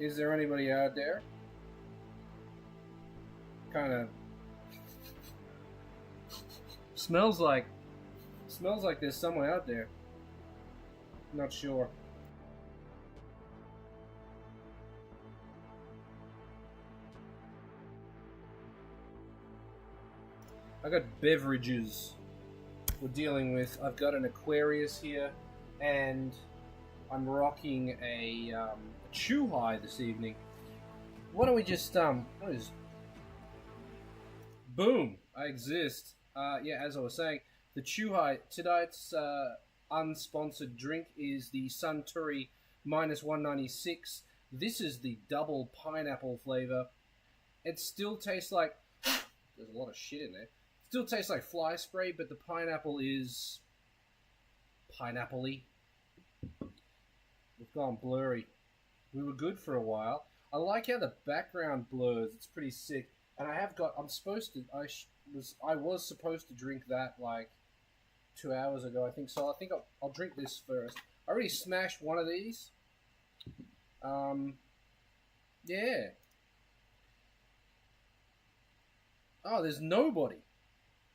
Is there anybody out there? Kind of smells like there's someone out there. Not sure. I got beverages we're dealing with. I've got an Aquarius here, and I'm rocking a Chuhai this evening. Why don't we just boom! I exist. Yeah, as I was saying, the Chuhai tonight's unsponsored drink is the Suntory -196. This is the double pineapple flavor. It still tastes like there's a lot of shit in there. Still tastes like fly spray, but the pineapple is pineapple-y. We've gone blurry. We were good for a while. I like how the background blurs. It's pretty sick. And I have got. I'm supposed to. I was supposed to drink that like 2 hours ago, I think. So I think I'll drink this first. I already smashed one of these. Yeah. Oh, there's nobody.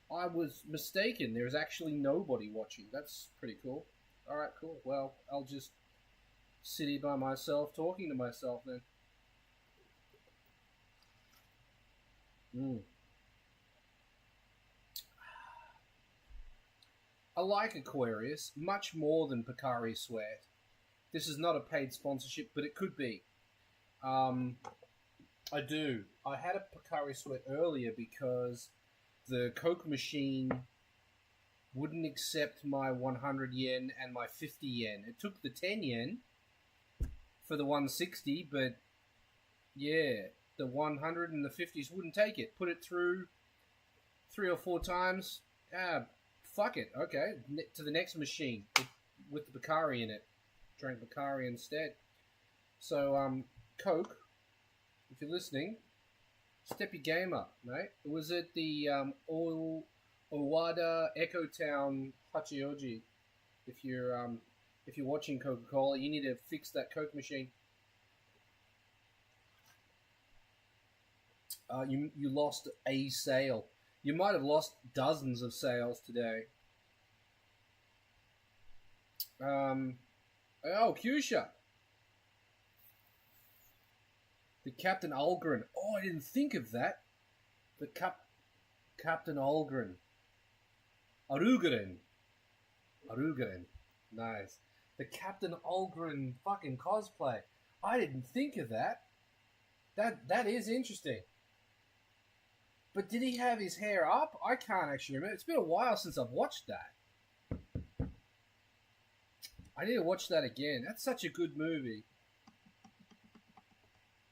I was mistaken. There's actually nobody watching. That's pretty cool. Alright, cool. Well, I'll just sit here by myself talking to myself then. I like Aquarius much more than Pocari Sweat. This is not a paid sponsorship, but it could be. I do. I had a Pocari Sweat earlier because the Coke machine wouldn't accept my 100 yen and my 50 yen. It took the 10 yen for the 160, but yeah, the 100 and the 50s wouldn't take it. Put it through 3 or 4 times. Fuck it. Okay, to the next machine with the Pocari in it. Drank Pocari instead. So, Coke, if you're listening, step your game up, mate. It was at the Owada Echo Town Hachioji. If you're watching Coca-Cola, you need to fix that Coke machine. You lost a sale. You might have lost dozens of sales today. Kyusha. The Captain Algren. Oh, I didn't think of that. The Captain Algren. Arugren. Nice. The Captain Algren fucking cosplay. I didn't think of that. That is interesting. But did he have his hair up? I can't actually remember. It's been a while since I've watched that. I need to watch that again. That's such a good movie.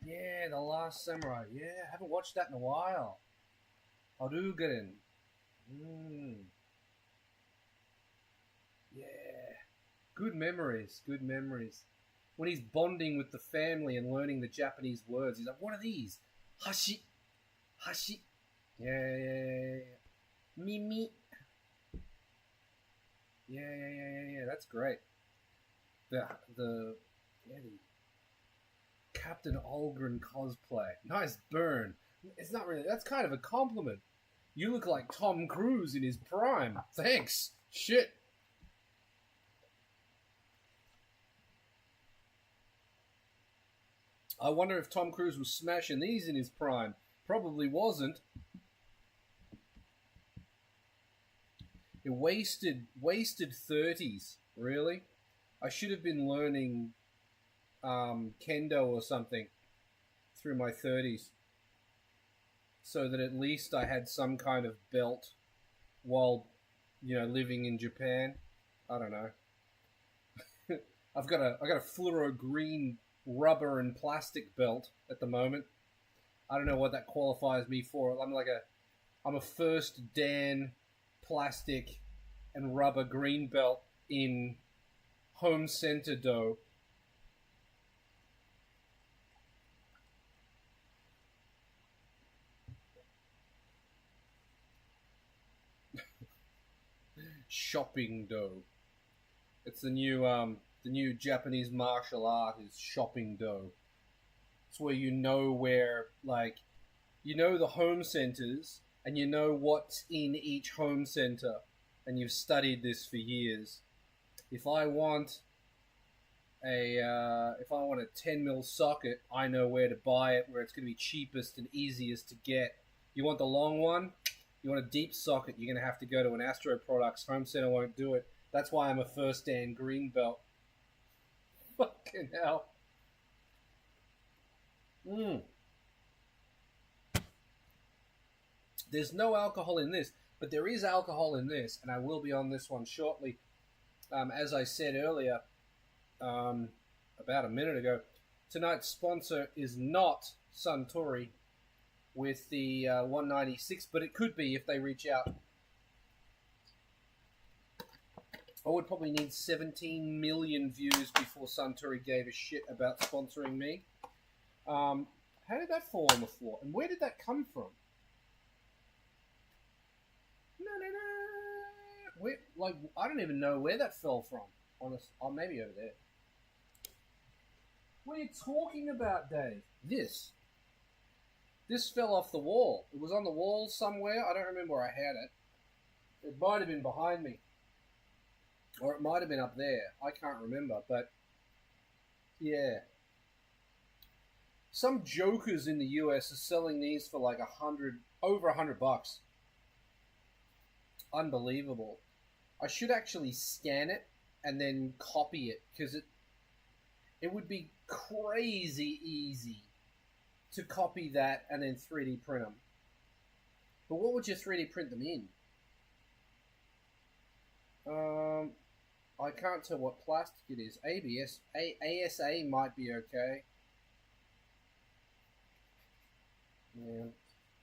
Yeah, The Last Samurai. Yeah, I haven't watched that in a while. Arugren. Yeah. Good memories. When he's bonding with the family and learning the Japanese words, he's like, what are these? Hashi. Yeah. Mimi. Yeah. That's great. The Captain Algren cosplay. Nice burn. It's not really. That's kind of a compliment. You look like Tom Cruise in his prime. Thanks. Shit. I wonder if Tom Cruise was smashing these in his prime. Probably wasn't. It wasted 30s. Really? I should have been learning kendo or something through my 30s, so that at least I had some kind of belt while, living in Japan. I don't know. I got a fluoro green rubber and plastic belt at the moment. I don't know what that qualifies me for. I'm a first Dan plastic and rubber green belt in home center do. Shopping do. It's the new Japanese martial art is shopping do. It's where you know where, like, you know the home centers and you know what's in each home center, and you've studied this for years. If I want a 10 mil socket, I know where to buy it, where it's going to be cheapest and easiest to get. You want the long one? You want a deep socket? You're going to have to go to an Astro Products. Home center won't do it. That's why I'm a first Dan green belt. Fucking hell. There's no alcohol in this, but there is alcohol in this, and I will be on this one shortly. As I said earlier, about a minute ago, tonight's sponsor is not Suntory with the 196, but it could be if they reach out. I would probably need 17 million views before Suntory gave a shit about sponsoring me. How did that fall on the floor? And where did that come from? Where, like, I don't even know where that fell from. Honest, oh, maybe over there. What are you talking about, Dave? This fell off the wall. It was on the wall somewhere. I don't remember where I had it. It might have been behind me. Or it might have been up there. I can't remember, but yeah. Some jokers in the US are selling these for like over $100. Unbelievable. I should actually scan it and then copy it, because it would be crazy easy to copy that and then 3D print them. But what would you 3D print them in? I can't tell what plastic it is. ASA might be okay. Yeah.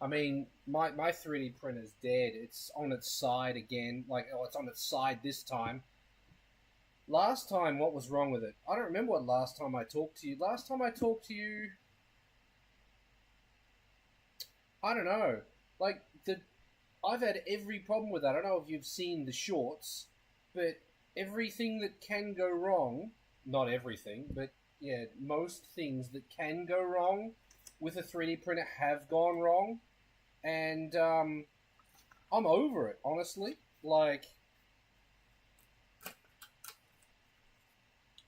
I mean, my 3D printer's dead. It's on its side again. It's on its side this time. Last time, what was wrong with it? I don't remember what last time I talked to you. Last time I talked to you, I don't know. I've had every problem with that. I don't know if you've seen the shorts, but everything that can go wrong, not everything, but yeah, most things that can go wrong with a 3D printer have gone wrong. And I'm over it, honestly.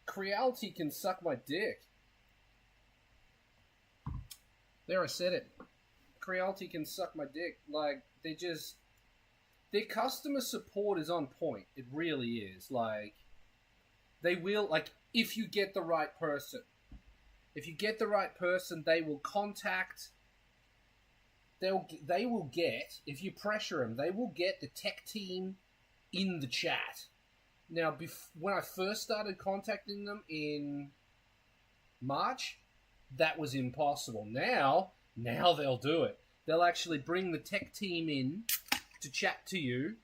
Creality can suck my dick. There, I said it. Creality can suck my dick. Their customer support is on point. It really is. They will, if you get the right person. If you get the right person, they will contact... They will get, if you pressure them, they will get the tech team in the chat. Now, when I first started contacting them in March, that was impossible. Now they'll do it. They'll actually bring the tech team in to chat to you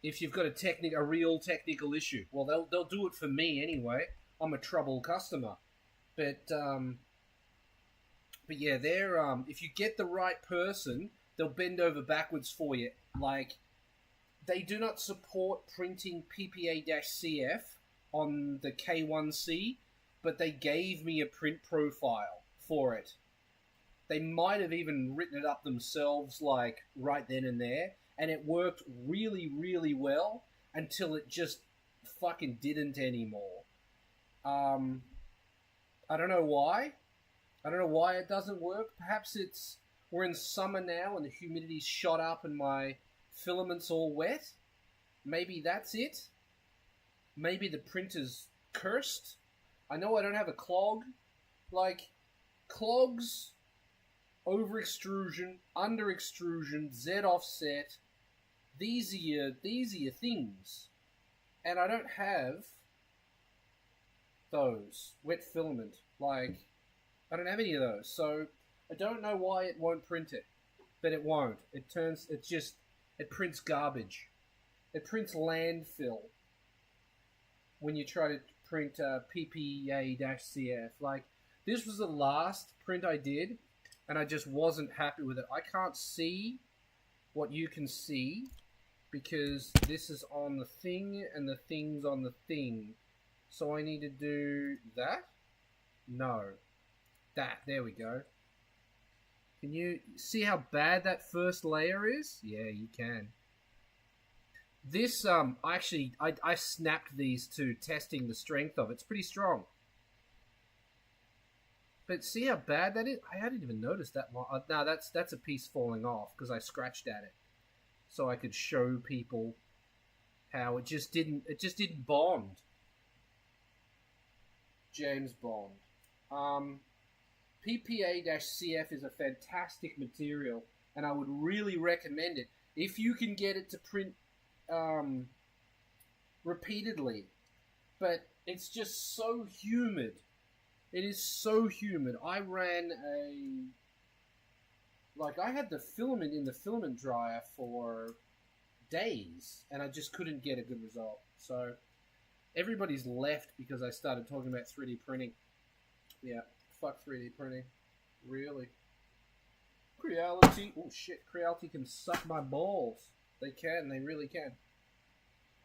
if you've got a real technical issue. Well, they'll do it for me anyway. I'm a trouble customer. But yeah, they're if you get the right person, they'll bend over backwards for you. They do not support printing PPA-CF on the K1C, but they gave me a print profile for it. They might have even written it up themselves, right then and there, and it worked really, really well until it just fucking didn't anymore. I don't know why. I don't know why it doesn't work. Perhaps we're in summer now and the humidity's shot up and my filament's all wet. Maybe that's it. Maybe the printer's cursed. I know I don't have a clog. Clogs, over extrusion, under extrusion, Z offset. These are your things. And I don't have those. Wet filament. I don't have any of those. So I don't know why it won't print it. But it won't. It prints garbage. It prints landfill when you try to print PPA-CF. This was the last print I did, and I just wasn't happy with it. I can't see what you can see because this is on the thing and the thing's on the thing. So I need to do that? No. There we go. Can you see how bad that first layer is? Yeah, you can. This, I snapped these two, testing the strength of it. It's pretty strong. But see how bad that is? I hadn't even noticed that one. No, that's a piece falling off because I scratched at it. So I could show people how it just didn't bond. James Bond. PPA-CF is a fantastic material, and I would really recommend it if you can get it to print repeatedly. But it's just so humid. It is so humid. I had the filament in the filament dryer for days, and I just couldn't get a good result. So everybody's left because I started talking about 3D printing. Yeah, fuck 3D printing. Really. Creality. Oh shit, Creality can suck my balls. They can, they really can.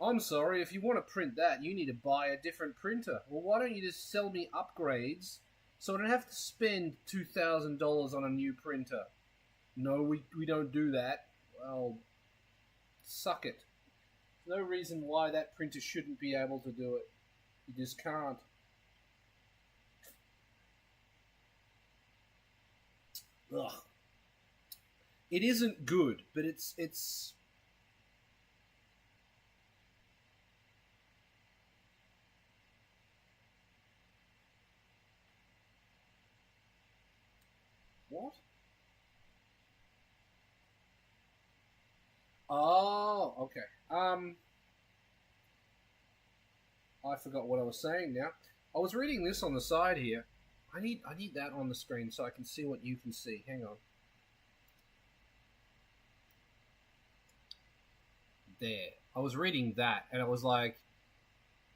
I'm sorry, if you want to print that, you need to buy a different printer. Well, why don't you just sell me upgrades so I don't have to spend $2,000 on a new printer? No, we don't do that. Well, suck it. There's no reason why that printer shouldn't be able to do it. You just can't. Ugh. It isn't good, but it's... What? Oh, okay. I forgot what I was saying now. I was reading this on the side here. I need that on the screen so I can see what you can see. Hang on. There. I was reading that and it was like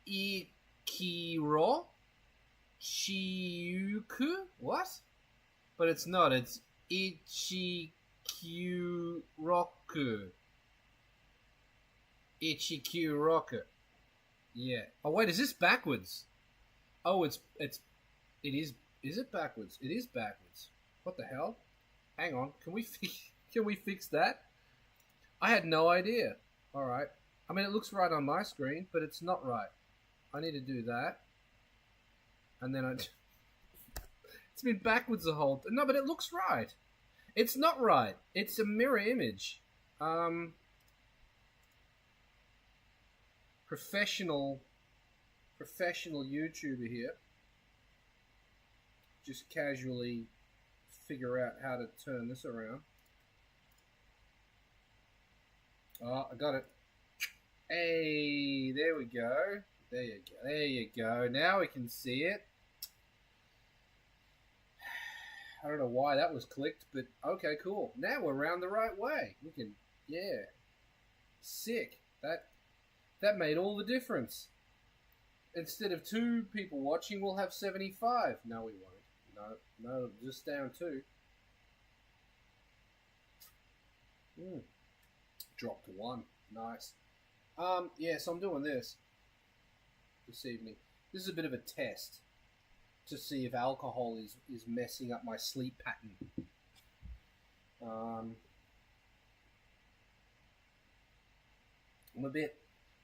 Ikiro Chiyuku? What? But it's not. It's Ichikyuroku. Ichikyuroku. Yeah. Oh wait, is this backwards? Oh, it is. Is it backwards? It is backwards. What the hell? Hang on. Can we fix that? I had no idea. All right. I mean, it looks right on my screen, but it's not right. I need to do that. And then it's been backwards the whole... No, but it looks right. It's not right. It's a mirror image. Professional YouTuber here. Just casually figure out how to turn this around. Oh, I got it. Hey, there we go. There you go. There you go. Now we can see it. I don't know why that was clicked, but okay, cool. Now we're around the right way. We can, yeah. Sick. That made all the difference. Instead of 2 people watching, we'll have 75. No, we won't. No, just down 2. Dropped to 1. Nice. Yeah, so I'm doing this evening. This is a bit of a test to see if alcohol is messing up my sleep pattern.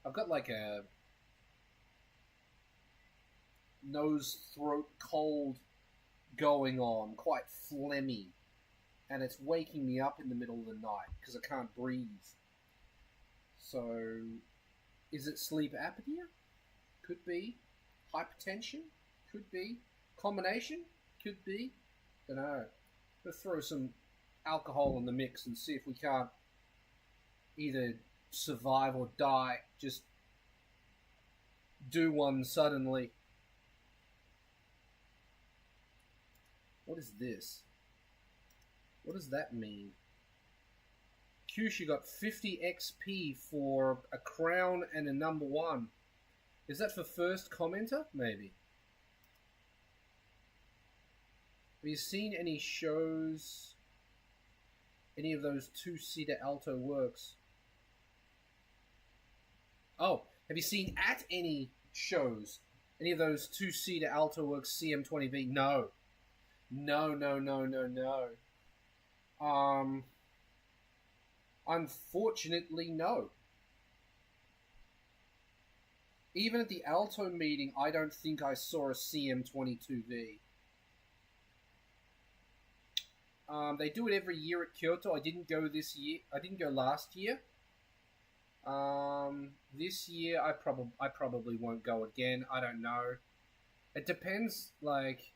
I've got like a nose, throat cold going on, quite phlegmy, and it's waking me up in the middle of the night because I can't breathe. So, is it sleep apnea? Could be. Hypertension? Could be. Combination? Could be. Don't know. Let's throw some alcohol in the mix and see if we can't either survive or die. Just do one suddenly. What is this? What does that mean? Kyushu got 50 XP for a crown and a number 1. Is that for first commenter? Maybe. Have you seen any shows? Any of those 2-seater alto works? Oh, have you seen at any shows? Any of those 2-seater alto works CM20V? No. No, no, no, no, no. Um, Unfortunately, no. Even at the Alto meeting, I don't think I saw a CM22V. They do it every year at Kyoto. I didn't go this year. I didn't go last year. This year I probably won't go again. I don't know. It depends. Like,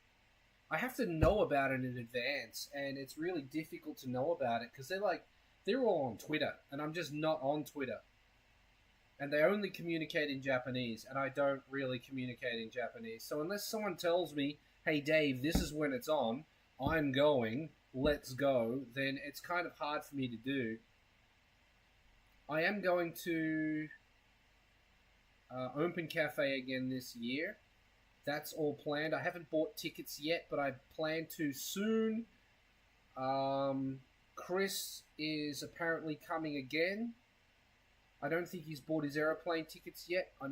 I have to know about it in advance, and it's really difficult to know about it because they're all on Twitter, and I'm just not on Twitter. And they only communicate in Japanese, and I don't really communicate in Japanese. So unless someone tells me, "Hey Dave, this is when it's on. I'm going. Let's go," then it's kind of hard for me to do. I am going to Open Cafe again this year. That's all planned. I haven't bought tickets yet, but I plan to soon. Chris is apparently coming again. I don't think he's bought his aeroplane tickets yet. I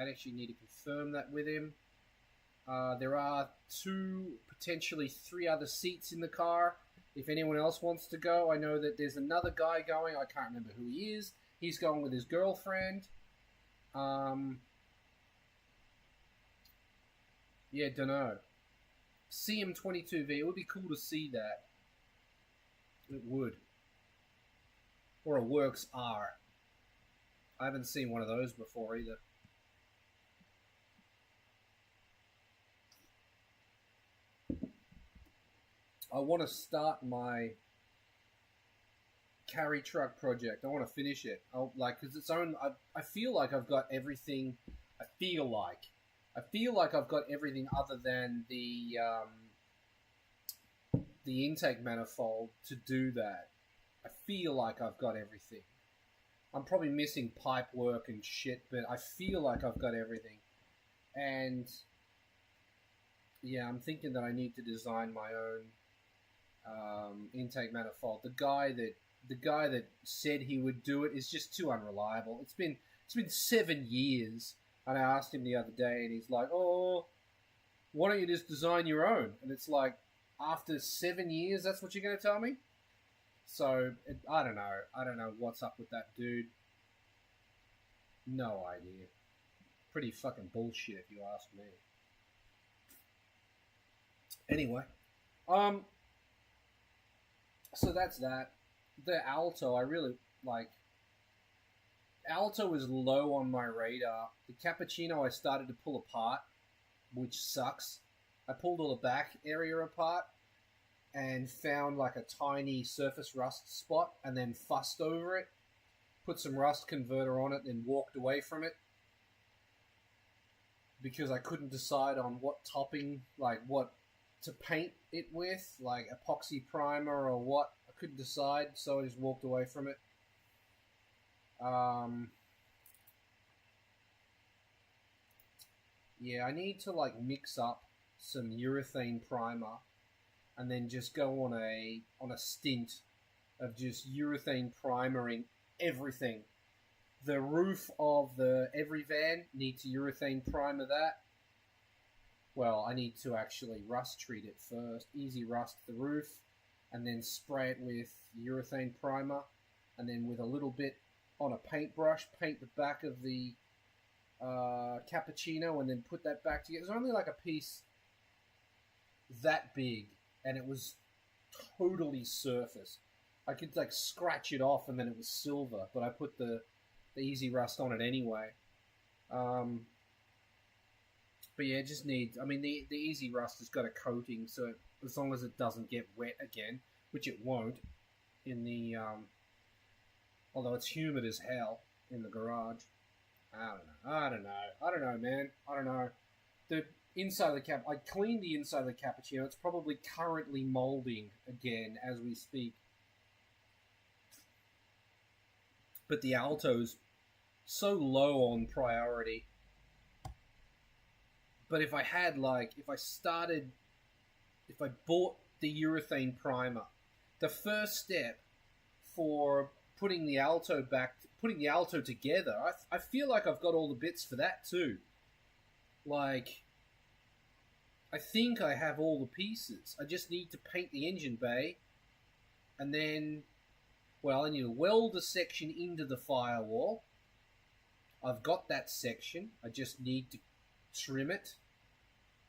actually need to confirm that with him. There are 2, potentially 3 other seats in the car. If anyone else wants to go, I know that there's another guy going. I can't remember who he is. He's going with his girlfriend. Yeah, dunno. CM22V, it would be cool to see that. It would. Or a Works R. I haven't seen one of those before either. I want to start my carry truck project. I want to finish it. Because it's own. I feel like I've got everything. I feel like I've got everything other than the intake manifold to do that. I feel like I've got everything. I'm probably missing pipe work and shit, but I feel like I've got everything. And yeah, I'm thinking that I need to design my own intake manifold. The guy that said he would do it is just too unreliable. It's been 7 years, and I asked him the other day, and he's like, "Oh, why don't you just design your own?" And it's like, after 7 years, that's what you're going to tell me? So, I don't know. I don't know what's up with that dude. No idea. Pretty fucking bullshit, if you ask me. Anyway. So that's that. The Alto, I really like. Alto is low on my radar. The Cappuccino I started to pull apart, which sucks. I pulled all the back area apart and found like a tiny surface rust spot and then fussed over it, put some rust converter on it, then walked away from it because I couldn't decide on what topping, like what to paint it with, like epoxy primer or what. I couldn't decide, so I just walked away from it. Yeah, I need to like mix up some urethane primer and then just go on a stint of just urethane primering everything. The roof of the every van needs to urethane primer that. Well, I need to actually rust treat it first. Easy rust the roof, and then spray it with urethane primer, and then with a little bit on a paintbrush, paint the back of the cappuccino, and then put that back together. It was only like a piece that big, and it was totally surface. I could like scratch it off, and then it was silver, but I put the easy rust on it anyway. But yeah, it just needs. I mean, the easy rust has got a coating, so as long as it doesn't get wet again, which it won't, in the although it's humid as hell in the garage. I don't know, man. I don't know. The inside of the cap. I cleaned the inside of the cappuccino. It's probably currently molding again as we speak. But the Alto's so low on priority. But if I bought the urethane primer, the first step for putting the Alto together, I feel like I've got all the bits for that too. Like, I think I have all the pieces. I just need to paint the engine bay, and then, well, I need to weld a section into the firewall. I've got that section. I just need to trim it,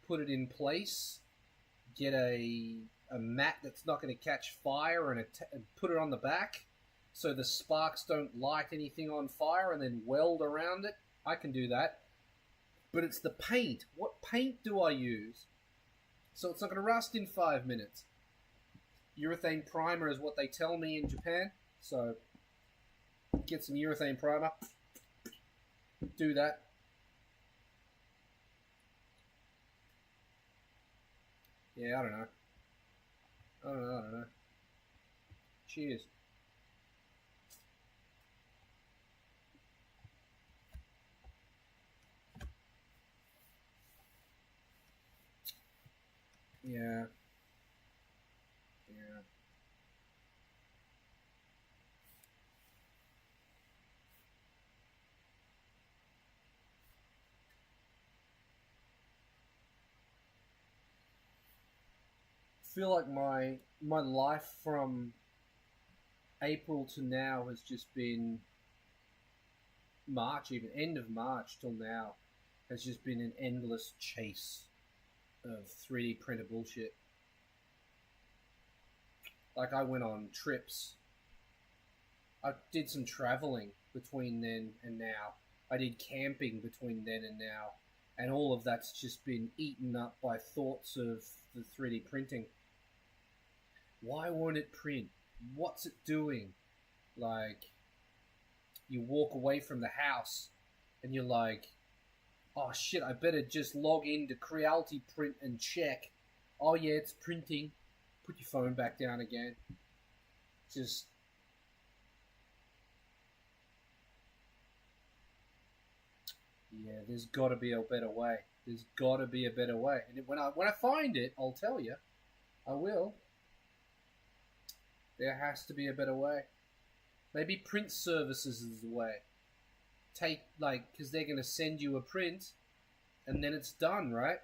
put it in place, get a mat that's not going to catch fire, and put it on the back so the sparks don't light anything on fire, and then weld around it. I can do that. But it's the paint. What paint do I use? So it's not going to rust in 5 minutes. Urethane primer is what they tell me in Japan. So get some urethane primer. Do that. Yeah, I don't know. I don't know. Cheers. Yeah. Yeah. I feel like my life from April to now has just been March, even end of March till now, has just been an endless chase of 3D printer bullshit. Like, I went on trips. I did some traveling between then and now. I did camping between then and now. And all of that's just been eaten up by thoughts of the 3D printing. Why won't it print? What's it doing? Like, you walk away from the house and you're like, oh shit, I better just log into Creality Print and check. Oh yeah, it's printing. Put your phone back down again. Just... yeah, there's got to be a better way. There's got to be a better way. And when I find it, I'll tell you. I will. There has to be a better way. Maybe print services is the way. Take, like, because they're going to send you a print, and then it's done, right?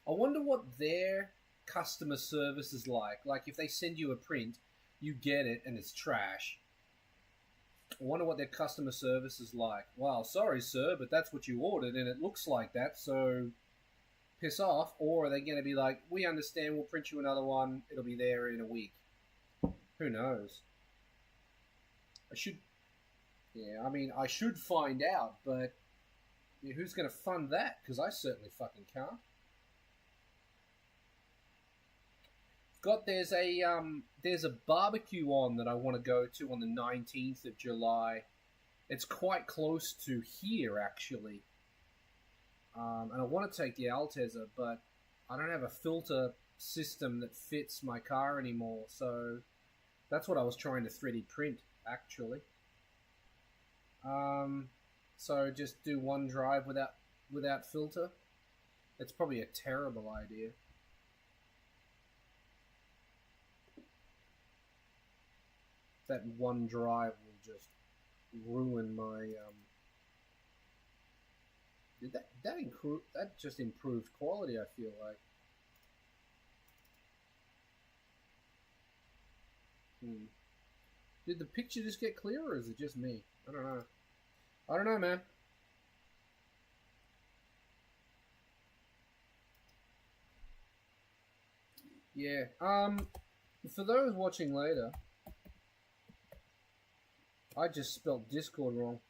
I wonder what their customer service is like. Like, if they send you a print, you get it, and it's trash. I wonder what their customer service is like. Wow, sorry, sir, but that's what you ordered, and it looks like that, so piss off. Or are they going to be like, we understand, we'll print you another one, it'll be there in a week. Who knows? I should find out, but yeah, who's going to fund that? Because I certainly fucking can't. There's a barbecue on that I want to go to on the 19th of July. It's quite close to here, actually. And I want to take the Altezza, but I don't have a filter system that fits my car anymore, so that's what I was trying to 3D print, actually. So just do one drive without filter. It's probably a terrible idea. That one drive will just ruin my that just improved quality, I feel like. Did the picture just get clearer, or is it just me? I don't know, man. Yeah. For those watching later, I just spelt Discord wrong.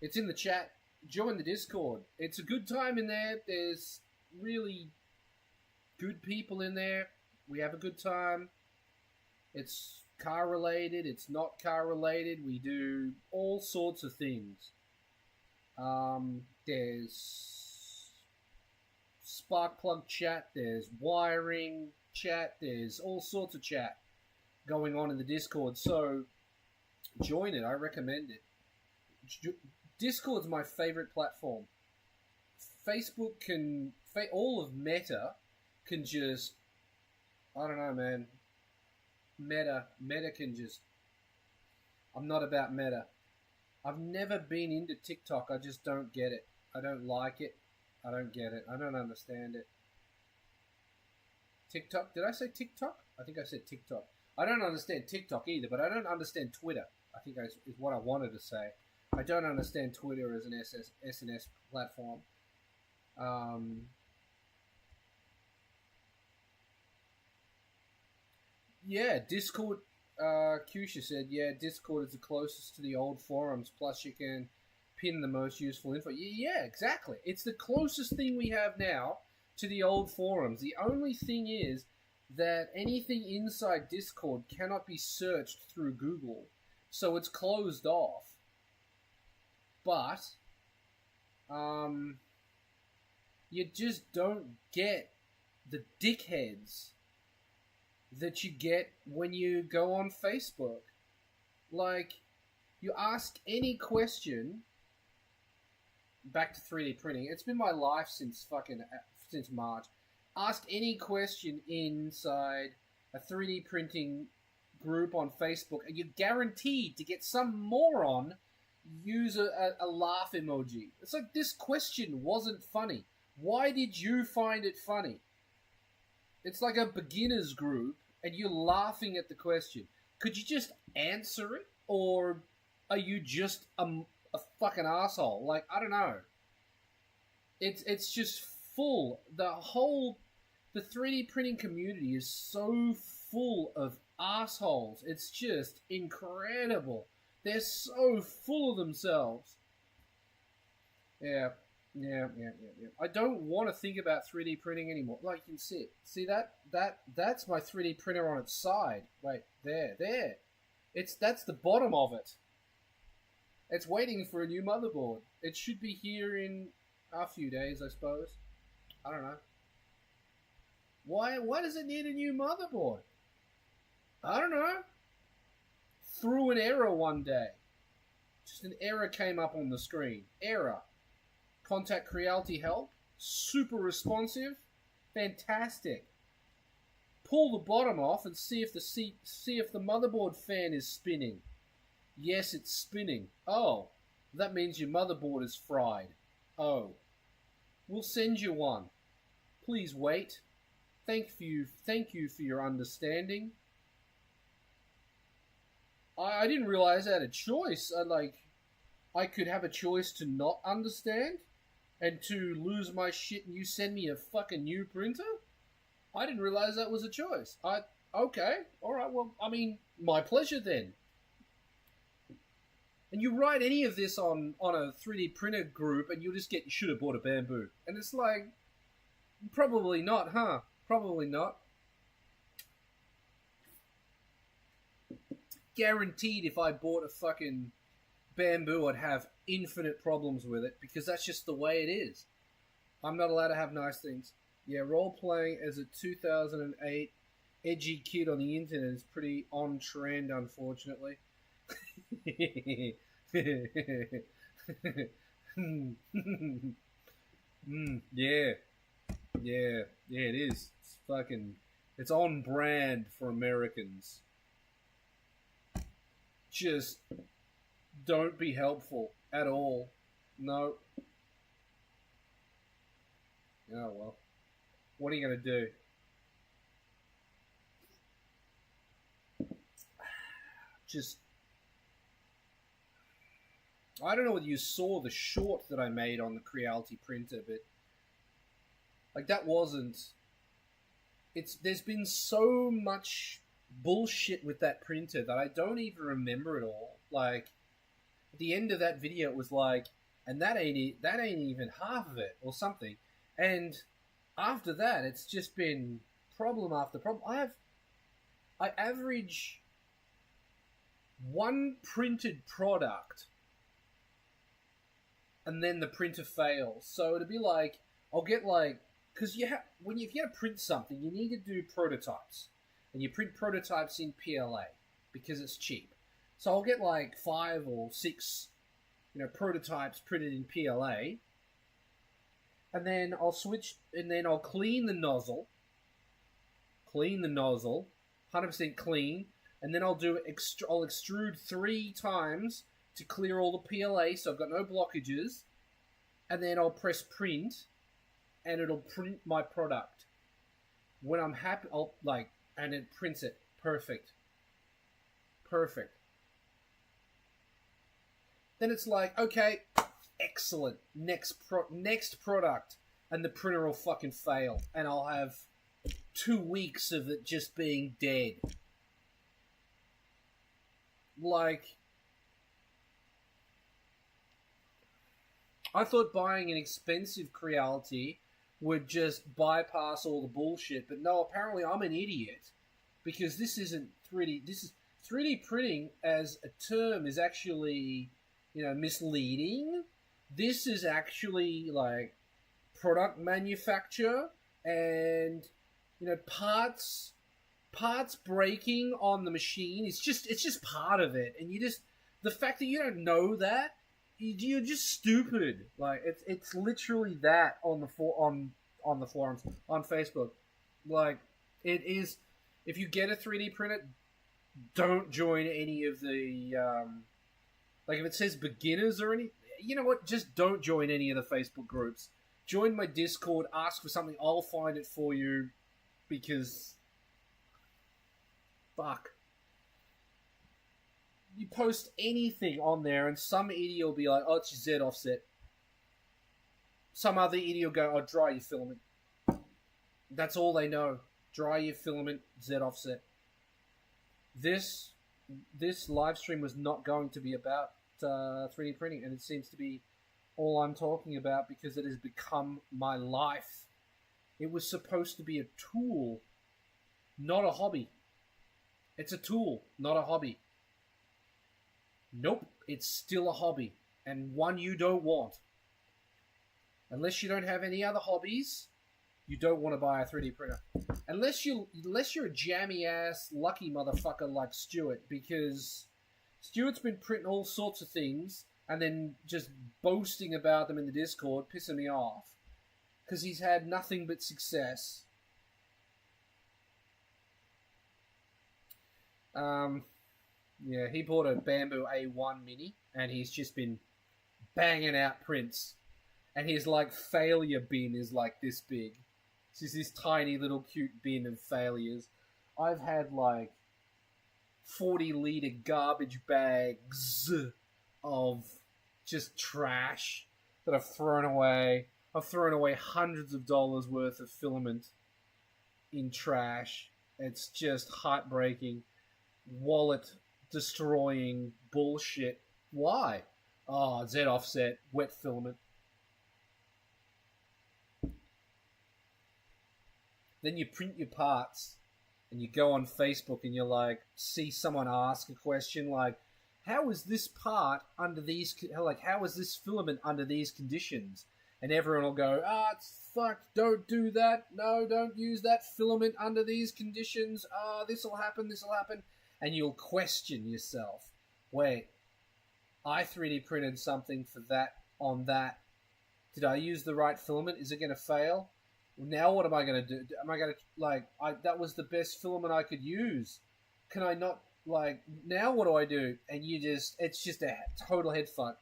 It's in the chat. Join the Discord. It's a good time in there. There's really good people in there. We have a good time. It's car related. It's not car related. We do all sorts of things. There's spark plug chat. There's wiring chat. There's all sorts of chat going on in the Discord. So join it. I recommend it. Discord's my favorite platform. Facebook all of Meta can just, I don't know, man. Meta can just, I'm not about Meta. I've never been into TikTok. I just don't get it. I don't like it. I don't get it. I don't understand it. TikTok? Did I say TikTok? I think I said TikTok. I don't understand TikTok either, but I don't understand Twitter. I think is what I wanted to say. I don't understand Twitter as an SNS platform. Yeah, Discord. Kusha said, yeah, Discord is the closest to the old forums. Plus, you can pin the most useful info. Yeah, exactly. It's the closest thing we have now to the old forums. The only thing is that anything inside Discord cannot be searched through Google, so it's closed off. But, you just don't get the dickheads that you get when you go on Facebook. Like, you ask any question, back to 3D printing, it's been my life since March. Ask any question inside a 3D printing group on Facebook, and you're guaranteed to get some moron use a laugh emoji. It's like, this question wasn't funny. Why did you find it funny? It's like a beginner's group, and you're laughing at the question. Could you just answer it? Or are you just a fucking asshole? Like, I don't know. It's just full. The 3D printing community is so full of assholes. It's just incredible. They're so full of themselves. Yeah. I don't want to think about 3D printing anymore. Like, you can see it. See that? That's my 3D printer on its side. Wait, there. That's the bottom of it. It's waiting for a new motherboard. It should be here in a few days, I suppose. I don't know. Why does it need a new motherboard? I don't know. Through an error one day. Just an error came up on the screen. Error. Contact Creality help. Super responsive. Fantastic. Pull the bottom off and see if the motherboard fan is spinning. Yes, it's spinning. Oh, that means your motherboard is fried. Oh. We'll send you one. Please wait. Thank you for your understanding. I didn't realize I had a choice. I could have a choice to not understand and to lose my shit and you send me a fucking new printer? I didn't realize that was a choice. Okay, alright, well, I mean, my pleasure then. And you write any of this on a 3D printer group and you'll just get, you should have bought a Bamboo. And it's like, probably not, huh? Probably not. Guaranteed if I bought a fucking Bamboo, I'd have infinite problems with it because that's just the way it is. I'm not allowed to have nice things. Yeah, role-playing as a 2008 edgy kid on the internet is pretty on trend, unfortunately. Yeah, it is. It's on brand for Americans. Just don't be helpful at all. No. Oh well. What are you going to do? Just... I don't know whether you saw the short that I made on the Creality printer, but... like, that wasn't... There's been so much bullshit with that printer that I don't even remember it all. Like, at the end of that video, it was like, and that ain't even half of it, or something. And after that, it's just been problem after problem. I average one printed product, and then the printer fails. So it'd be like, I'll get like, because if you're going to print something, you need to do prototypes. And you print prototypes in PLA because it's cheap. So I'll get like 5 or 6, prototypes printed in PLA. And then I'll clean the nozzle. 100% clean. And then I'll extrude 3 times to clear all the PLA, so I've got no blockages, and then I'll press print, and it'll print my product. When I'm happy, and it prints it. Perfect. Then it's like, okay, excellent. Next product, and the printer will fucking fail, and I'll have 2 weeks of it just being dead. Like, I thought buying an expensive Creality would just bypass all the bullshit, but no, apparently I'm an idiot, because this isn't 3D. This is 3D printing as a term is actually, misleading. This is actually like product manufacture and parts breaking on the machine. It's just part of it, and the fact that you don't know that, you're just stupid. Like it's literally that on the forums on Facebook. Like it is. If you get a 3D printer, don't join any of the like if it says beginners or any. You know what? Just don't join any of the Facebook groups. Join my Discord. Ask for something. I'll find it for you. Because fuck. You post anything on there and some idiot will be like, oh, it's your Z offset. Some other idiot will go, oh, dry your filament. That's all they know. Dry your filament, Z offset. This live stream was not going to be about 3D printing, and it seems to be all I'm talking about because it has become my life. It was supposed to be a tool, not a hobby. It's a tool, not a hobby. Nope, it's still a hobby, and one you don't want. Unless you don't have any other hobbies, you don't want to buy a 3D printer. Unless you're a jammy ass lucky motherfucker like Stuart, because Stuart's been printing all sorts of things and then just boasting about them in the Discord, pissing me off. Because he's had nothing but success. Yeah, he bought a Bamboo A1 Mini, and he's just been banging out prints. And his, failure bin is, this big. It's just this tiny little cute bin of failures. I've had, 40-litre garbage bags of just trash that I've thrown away. I've thrown away hundreds of dollars worth of filament in trash. It's just heartbreaking. Wallet destroying bullshit. Why? Oh, Z offset, wet filament. Then you print your parts and you go on Facebook and you're see someone ask a question like, how is this part under these, how is this filament under these conditions? And everyone will go, it's fucked, don't do that. No, don't use that filament under these conditions. This'll happen. And you'll question yourself. Wait, I 3D printed something for that on that. Did I use the right filament? Is it going to fail? Well, now what am I going to do? Am I going to, that was the best filament I could use. Can I not, now what do I do? And it's just a total head fuck.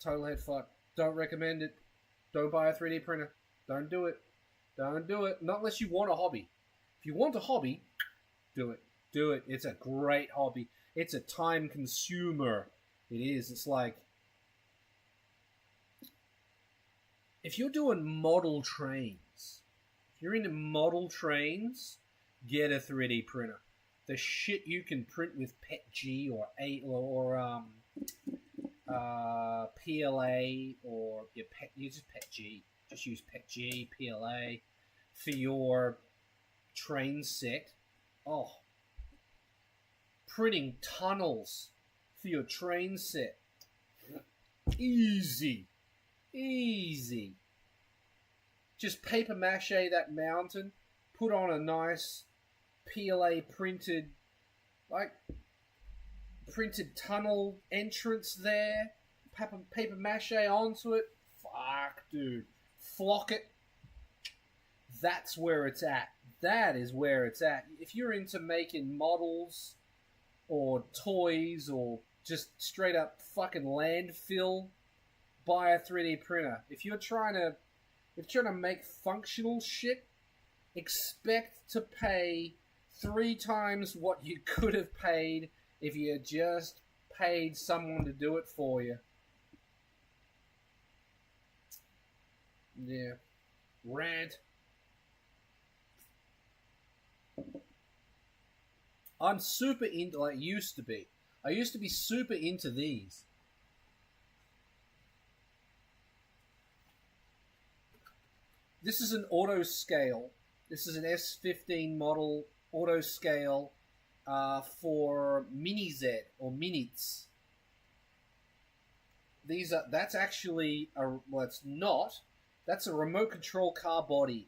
Total head fuck. Don't recommend it. Don't buy a 3D printer. Don't do it. Don't do it. Not unless you want a hobby. If you want a hobby, do it. Do it. It's a great hobby. It's a time consumer. It is. It's if you're doing model trains, if you're into model trains, get a 3D printer. The shit you can print with PETG or PLA or you just PETG. Just use PETG, PLA for your train set. Oh. Printing tunnels for your train set. Easy. Just paper mache that mountain, put on a nice PLA printed tunnel entrance there, paper mache onto it. Fuck, dude. Flock it. That's where it's at. That is where it's at. If you're into making models or toys or just straight up fucking landfill, buy a 3D printer. If you're trying to make functional shit, expect to pay 3 times what you could have paid if you had just paid someone to do it for you. Yeah. Rant. I'm super into, like, used to be. I used to be super into these. This is an auto scale. This is an S15 model auto scale for Mini Z or Minits. That's actually well, it's not. That's a remote control car body.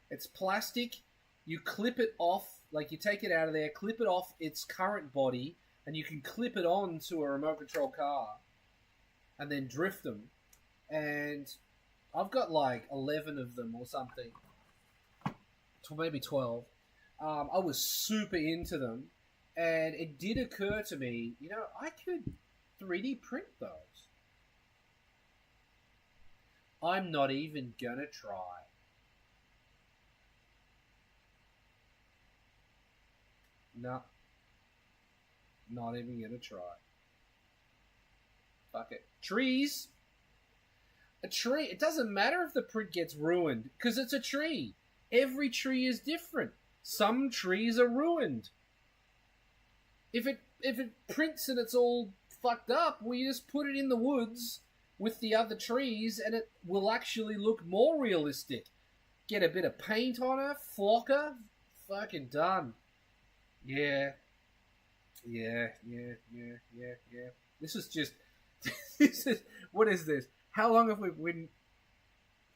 It's plastic. You clip it off, like you take it out of there, clip it off its current body, and you can clip it on to a remote control car and then drift them. And I've got like 11 of them or something. Maybe 12. I was super into them. And it did occur to me, you know, I could 3D print those. I'm not even gonna try. No. Not even gonna try. Fuck it. Trees. A tree. It doesn't matter if the print gets ruined, because it's a tree. Every tree is different. Some trees are ruined. If it prints and it's all fucked up, well, you just put it in the woods with the other trees, and it will actually look more realistic. Get a bit of paint on her, flocker, fucking done. Yeah. This is just... What is this? How long have we been...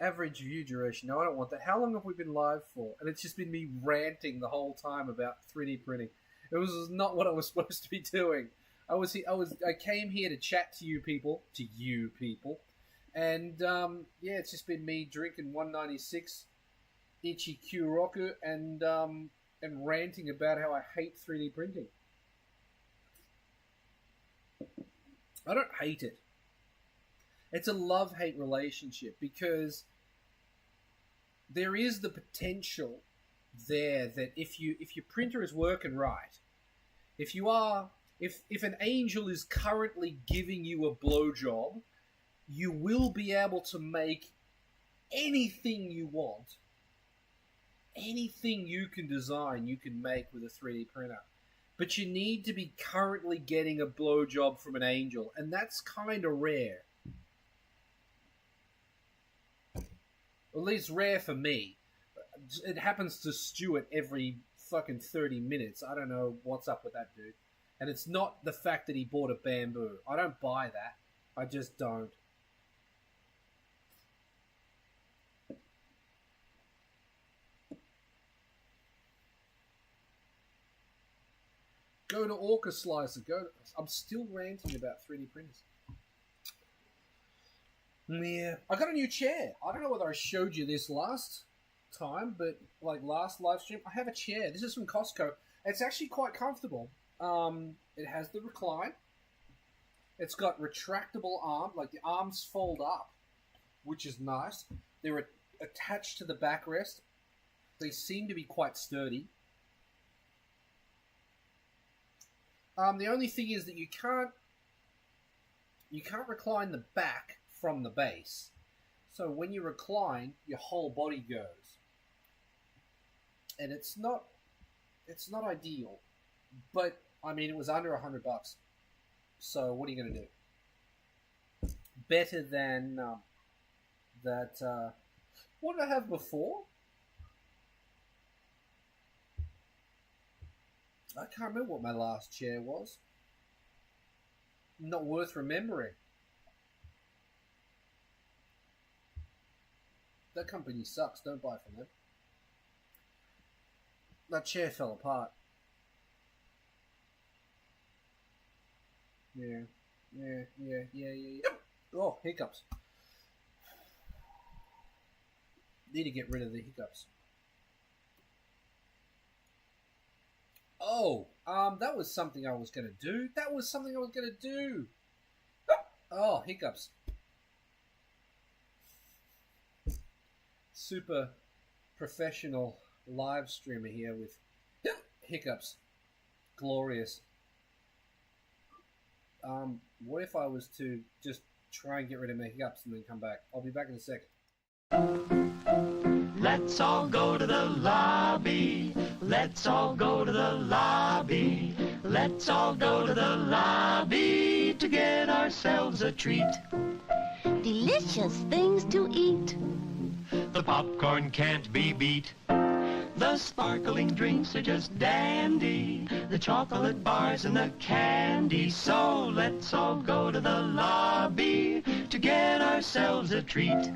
Average view duration. No, I don't want that. How long have we been live for? And it's just been me ranting the whole time about 3D printing. It was not what I was supposed to be doing. I came here to chat to you people, and yeah, it's just been me drinking 196 Ichi Roku and ranting about how I hate 3D printing. I don't hate it. It's a love-hate relationship, because there is the potential there that if your printer is working right, if an angel is currently giving you a blowjob, you will be able to make anything you want. Anything you can design, you can make with a 3D printer. But you need to be currently getting a blowjob from an angel, and that's kind of rare. At least rare for me. It happens to Stuart every fucking 30 minutes. I don't know what's up with that dude. And it's not the fact that he bought a bamboo. I don't buy that. I just don't. Go to Orca Slicer. I'm still ranting about 3D printers. Yeah. I got a new chair. I don't know whether I showed you this last time, but like last live stream, I have a chair. This is from Costco. It's actually quite comfortable. It has the recline. It's got retractable arm, like the arms fold up, which is nice. They're attached to the backrest. They seem to be quite sturdy. The only thing is that you can't recline the back from the base. So when you recline, your whole body goes. And it's not ideal. But I mean, it was under $100. So what are you going to do? Better than that. What did I have before? I can't remember what my last chair was. Not worth remembering. That company sucks. Don't buy from them. That chair fell apart. Yeah. Oh, hiccups. Need to get rid of the hiccups. Oh, that was something I was gonna do. That was something I was gonna do. Oh, hiccups. Super professional live streamer here with hiccups. Glorious. What if I was to just try and get rid of my hiccups and then come back? I'll be back in a second. Let's all go to the lobby. Let's all go to the lobby. Let's all go to the lobby to get ourselves a treat. Delicious things to eat. The popcorn can't be beat. The sparkling drinks are just dandy. The chocolate bars and the candy. So let's all go to the lobby to get ourselves a treat.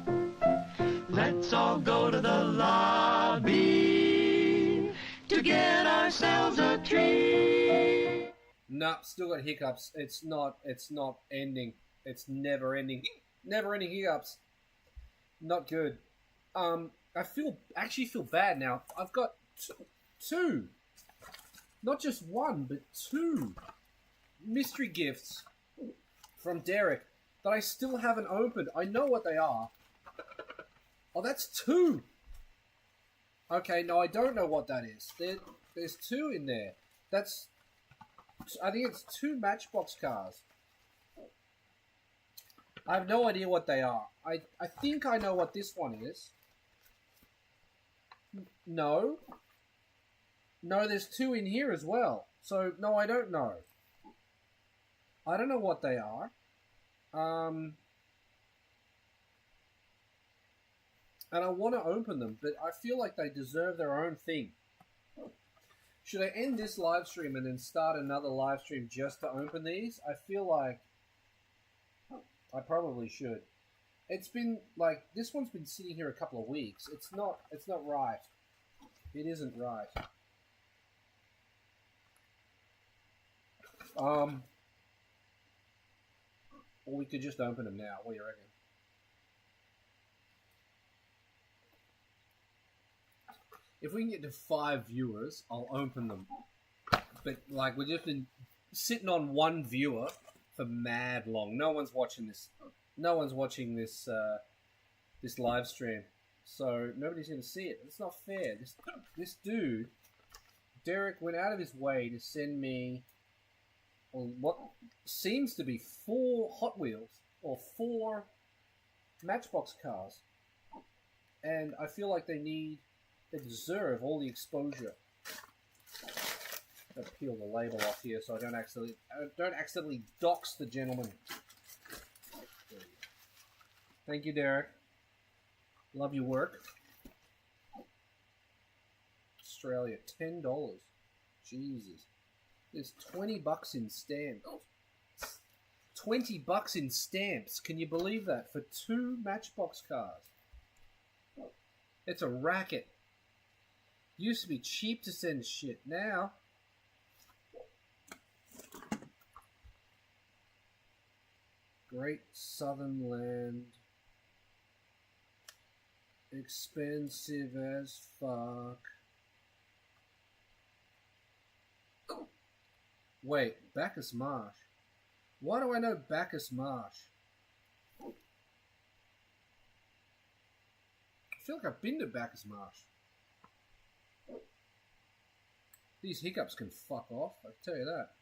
Let's all go to the lobby to get ourselves a treat. Nah, still got hiccups. It's not ending. It's never ending. Never ending hiccups. Not good. I actually feel bad now. I've got two. Not just one, but two mystery gifts from Derek that I still haven't opened. I know what they are. Oh, that's two. Okay, no, I don't know what that is. There's two in there. I think it's two Matchbox cars. I have no idea what they are. I think I know what this one is. No. No, there's two in here as well. So, no, I don't know. I don't know what they are. And I want to open them, but I feel like they deserve their own thing. Should I end this live stream and then start another live stream just to open these? I feel like I probably should. It's been like this one's been sitting here a couple of weeks. It's not right. It isn't right. Or we could just open them now. What do you reckon? If we can get to 5 viewers, I'll open them. But like we've just been sitting on one viewer for mad long. No one's watching this. No one's watching this this live stream, so nobody's going to see it. It's not fair. This dude, Derek, went out of his way to send me what seems to be 4 Hot Wheels or 4 Matchbox cars, and I feel like they deserve all the exposure. I'll peel the label off here so I don't accidentally dox the gentleman. Thank you, Derek. Love your work. Australia, $10. Jesus. There's $20 in stamps. $20 in stamps. Can you believe that? For 2 Matchbox cars. It's a racket. Used to be cheap to send shit. Now, Great Southern Land. Expensive as fuck. Wait, Bacchus Marsh. Why do I know Bacchus Marsh? I feel like I've been to Bacchus Marsh. These hiccups can fuck off, I can tell you that.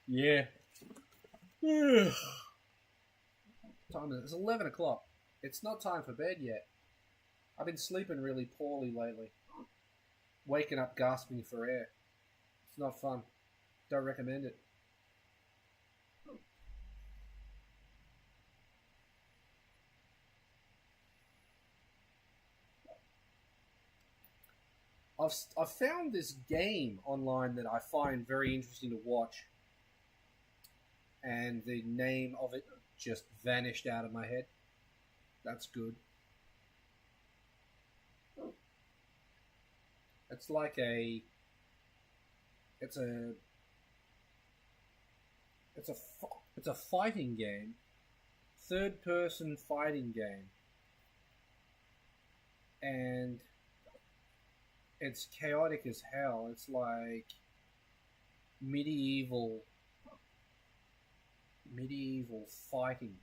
Yeah. Time is it's 11 o'clock. It's not time for bed yet. I've been sleeping really poorly lately. Waking up gasping for air. It's not fun. Don't recommend it. I've found this game online that I find very interesting to watch, and the name of it just vanished out of my head. That's good. It's like it's a fighting game, third-person fighting game. and it's chaotic as hell. It's like medieval fighting.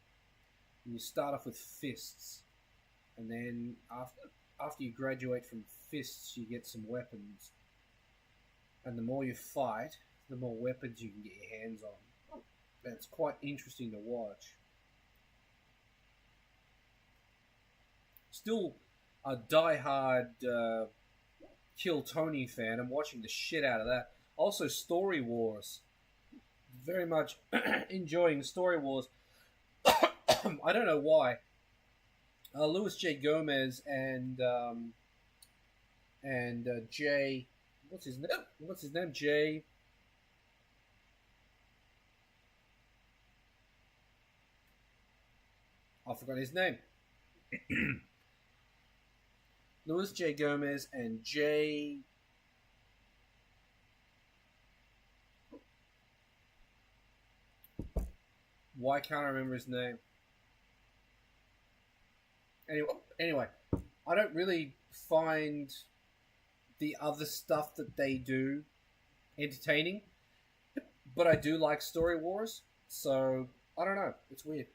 And you start off with fists, and then after you graduate from fists, you get some weapons. And the more you fight, the more weapons you can get your hands on. And it's quite interesting to watch. Still a die-hard Kill Tony fan. I'm watching the shit out of that. Also, Story Wars. Very much enjoying Story Wars. I don't know why. Louis J. Gomez and Jay. What's his name? Jay. I forgot his name. Louis J. Gomez and Jay. Why can't I remember his name? Anyway, I don't really find the other stuff that they do entertaining, but I do like Story Wars, so I don't know. It's weird.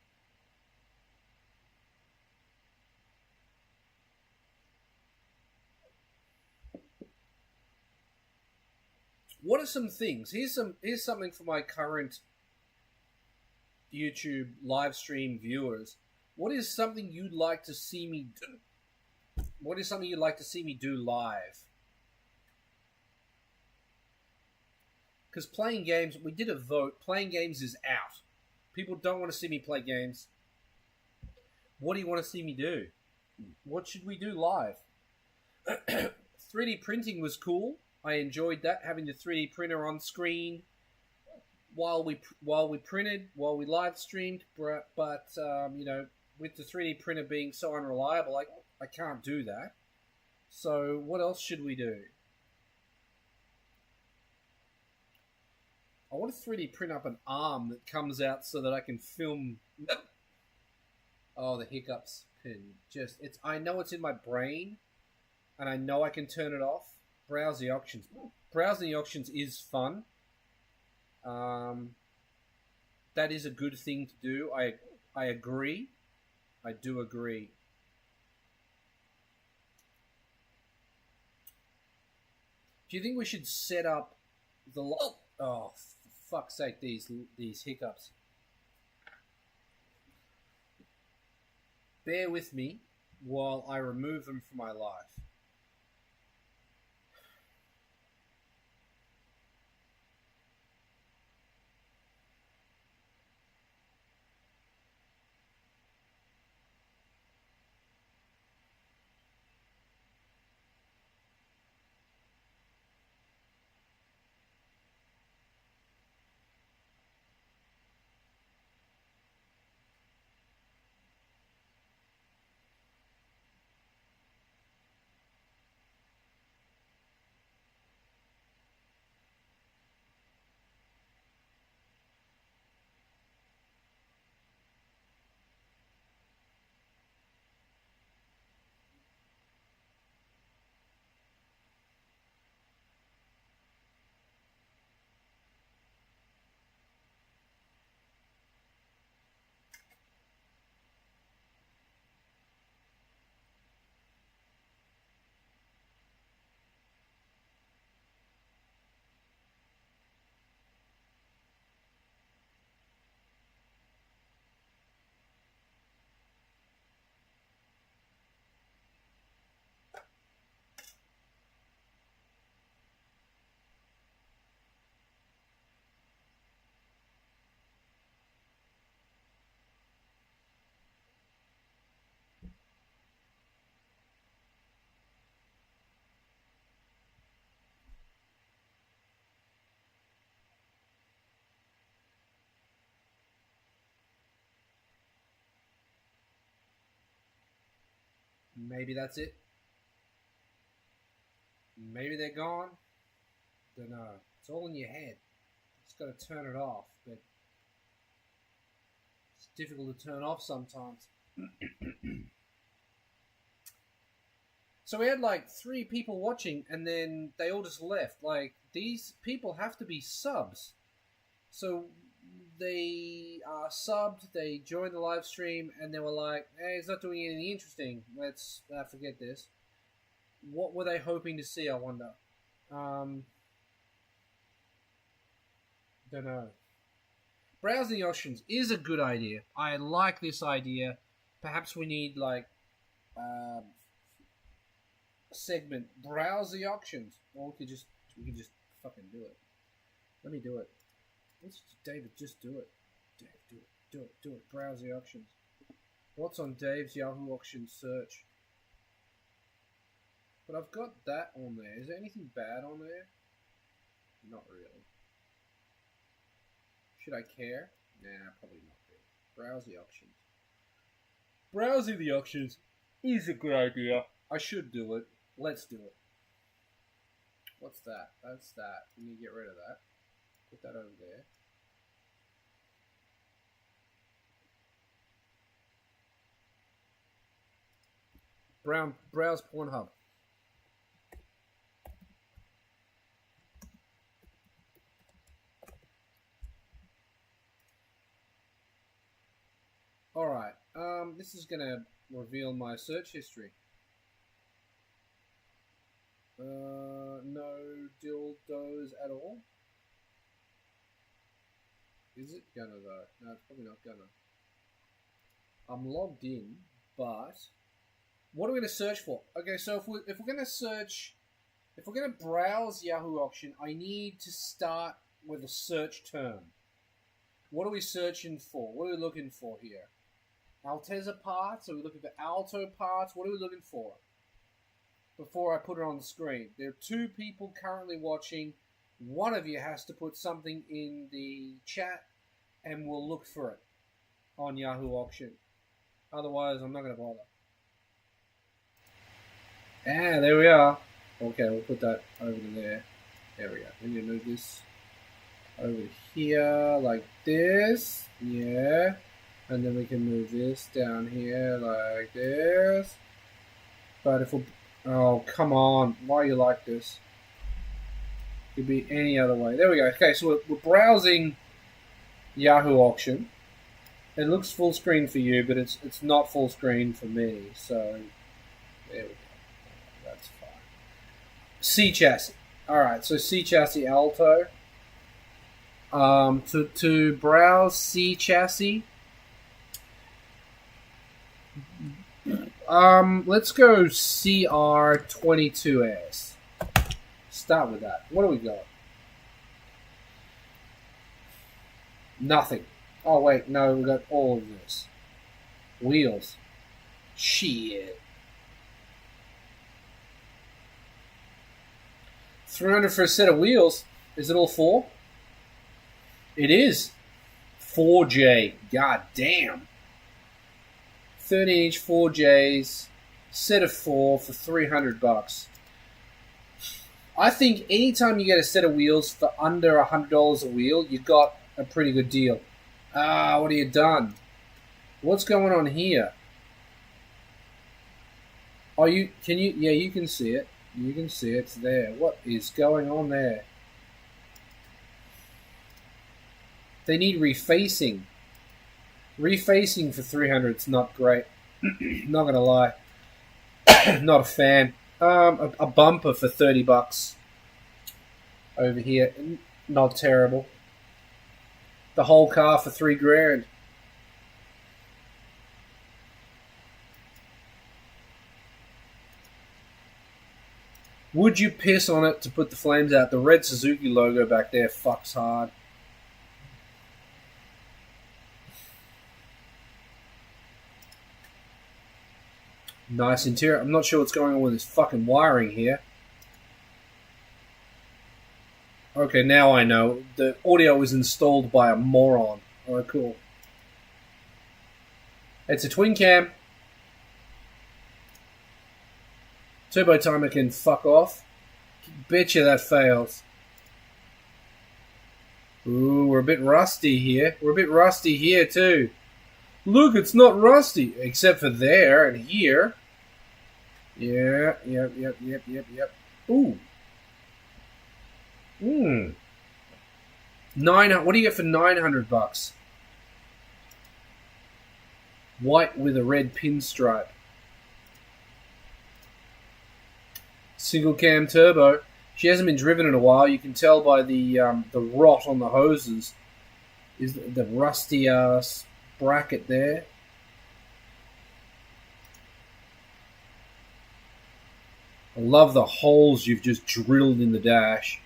What are some things? Here's something for my current YouTube live stream viewers. What is something you'd like to see me do? What is something you'd like to see me do live? Because playing games, we did a vote. Playing games is out. People don't want to see me play games. What do you want to see me do? What should we do live? 3D printing was cool. I enjoyed that, having the 3D printer on screen while we printed, while we live streamed. But you know, with the 3D printer being so unreliable, I can't do that. So what else should we do? I want to 3D print up an arm that comes out so that I can film. Oh, the hiccups. I know it's in my brain, and I know I can turn it off. Browse the auctions. Browsing the auctions is fun. That is a good thing to do. I agree. I do agree. Do you think we should set up the... Oh, for fuck's sake, these hiccups. Bear with me while I remove them from my life. Maybe that's it. Maybe they're gone. Don't know. It's all in your head. Just got to turn it off, but it's difficult to turn off sometimes. So we had like 3 people watching, and then they all just left. Like, these people have to be subs. So they subbed, they joined the live stream, and they were like, hey, it's not doing anything interesting. Let's forget this. What were they hoping to see, I wonder? Don't know. Browsing the options is a good idea. I like this idea. Perhaps we need, like, a segment. Browse the options. Or we could just fucking do it. Let me do it. David, just do it. Dave, do it. Browse the options. What's on Dave's Yahoo Auctions search? But I've got that on there. Is there anything bad on there? Not really. Should I care? Nah, probably not really. Browse the options. Browsing the options is a good idea. I should do it. Let's do it. What's that? That's that. We need to get rid of that. Put that over there. Browse Pornhub. Alright, this is gonna reveal my search history. No dildos at all. Is it gonna though? No, it's probably not gonna. I'm logged in, but what are we gonna search for? Okay, so if we're gonna browse Yahoo Auction, I need to start with a search term. What are we searching for? What are we looking for here? Altezza parts? Are we looking for alto parts? What are we looking for? Before I put it on the screen. There are 2 people currently watching. One of you has to put something in the chat and we'll look for it on Yahoo Auction. Otherwise, I'm not going to bother. There we are. Okay, we'll put that over to there. There we go. We need to move this over here like this. Yeah. And then we can move this down here like this. But if we... Oh, come on. Why are you like this? Could be any other way. There we go. Okay, so we're browsing Yahoo Auction. It looks full screen for you, but it's not full screen for me. So, there we go. That's fine. C chassis. Alright, so C chassis alto. To browse C chassis... let's go CR22S. Start with that. What do we got? Nothing. Oh, wait. No, we got all of this. Wheels. Shit. 300 for a set of wheels. Is it all 4? It is. 4J. God damn. 13-inch 4Js, set of 4 for $300. I think anytime you get a set of wheels for under $100 a wheel, you got a pretty good deal. What have you done? What's going on here? Oh, you can see it. You can see it's there. What is going on there? They need refacing. Refacing for 300 is not great. Not gonna lie. Not a fan. A bumper for $30 over here. Not terrible. The whole car for $3,000. Would you piss on it to put the flames out? The red Suzuki logo back there fucks hard. Nice interior. I'm not sure what's going on with this fucking wiring here. Okay, now I know. The audio was installed by a moron. Alright, cool. It's a twin cam. Turbo timer can fuck off. Betcha that fails. Ooh, we're a bit rusty here. We're a bit rusty here too. Look, it's not rusty. Except for there and here. Yeah, yep. Ooh. What do you get for $900? White with a red pinstripe. Single cam turbo. She hasn't been driven in a while. You can tell by the rot on the hoses. Is the rusty bracket there? I love the holes you've just drilled in the dash.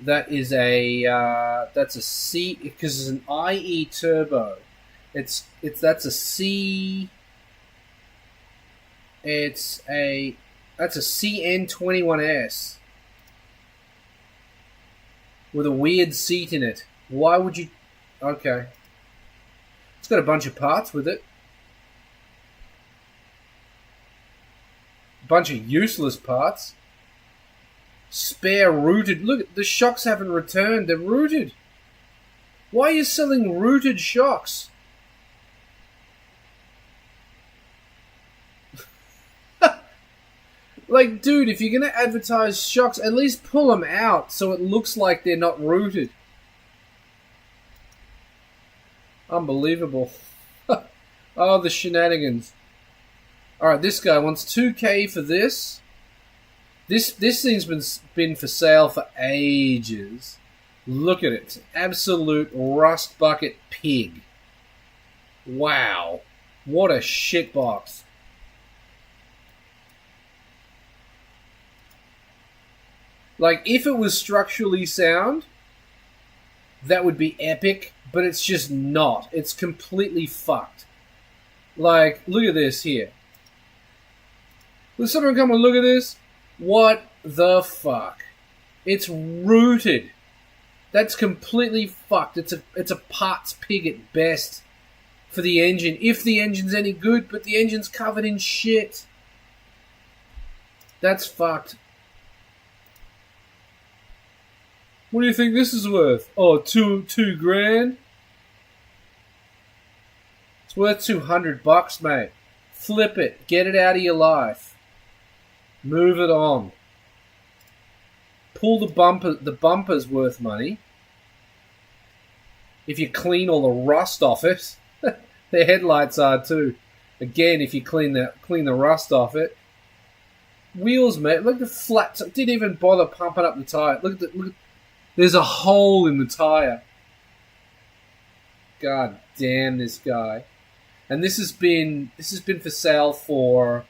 That is that's a C, because it's an IE turbo. That's a C. That's a CN21S with a weird seat in it. Why would you? Okay, it's got a bunch of parts with it. Bunch of useless parts. Spare rooted. Look, the shocks haven't returned. They're rooted. Why are you selling rooted shocks? Like, dude, if you're going to advertise shocks, at least pull them out so it looks like they're not rooted. Unbelievable. Oh, the shenanigans. Alright, this guy wants $2K for this. This thing's been for sale for ages. Look at it. It's an absolute rust bucket pig. Wow. What a shitbox. Like, if it was structurally sound, that would be epic, but it's just not. It's completely fucked. Like, look at this here. Will someone come and look at this? What the fuck? It's rooted. That's completely fucked. It's a parts pig at best for the engine. If the engine's any good, but the engine's covered in shit. That's fucked. What do you think this is worth? Oh, two grand? It's worth $200, mate. Flip it. Get it out of your life. Move it on. Pull the bumper. The bumper's worth money. If you clean all the rust off it. The headlights are too. Again, if you clean the rust off it. Wheels, mate. Look at the flat. Didn't even bother pumping up the tire. Look. There's a hole in the tire. God damn this guy. And this has been for sale for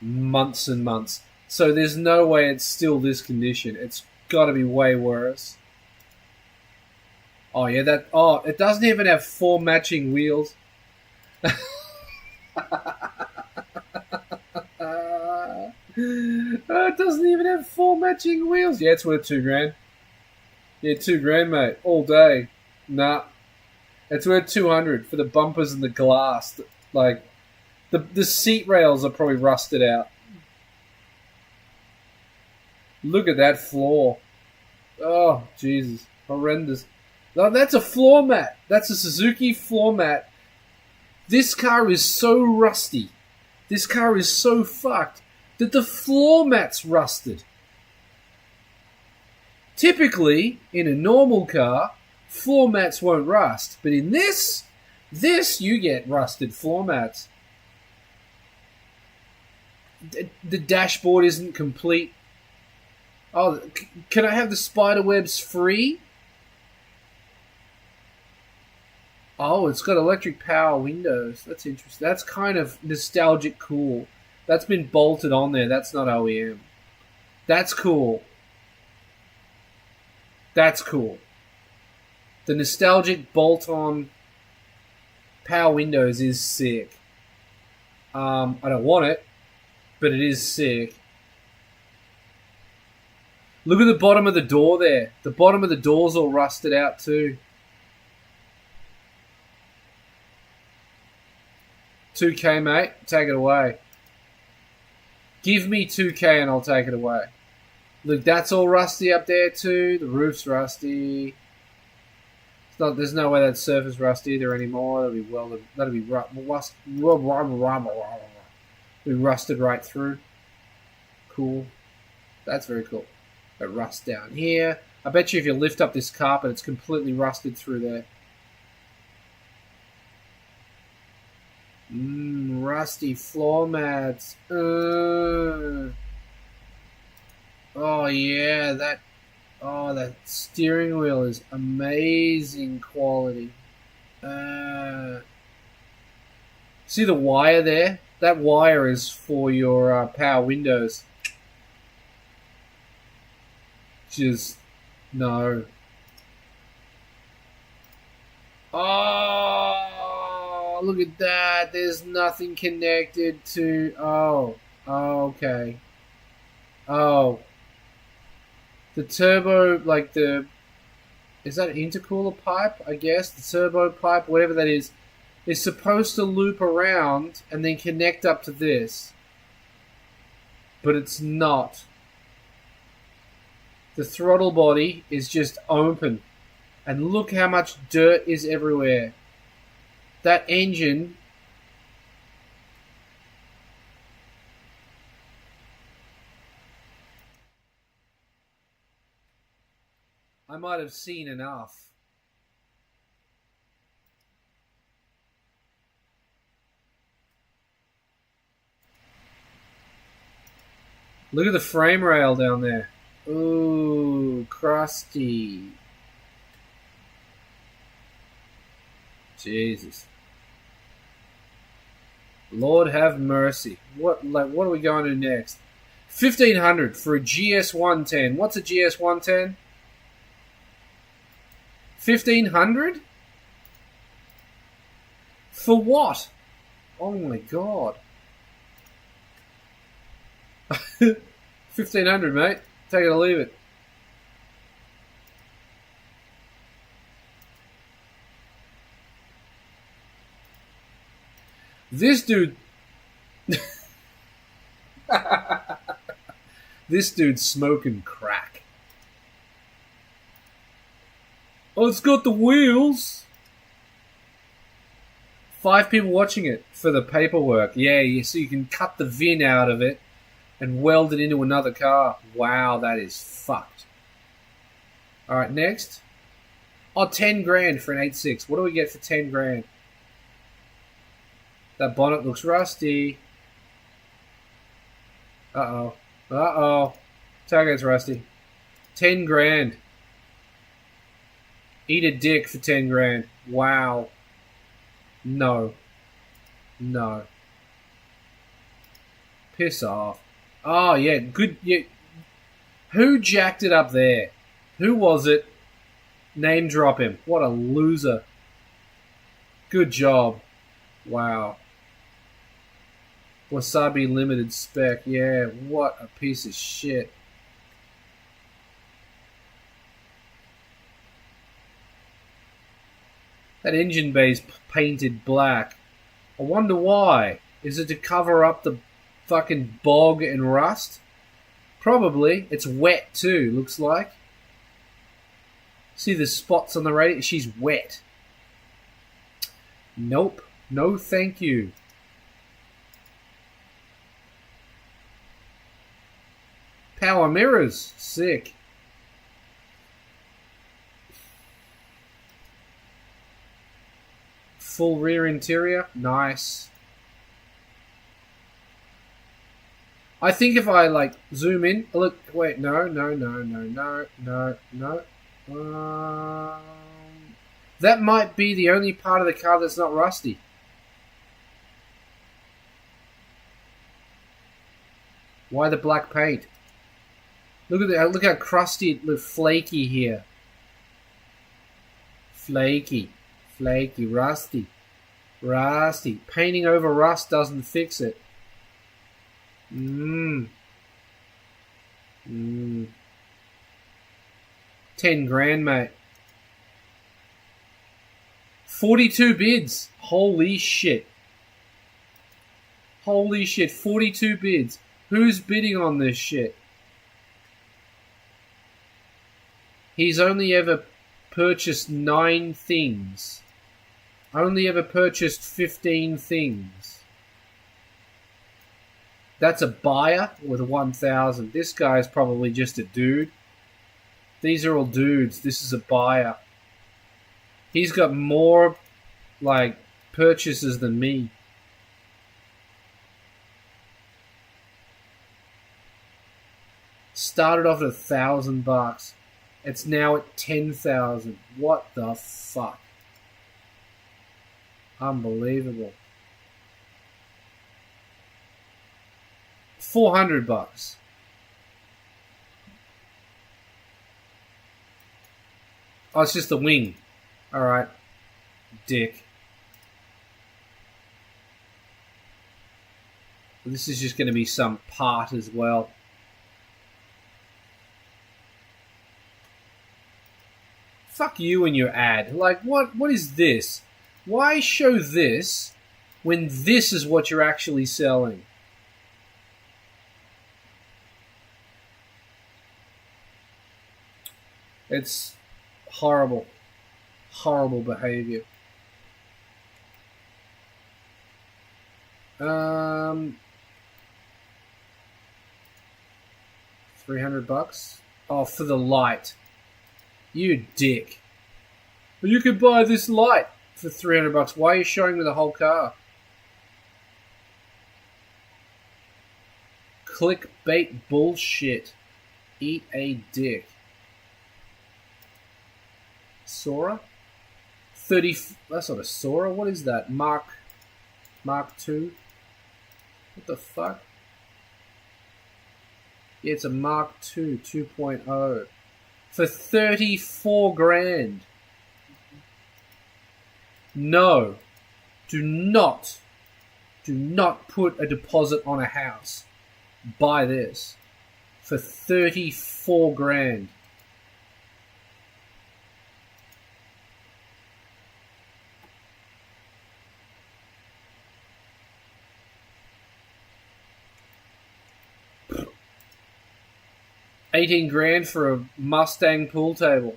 months and months. So there's no way it's still this condition. It's got to be way worse. Oh yeah, it doesn't even have 4 matching wheels. It doesn't even have 4 matching wheels. Yeah, it's worth $2 grand. Yeah, $2 grand, mate. All day. Nah. It's worth 200 for the bumpers and the glass. Like, the seat rails are probably rusted out. Look at that floor. Oh, Jesus. Horrendous. No, that's a floor mat. That's a Suzuki floor mat. This car is so rusty. This car is so fucked that the floor mat's rusted. Typically, in a normal car, floor mats won't rust. But in this you get rusted floor mats. The dashboard isn't complete. Oh, can I have the spider webs free? Oh, it's got electric power windows. That's interesting. That's kind of nostalgic cool. That's been bolted on there. That's not OEM. That's cool. That's cool. The nostalgic bolt-on power windows is sick. I don't want it, but it is sick. Look at the bottom of the door there. The bottom of the door's all rusted out too. $2K, mate. Take it away. Give me $2K and I'll take it away. Look, that's all rusty up there too. The roof's rusty. It's not. There's no way that surface rusty either anymore. That'll be We rusted right through. Cool. That's very cool. Got rust down here. I bet you if you lift up this carpet, it's completely rusted through there. Rusty floor mats. Oh yeah, that steering wheel is amazing quality. See the wire there? That wire is for your power windows. Just no. Oh, look at that. There's nothing connected to... Oh, okay. Oh. The turbo, like the... Is that an intercooler pipe, I guess? The turbo pipe, whatever that is supposed to loop around and then connect up to this. But it's not. The throttle body is just open. And look how much dirt is everywhere. That engine... I might have seen enough. Look at the frame rail down there. Ooh, crusty. Jesus. Lord have mercy. What are we going to next? 1,500 for a GS110. What's a GS110? 1,500? For what? Oh my god. 1,500, mate. Take it or leave it. This dude... This dude's smoking crack. Oh, it's got the wheels. 5 people watching it for the paperwork. Yeah, so you can cut the VIN out of it and weld it into another car. Wow, that is fucked. Alright, next. Oh, 10 grand for an 8.6. What do we get for 10 grand? That bonnet looks rusty. Uh-oh. Uh-oh. Tailgate's rusty. 10 grand. Eat a dick for 10 grand. Wow. No. No. Piss off. Oh, yeah. Good. Yeah. Who jacked it up there? Who was it? Name drop him. What a loser. Good job. Wow. Wasabi Limited spec. Yeah, what a piece of shit. That engine bay's painted black. I wonder why. Is it to cover up the fucking bog and rust? Probably. It's wet too, looks like. See the spots on the radiator? She's wet. Nope. No thank you. Power mirrors. Sick. Full rear interior. Nice. I think if I like zoom in, look, wait, no. That might be the only part of the car that's not rusty. Why the black paint? Look at that! Look how crusty it looks, flaky here. Flaky, rusty. Painting over rust doesn't fix it. 10 grand, mate. 42 bids. Holy shit. 42 bids. Who's bidding on this shit? He's only ever purchased 9 things. Only ever purchased 15 things. That's a buyer with 1,000. This guy's probably just a dude. These are all dudes. This is a buyer. He's got more, like, purchases than me. Started off at $1,000. It's now at 10,000. What the fuck? Unbelievable. $400. Oh, it's just the wing. Alright. Dick. This is just going to be some part as well. Fuck you and your ad. Like, what is this? Why show this when this is what you're actually selling? It's horrible. Horrible behavior. $300. Oh, for the light. You dick. Well, you could buy this light for $300. Why are you showing me the whole car? Clickbait bullshit. Eat a dick. Sora? 30. That's not a Sora. What is that? Mark II? What the fuck? Yeah, it's a Mark II 2.0. For 34 grand. No. Do not put a deposit on a house. Buy this. For 34 grand. $18 grand for a Mustang pool table.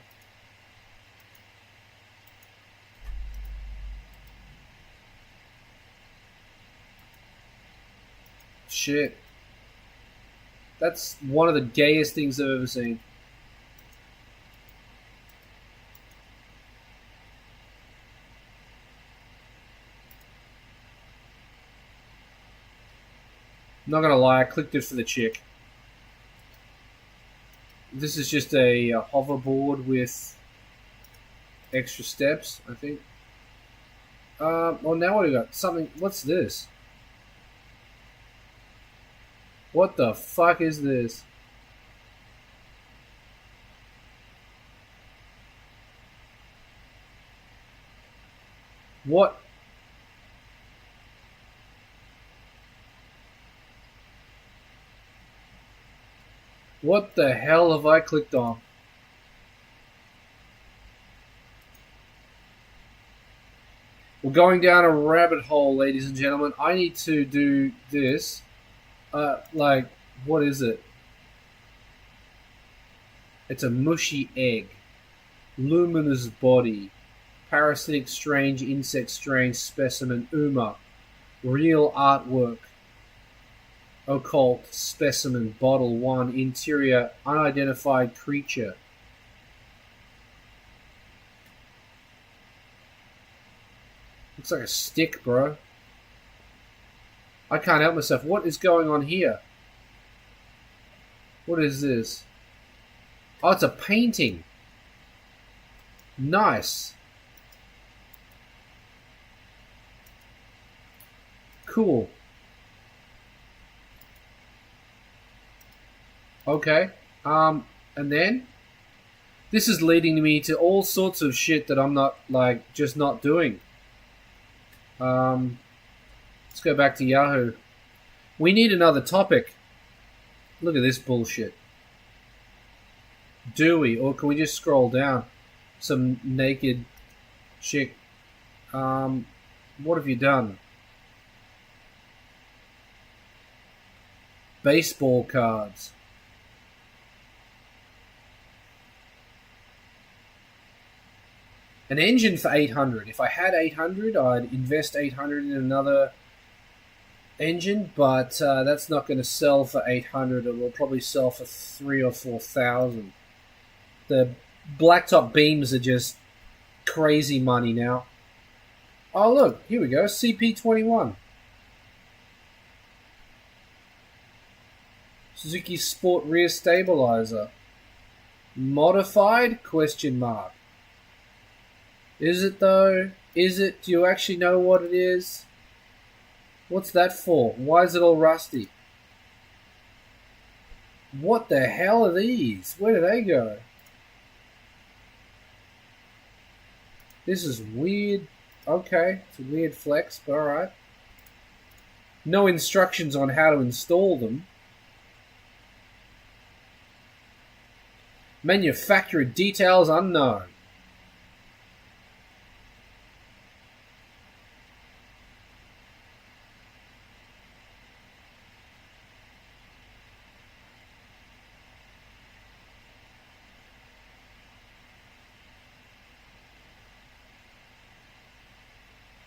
Shit. That's one of the gayest things I've ever seen. Not gonna lie, I clicked it for the chick. This is just a hoverboard with extra steps, I think. Well, now what do we got? Something. What's this? What the fuck is this? What? What the hell have I clicked on? We're going down a rabbit hole, ladies and gentlemen. I need to do this. Like, what is it? It's a mushy egg. Luminous body. Parasitic strange insect strange specimen Uma. Real artwork. Occult specimen bottle 1. Interior unidentified creature. Looks like a stick, bro. I can't help myself. What is going on here? What is this? Oh, it's a painting. Nice. Cool. Okay. And then? This is leading me to all sorts of shit that I'm not, like, just not doing. Let's go back to Yahoo. We need another topic. Look at this bullshit. Do we? Or can we just scroll down? Some naked chick. What have you done? Baseball cards. An engine for 800. If I had 800, I'd invest 800 in another engine, but that's not going to sell for 800. It will probably sell for 3 or 4,000. The blacktop beams are just crazy money now. Oh look, here we go, CP21. Suzuki Sport Rear Stabilizer. Modified? Question mark. Is it though? Is it? Do you actually know what it is? What's that for? Why is it all rusty? What the hell are these? Where do they go? This is weird. Okay, it's a weird flex, but alright. No instructions on how to install them. Manufacturer details unknown.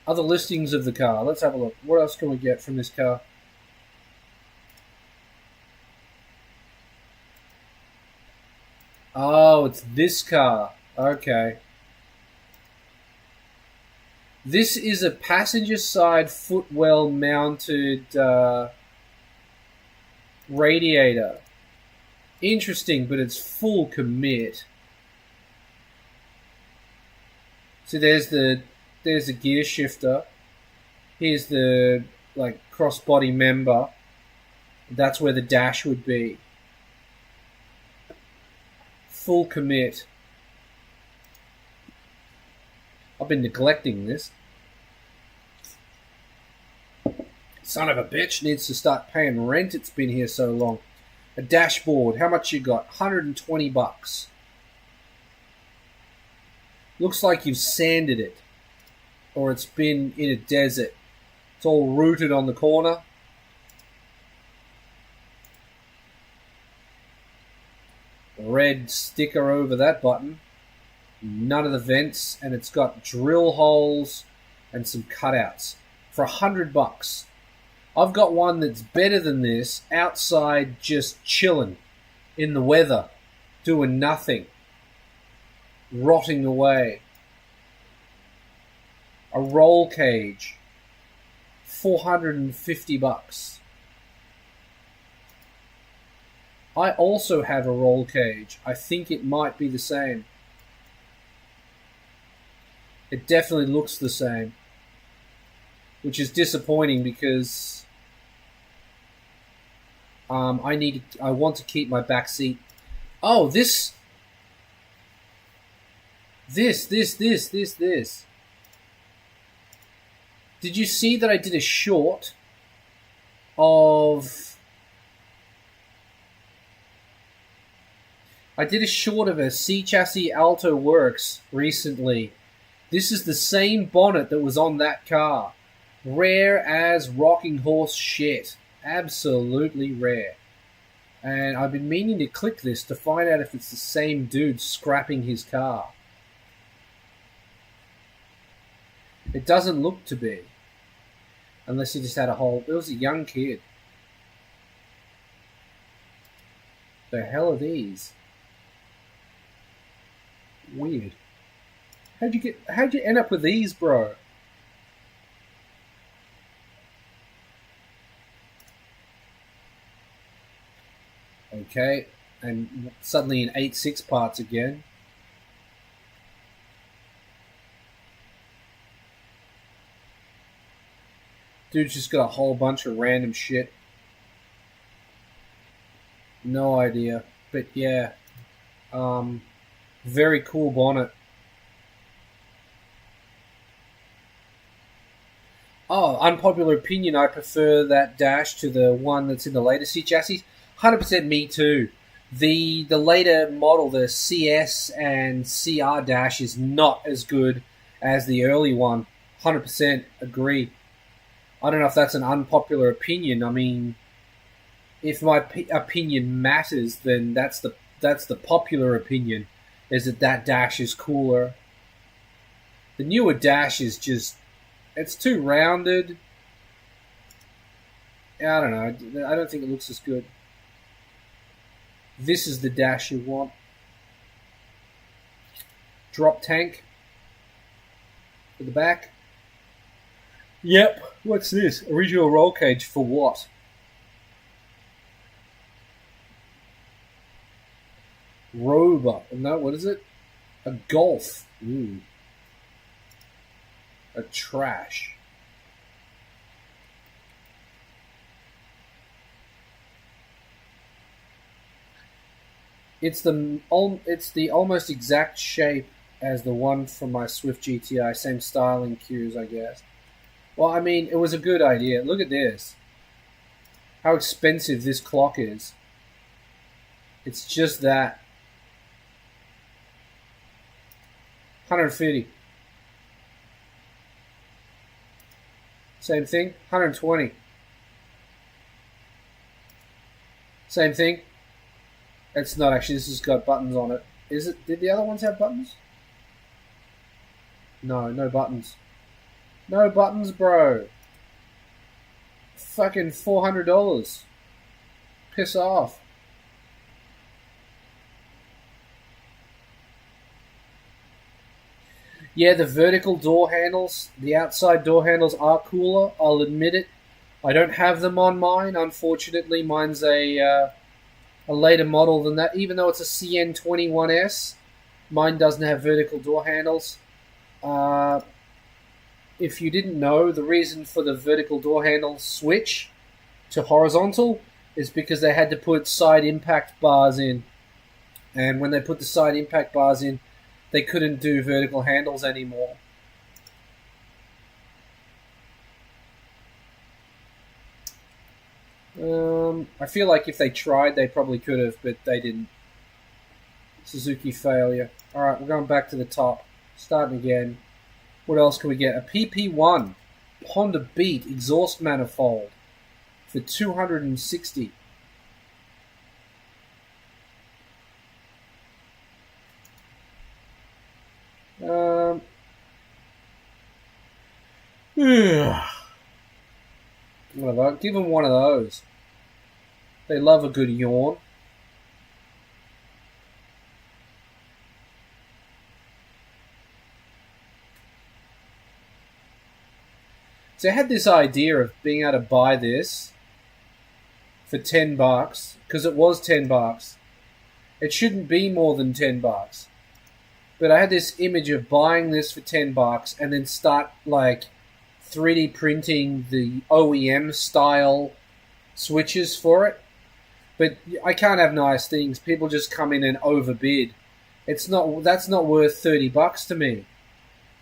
Other listings of the car. Let's have a look. What else can we get from this car? Oh, it's this car. Okay. This is a passenger side footwell mounted radiator. Interesting, but it's full commit. So there's the gear shifter. Here's the crossbody member. That's where the dash would be. Full commit. I've been neglecting this. Son of a bitch needs to start paying rent. It's been here so long. A dashboard. How much you got? 120 bucks. Looks like you've sanded it. Or it's been in a desert. It's all rooted on the corner. Red sticker over that button. None of the vents, and it's got drill holes and some cutouts for 100 bucks. I've got one that's better than this, outside just chilling in the weather, doing nothing, rotting away. A roll cage, 450 bucks. I also have a roll cage. I think it might be the same. It definitely looks the same, which is disappointing because I want to keep my back seat. Oh, this. Did you see that I did a short of... I did a short of a C-Chassis Alto Works recently. This is the same bonnet that was on that car. Rare as rocking horse shit. Absolutely rare. And I've been meaning to click this to find out if it's the same dude scrapping his car. It doesn't look to be. Unless he just had a whole... It was a young kid. The hell are these? Weird. How'd you end up with these, bro? Okay, and suddenly in 8.6 parts again. Dude's just got a whole bunch of random shit. No idea, but yeah, very cool bonnet. Oh, unpopular opinion, I prefer that dash to the one that's in the later C chassis. 100% me too. The later model, the CS and CR dash, is not as good as the early one. 100% agree. I don't know if that's an unpopular opinion. I mean, if my opinion matters, then that's the popular opinion, is that dash is cooler. The newer dash is just... It's too rounded. I don't know. I don't think it looks as good. This is the dash you want. Drop tank for the back. Yep. What's this? Original roll cage for what? Rover. No, what is it? A Golf. Ooh. A trash. It's the almost exact shape as the one from my Swift GTI. Same styling cues, I guess. Well, I mean, it was a good idea. Look at this. How expensive this clock is. It's just that. 150. Same thing. 120. Same thing. It's not actually. This has got buttons on it. Is it? Did the other ones have buttons? No, no buttons. No buttons, bro. Fucking $400. Piss off. Yeah, the vertical door handles, the outside door handles are cooler. I'll admit it. I don't have them on mine. Unfortunately, mine's a later model than that. Even though it's a CN21S, mine doesn't have vertical door handles. If you didn't know, the reason for the vertical door handle switch to horizontal is because they had to put side impact bars in. And when they put the side impact bars in, they couldn't do vertical handles anymore. I feel like if they tried, they probably could have, but they didn't. Suzuki failure. Alright, we're going back to the top. Starting again. What else can we get? A PP1 Honda Beat exhaust manifold for $260. Give them one of those. They love a good yawn. So I had this idea of being able to buy this for $10 because it was $10. It shouldn't be more than $10. But I had this image of buying this for $10 and then start like 3D printing the OEM style switches for it. But I can't have nice things. People just come in and overbid. That's not worth $30 to me.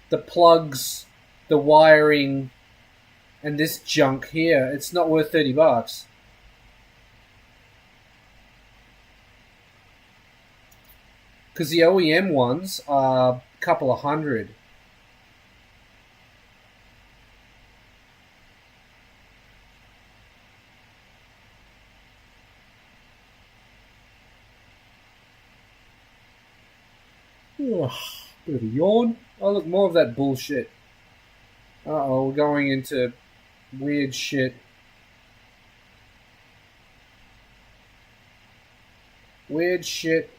The plugs, the wiring, and this junk here, it's not worth $30. Because the OEM ones are a couple of hundred. Ugh, bit of a yawn. Oh, look, more of that bullshit. Uh-oh, we're going into weird shit. Weird shit.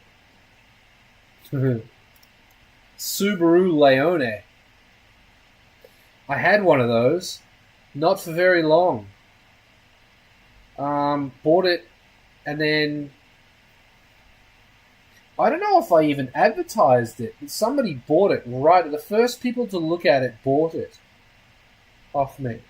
Subaru Leone. I had one of those. Not for very long. Bought it and then I don't know if I even advertised it, but somebody bought it right. The first people to look at it bought it off me.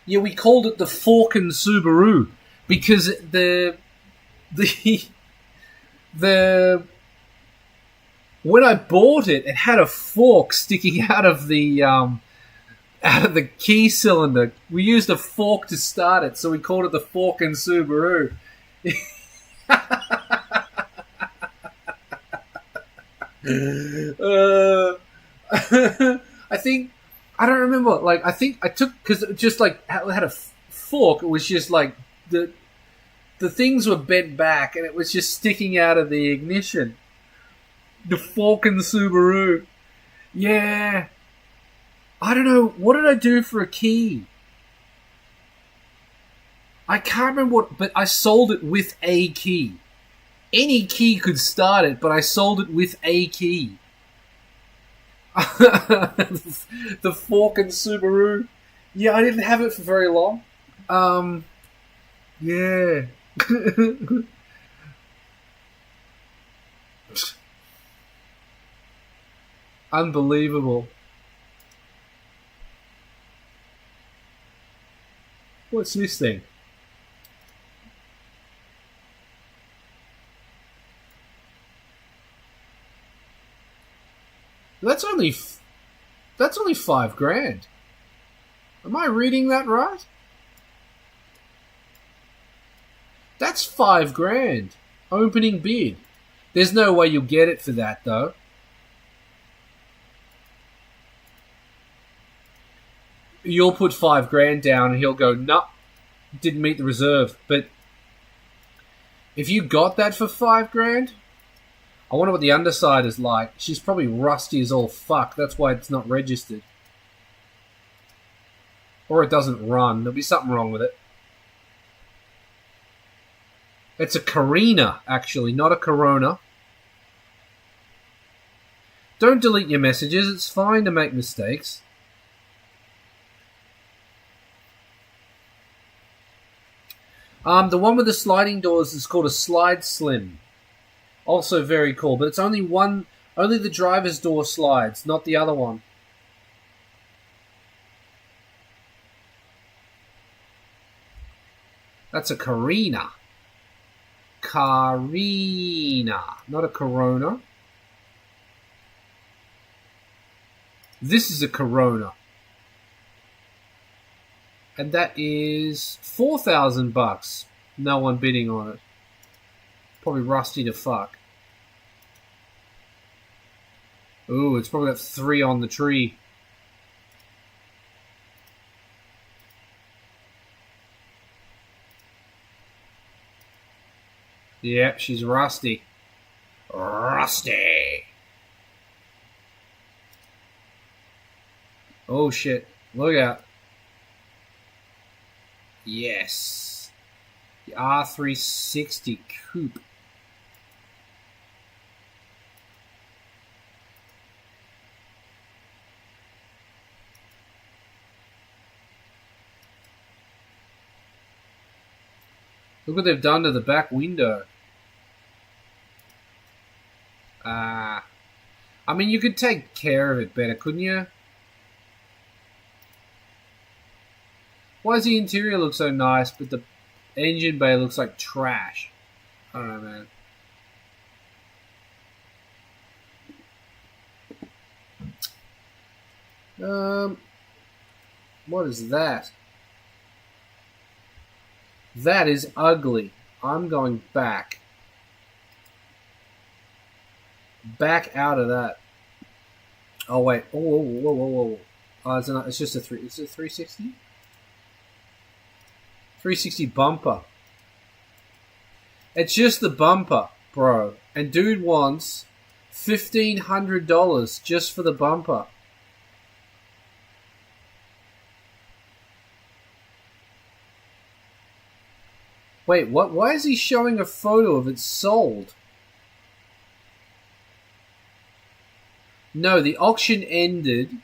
Yeah, we called it the Forkin Subaru because the when I bought it, it had a fork sticking out of the key cylinder. We used a fork to start it, so we called it the Forkin Subaru. I don't remember. Like, I think I took because it just like had a fork. It was just like the things were bent back, and it was just sticking out of the ignition. The Forkin Subaru. Yeah. I don't know. What did I do for a key? I can't remember what, but I sold it with a key. Any key could start it, but I sold it with a key. The fork and Subaru. Yeah, I didn't have it for very long. Yeah. Unbelievable. What's this thing? That's only $5,000. Am I reading that right? That's $5,000. Opening bid. There's no way you'll get it for that though. You'll put $5,000 down and he'll go, "Nah, didn't meet the reserve." But if you got that for $5,000, I wonder what the underside is like. She's probably rusty as all fuck. That's why it's not registered. Or it doesn't run. There'll be something wrong with it. It's a Carina, actually, not a Corona. Don't delete your messages. It's fine to make mistakes. The one with the sliding doors is called a Slide Slim. Also very cool, but it's only the driver's door slides, not the other one. That's a Carina. Carina, not a Corona. This is a Corona. And that is $4,000. No one bidding on it. Probably rusty to fuck. Ooh, it's probably got 3 on the tree. Yeah, she's rusty. Rusty. Oh shit. Look out. Yes. The R360 Coupe. Look what they've done to the back window. I mean, you could take care of it better, couldn't you? Why does the interior look so nice, but the engine bay looks like trash? I don't know, man. What is that? That is ugly. I'm going back. Back out of that. Oh wait. Oh, whoa. Oh, it's just a 3. Is it 360? 360 bumper. It's just the bumper, bro. And dude wants $1,500 just for the bumper. Wait, what? Why is he showing a photo of it sold? No, the auction ended.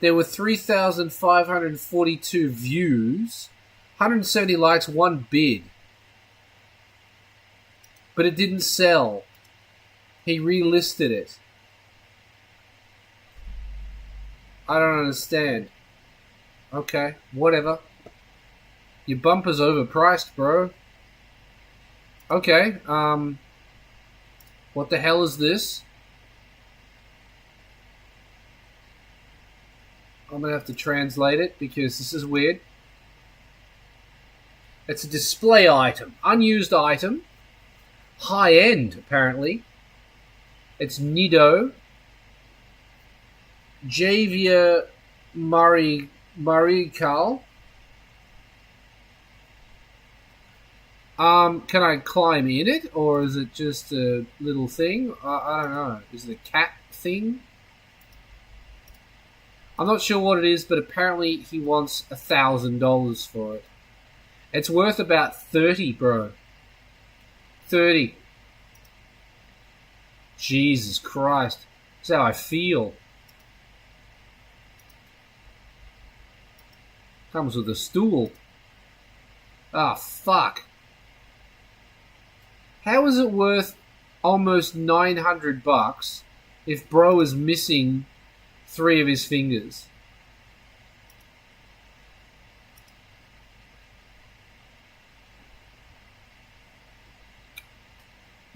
There were 3,542 views, 170 likes, 1 bid. But it didn't sell. He relisted it. I don't understand. Okay, whatever. Your bumper's overpriced, bro. Okay, what the hell is this? I'm gonna have to translate it because this is weird. It's a display item. Unused item. High end, apparently. It's Nido. Javier Marikal. Can I climb in it, or is it just a little thing? I don't know. Is it a cat thing? I'm not sure what it is, but apparently he wants $1,000 for it. It's worth about 30, bro. 30. Jesus Christ. That's how I feel. Comes with a stool. Ah, fuck. How is it worth almost $900 if bro is missing 3 of his fingers?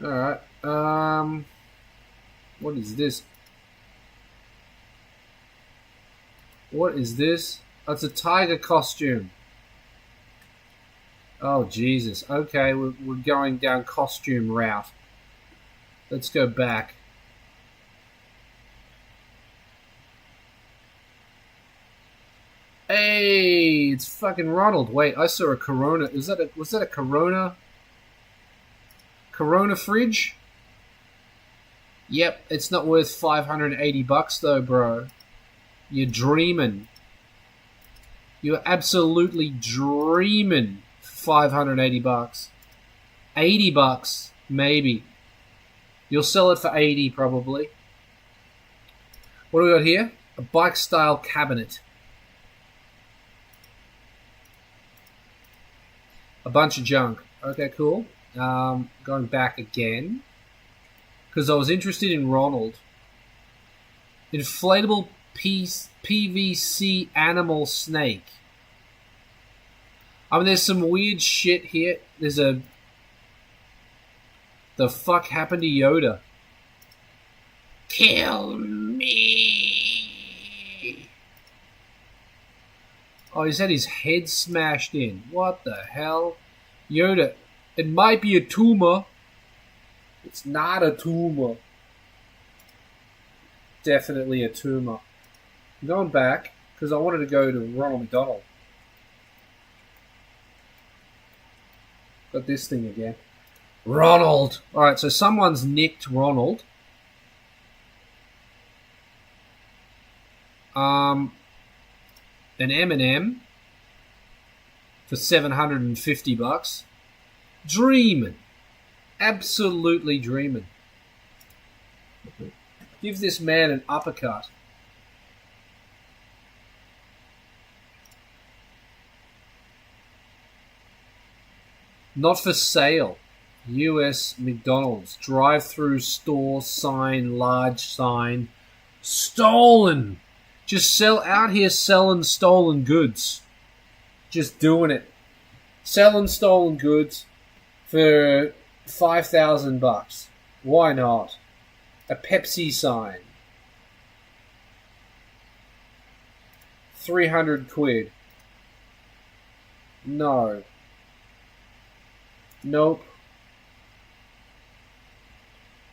Alright. What is this? What is this? Oh, it's a tiger costume. Oh, Jesus. Okay, we're going down costume route. Let's go back. Hey, it's fucking Ronald. Wait, I saw a Corona. Was that a Corona? Corona fridge? Yep, it's not worth $580 though, bro. You're dreaming. You're absolutely dreaming. $580. $80, maybe. You'll sell it for 80 probably. What do we got here? A bike style cabinet. A bunch of junk. Okay, cool. Going back again. Because I was interested in Ronald. Inflatable PVC animal snake. I mean, there's some weird shit here. There's a... The fuck happened to Yoda? Kill me! Oh, he's had his head smashed in. What the hell? Yoda, it might be a tumor. It's not a tumor. Definitely a tumor. I'm going back, because I wanted to go to Ronald McDonald. Got this thing again. Ronald! Alright, so someone's nicked Ronald. An M&M for $750. Dreaming. Absolutely dreaming. Give this man an uppercut. Not for sale. US McDonald's. Drive-through store sign, large sign. Stolen. Just sell out here selling stolen goods. Just doing it. Selling stolen goods for $5,000. Why not? A Pepsi sign. 300 quid. No. Nope.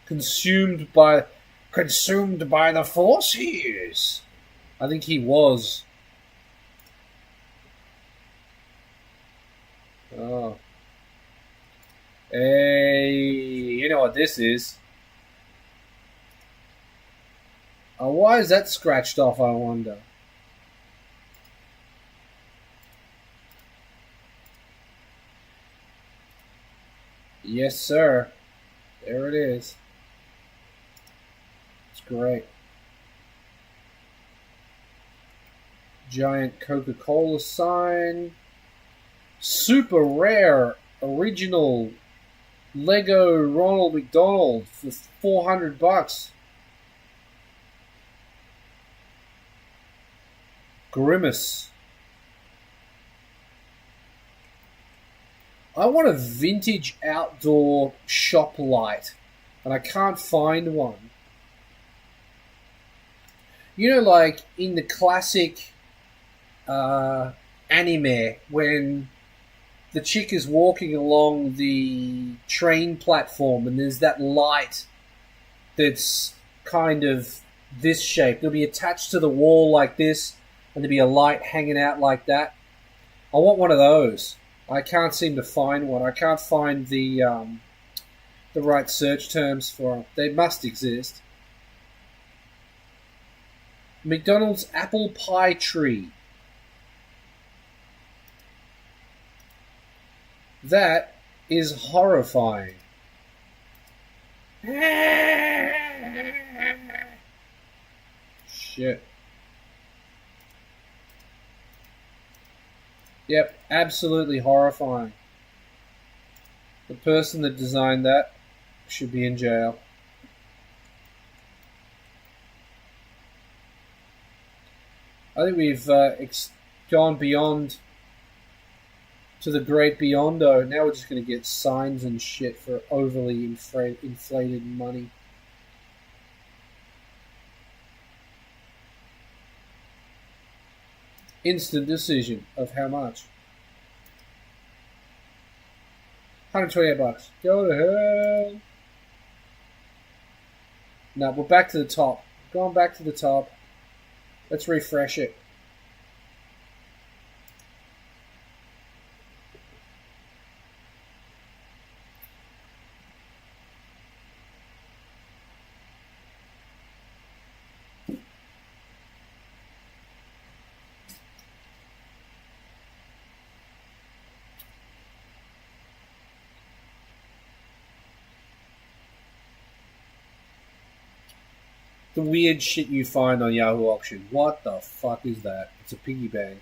Consumed by the Force he is. I think he was. Oh. Hey, you know what this is? Oh, why is that scratched off, I wonder? Yes, sir. There it is. It's great. Giant Coca-Cola sign. Super rare original Lego Ronald McDonald for $400. Grimace. I want a vintage outdoor shop light, and I can't find one. You know, like in the classic anime, when the chick is walking along the train platform and there's that light that's kind of this shape. It'll be attached to the wall like this, and there'll be a light hanging out like that. I want one of those. I can't seem to find one. I can't find the right search terms for them. They must exist. McDonald's apple pie tree. That is horrifying. Shit. Yep, absolutely horrifying. The person that designed that should be in jail. I think we've gone beyond to the great beyondo. Now we're just going to get signs and shit for overly inflated money. Instant decision of how much. $128. Go to hell. No, we're back to the top. Going back to the top. Let's refresh it. The weird shit you find on Yahoo Auction. What the fuck is that? It's a piggy bank.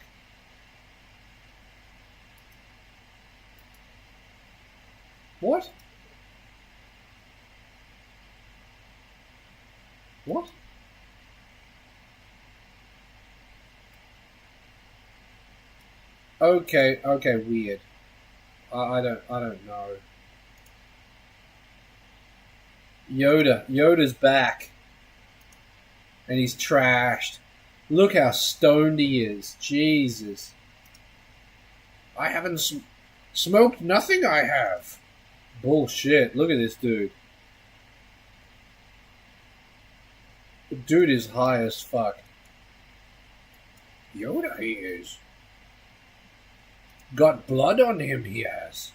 What? What? Okay, weird. I don't know. Yoda's back. And he's trashed. Look how stoned he is. Jesus. I haven't smoked nothing, I have. Bullshit. Look at this dude. The dude is high as fuck. Yoda he is. Got blood on him, he has.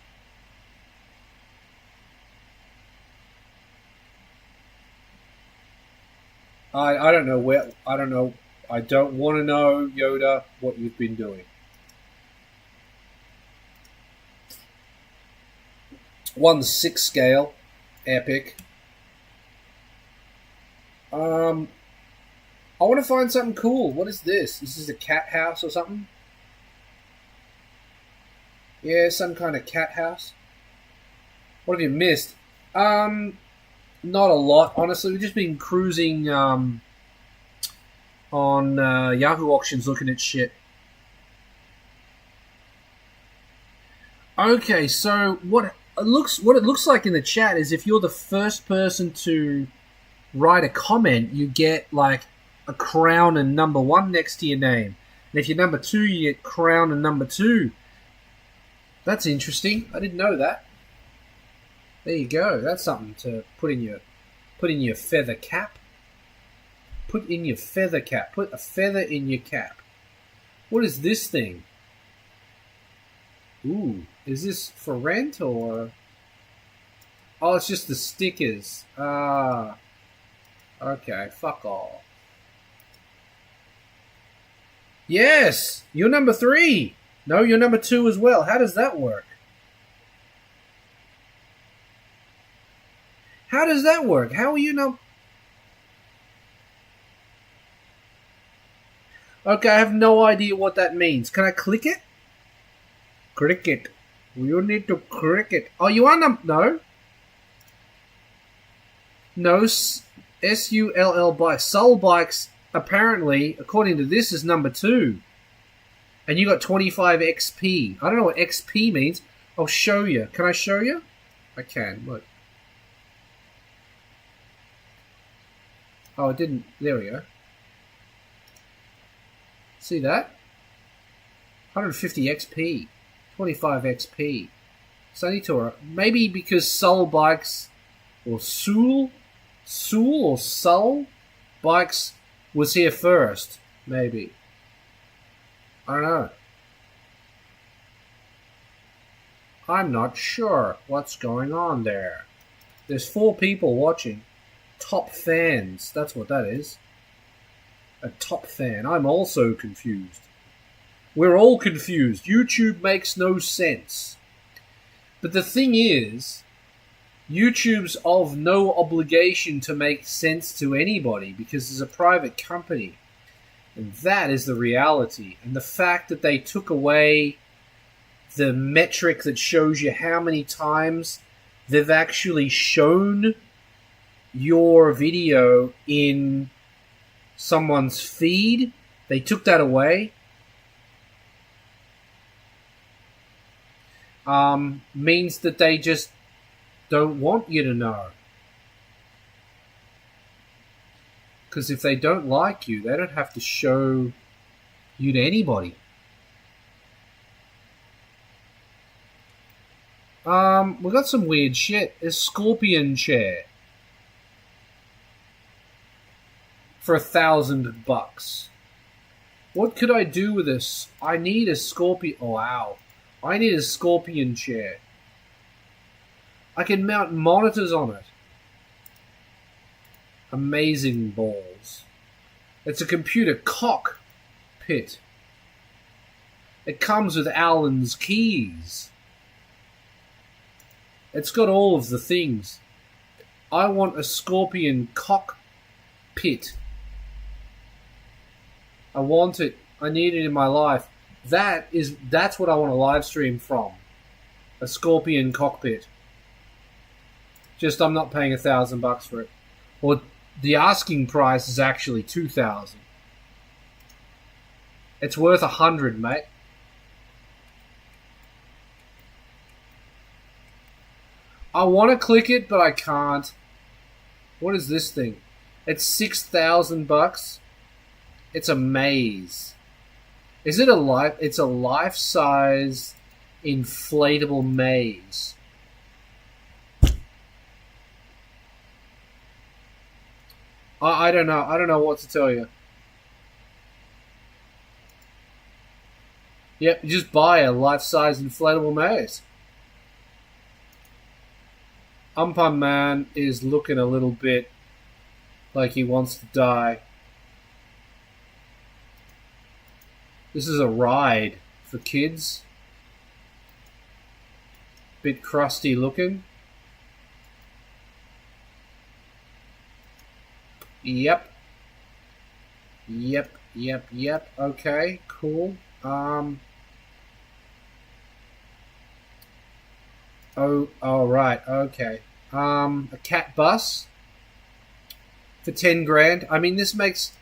I don't know where, I don't know, I don't want to know, Yoda, what you've been doing. 1/6 scale, epic. I want to find something cool. What is this? Is this a cat house or something? Yeah, some kind of cat house. What have you missed? Not a lot, honestly. We've just been cruising on Yahoo Auctions looking at shit. Okay, so what it looks like in the chat is if you're the first person to write a comment, you get like a crown and number 1 next to your name. And if you're number 2, you get crown and number 2. That's interesting. I didn't know that. There you go. That's something to put in your feather cap. Put in your feather cap. Put a feather in your cap. What is this thing? Ooh, is this for rent or? Oh, it's just the stickers. Ah, okay. Fuck all. Yes, you're number 3. No, you're number 2 as well. How does that work? How does that work? How are you not? Okay, I have no idea what that means. Can I click it? Click it. You need to click it. Oh, you are no. No, SULL bikes. Soul Bikes, apparently, according to this, is number 2. And you got 25 XP. I don't know what XP means. I'll show you. Can I show you? I can. Look. Oh, it didn't. There we go. See that? 150 XP. 25 XP. Sunny Tour. Maybe because Soul Bikes or Soul or Soul Bikes was here first. Maybe. I don't know. I'm not sure what's going on there. There's 4 people watching. Top fans. That's what that is. A top fan. I'm also confused. We're all confused. YouTube makes no sense. But the thing is, YouTube's of no obligation to make sense to anybody because it's a private company. And that is the reality. And the fact that they took away the metric that shows you how many times they've actually shown your video in someone's feed, they took that away. Means that they just don't want you to know. Because if they don't like you, they don't have to show you to anybody. We got some weird shit. A scorpion chair for $1,000. What could I do with this? I need a scorpion. Oh, wow. I need a scorpion chair. I can mount monitors on it. Amazing balls. It's a computer cockpit. It comes with Allen's keys. It's got all of the things. I want a scorpion cockpit. I want it. I need it in my life. That's what I want to live stream from. A scorpion cockpit. Just I'm not paying $1,000 for it. Or the asking price is actually $2,000. It's worth $100, mate. I want to click it, but I can't. What is this thing? It's $6,000. It's a maze. Is it a life? It's a life-size inflatable maze. I don't know. I don't know what to tell you. Yep, you just buy a life-size inflatable maze. Umpan Man is looking a little bit like he wants to die. This is a ride for kids. Bit crusty looking. Yep. Okay, cool. Oh, right, okay. A cat bus for 10 grand. I mean, this makes...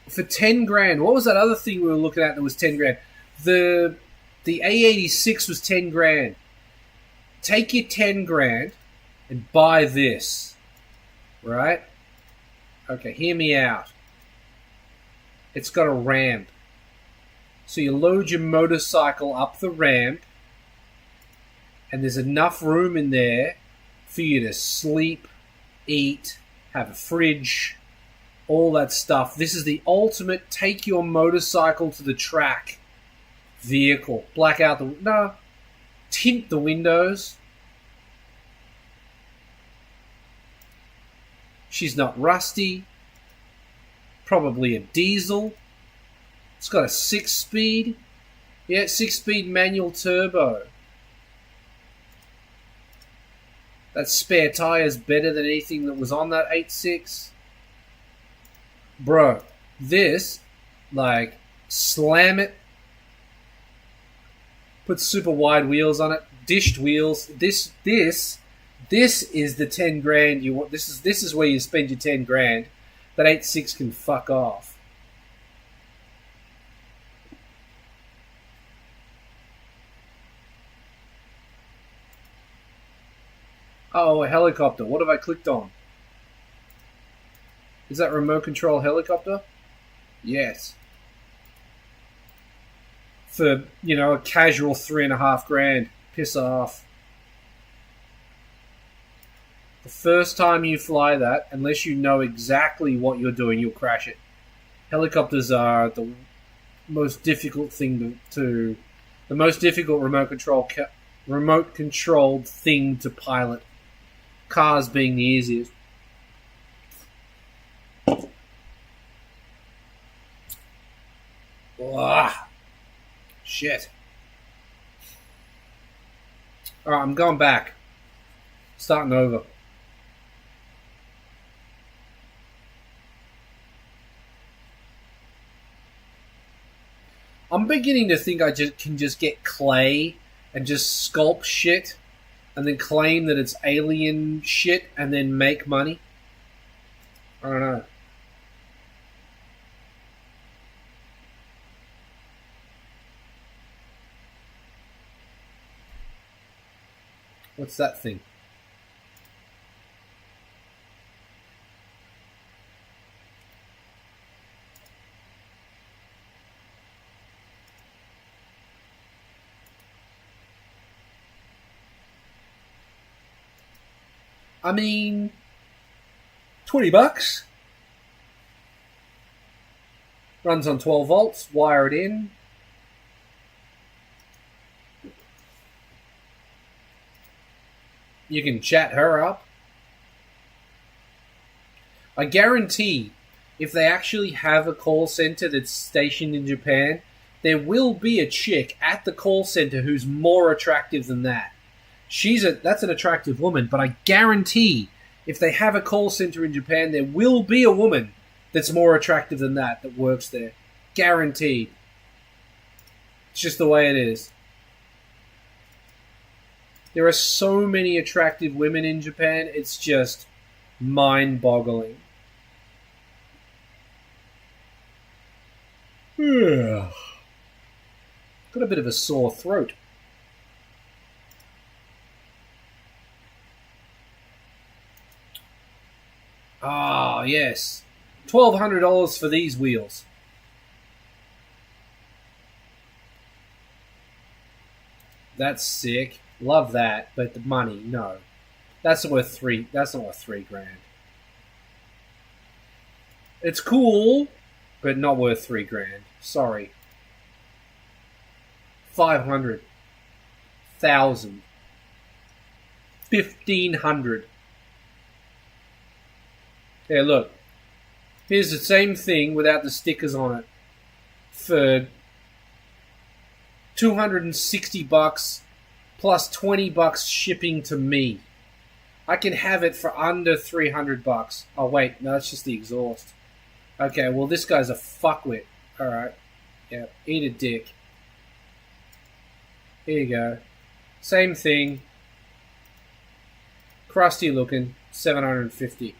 For 10 grand, what was that other thing we were looking at that was 10 grand? The A86 was 10 grand. Take your 10 grand and buy this. Right? Okay, hear me out. It's got a ramp. So you load your motorcycle up the ramp, and there's enough room in there for you to sleep, eat, have a fridge, all that stuff. This is the ultimate take your motorcycle to the track vehicle. Black out the... No. Tint the windows. She's not rusty. Probably a diesel. It's got a 6-speed. Yeah, 6-speed manual turbo. That spare tire's better than anything that was on that 8.6. Bro, this, like, slam it. Put super wide wheels on it. Dished wheels. This is the 10 grand you want. This is where you spend your 10 grand. That 8.6 can fuck off. Oh, a helicopter. What have I clicked on? Is that remote control helicopter? Yes. For, you know, a casual 3.5 grand. Piss off. The first time you fly that, unless you know exactly what you're doing, you'll crash it. Helicopters are the most difficult thing to the most difficult remote controlled thing to pilot. Cars being the easiest. Shit. Alright, I'm going back. Starting over. I'm beginning to think I can just get clay and just sculpt shit and then claim that it's alien shit and then make money. I don't know. What's that thing? I mean, $20. Runs on 12 volts. Wire it in. You can chat her up. I guarantee if they actually have a call center that's stationed in Japan, there will be a chick at the call center who's more attractive than that. That's an attractive woman, but I guarantee if they have a call center in Japan, there will be a woman that's more attractive than that works there. Guaranteed. It's just the way it is. There are so many attractive women in Japan, it's just mind-boggling. Got a bit of a sore throat. Ah, yes. $1,200 for these wheels. That's sick. Love that, but the money, no. That's not worth $3 grand. It's cool, but not worth $3 grand. Sorry. 500. 1,000. 1,500. Yeah, look. Here's the same thing without the stickers on it. For $260 plus $20 shipping to me. I can have it for under $300. Oh wait, no, that's just the exhaust. Okay, well this guy's a fuckwit. Alright. Yeah, eat a dick. Here you go. Same thing. Crusty looking. $750.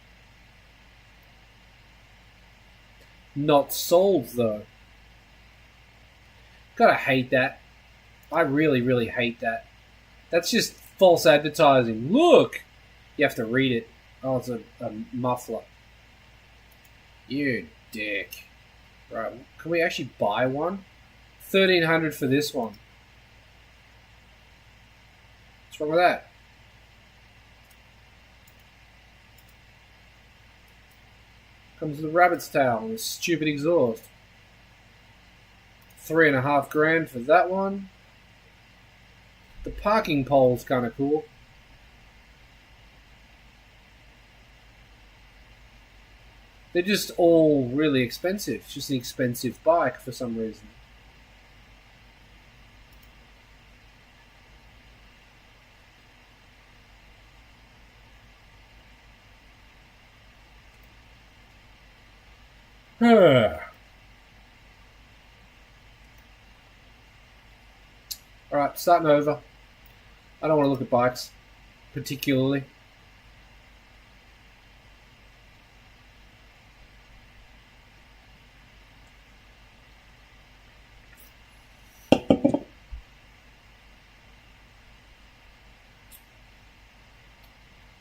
Not sold though. Gotta hate that. I really, really hate that. That's just false advertising. Look! You have to read it. Oh, it's a muffler. You dick. Right, can we actually buy one? $1,300 for this one. What's wrong with that? Comes with a rabbit's tail and a stupid exhaust. $3.5 grand for that one. The parking pole's kind of cool. They're just all really expensive. It's just an expensive bike for some reason. Alright, starting over. I don't want to look at bikes, particularly.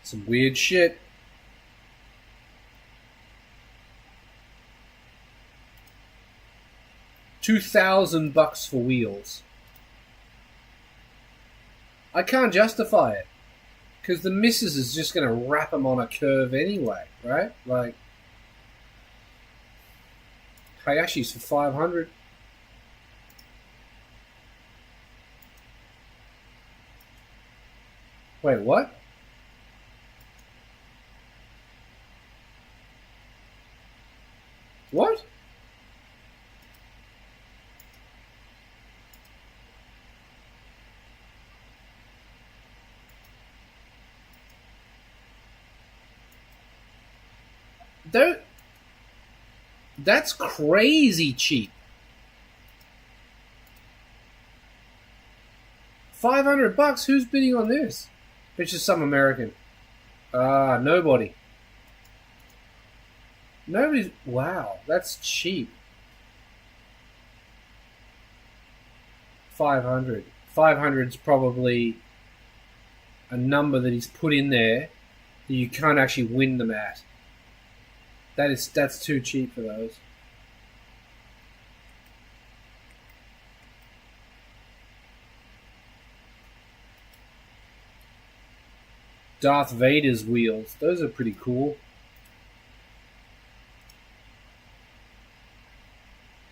Some weird shit. $2,000 for wheels. I can't justify it. Because the missus is just going to wrap them on a curve anyway, right? Like, Hayashi's for $500. Wait, what? What? That's crazy cheap. $500. Who's bidding on this? It's just some American. Nobody. Nobody's. Wow, that's cheap. 500. 500's probably a number that he's put in there that you can't actually win them at. That's too cheap for those. Darth Vader's wheels. Those are pretty cool.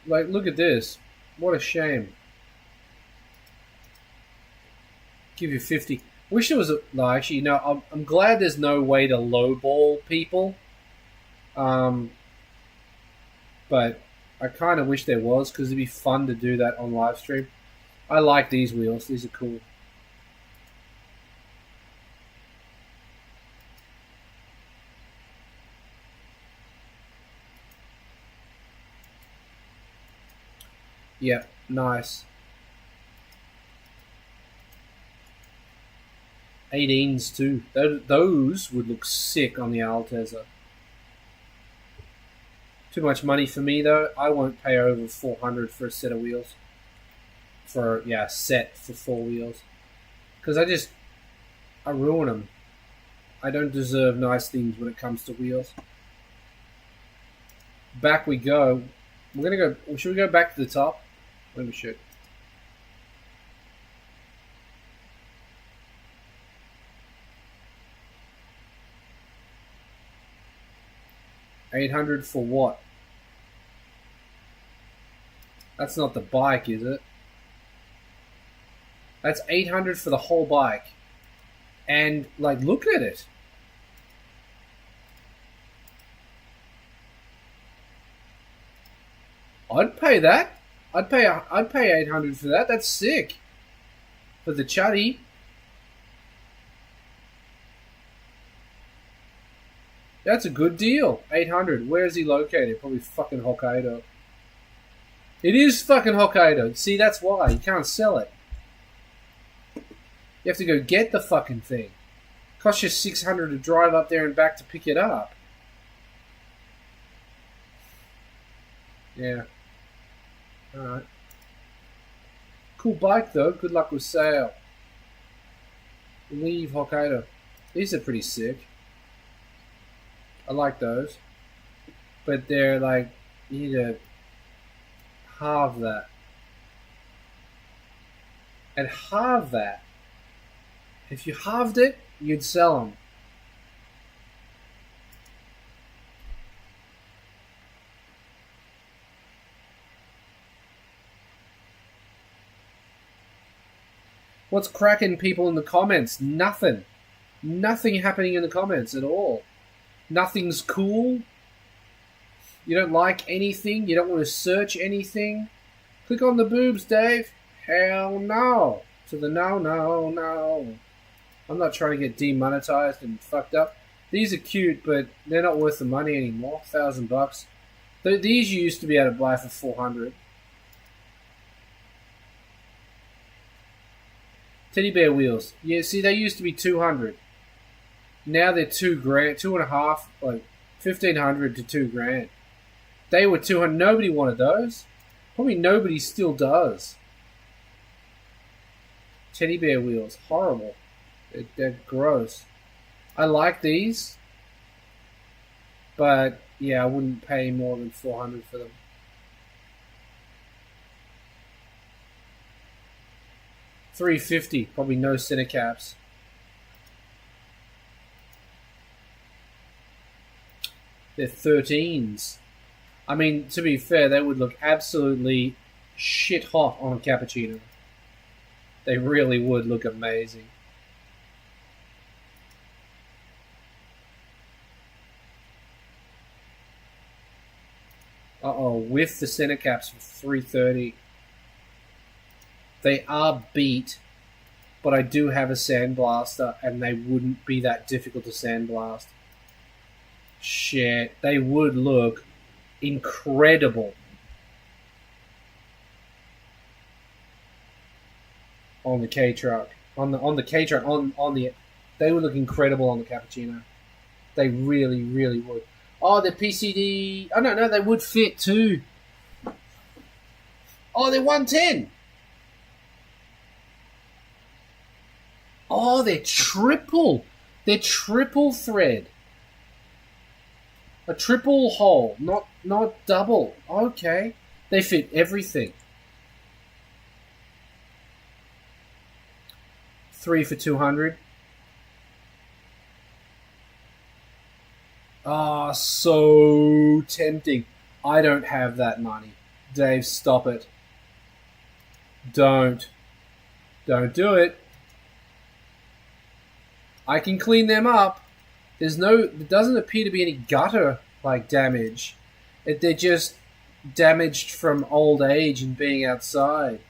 Like, look at this. What a shame. Give you 50. Wish there was a... No, actually, no. I'm glad there's no way to lowball people. But I kind of wish there was, because it'd be fun to do that on live stream. I like these wheels. These are cool. Yeah, nice. 18s too. Those would look sick on the Altezza. Too much money for me though. I won't pay over 400 for a set of wheels. A set for 4 wheels. Because I ruin them. I don't deserve nice things when it comes to wheels. Back we go. We're gonna go. Should we go back to the top? Maybe we should. $800 for what? That's not the bike, is it? That's $800 for the whole bike. And, like, look at it. I'd pay that. I'd pay $800 for that. That's sick. For the chuddy. That's a good deal. $800. Where is he located? Probably fucking Hokkaido. It is fucking Hokkaido. See, that's why. You can't sell it. You have to go get the fucking thing. Costs you $600 to drive up there and back to pick it up. Yeah. Alright. Cool bike though. Good luck with sale. Leave Hokkaido. These are pretty sick. I like those. But they're like, you need to halve that. And halve that. If you halved it, you'd sell them. What's cracking people in the comments? Nothing. Nothing happening in the comments at all. Nothing's cool. You don't like anything. You don't want to search anything. Click on the boobs, Dave. Hell no. To the no, no, no. I'm not trying to get demonetized and fucked up. These are cute, but they're not worth the money anymore. $1,000. These you used to be able to buy for 400. Teddy bear wheels. Yeah, see, they used to be 200. Now they're $2,000, $2,500, like 1,500 to $2,000. They were 200. Nobody wanted those. Probably nobody still does. Teddy bear wheels, horrible. They're gross. I like these, but yeah, I wouldn't pay more than 400 for them. $350, probably no center caps. They're 13s. I mean, to be fair, they would look absolutely shit hot on a cappuccino. They really would look amazing. Uh-oh, with the center caps for $330. They are beat, but I do have a sandblaster, and they wouldn't be that difficult to sandblast. Shit, they would look incredible on the K truck. On the K truck, they would look incredible on the Cappuccino. They really, really would. Oh, the PCD. I don't know. They would fit too. Oh, they're 110. Oh, they're triple. They're triple thread. A triple hole, not double. Okay. They fit everything. 3 for 200. Ah, oh, so tempting. I don't have that money. Dave, stop it. Don't do it. I can clean them up. There doesn't appear to be any gutter like damage. They're just damaged from old age and being outside.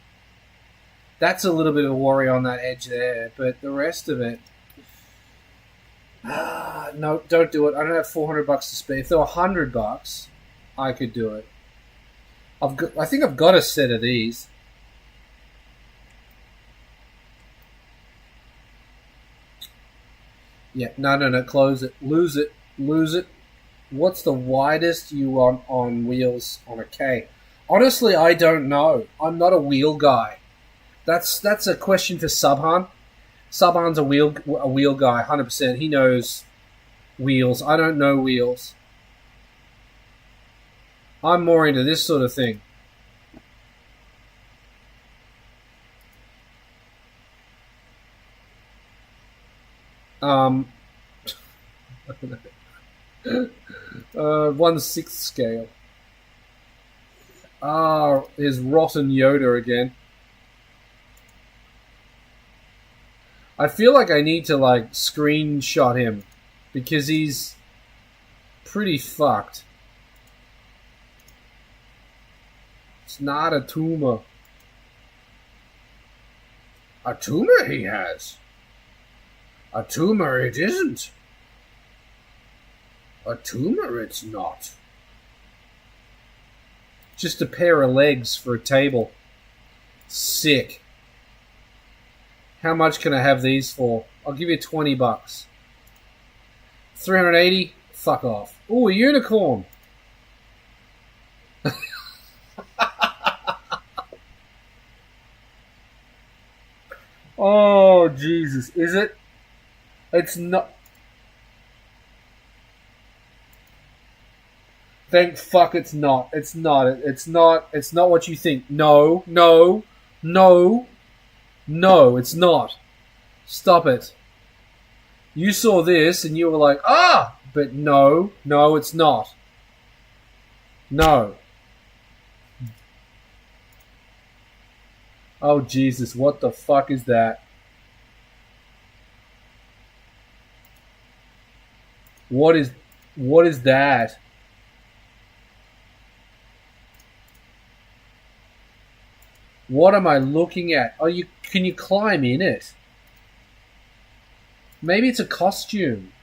That's a little bit of a worry on that edge there, but the rest of it, no, don't do it. I don't have $400 to spare. If there were $100, I could do it. I think I've got a set of these. Yeah, no, close it. Lose it. What's the widest you want on wheels on a K? Honestly, I don't know. I'm not a wheel guy. That's a question for Subhan. Subhan's a wheel guy, 100%. He knows wheels. I don't know wheels. I'm more into this sort of thing. One-sixth scale. There's Rotten Yoda again. I feel like I need to screenshot him because he's pretty fucked. It's not a tumor. A tumor he has. A tumor it isn't. A tumor it's not. Just a pair of legs for a table. Sick. How much can I have these for? I'll give you $20. 380? Fuck off. Ooh, a unicorn. Oh, Jesus. Is it? It's not. Thank fuck it's not. It's not. It's not what you think. No, it's not. Stop it. You saw this and you were like, but no, it's not. No. Oh, Jesus, what the fuck is that? What is that? What am I looking at? Can you climb in it? Maybe it's a costume.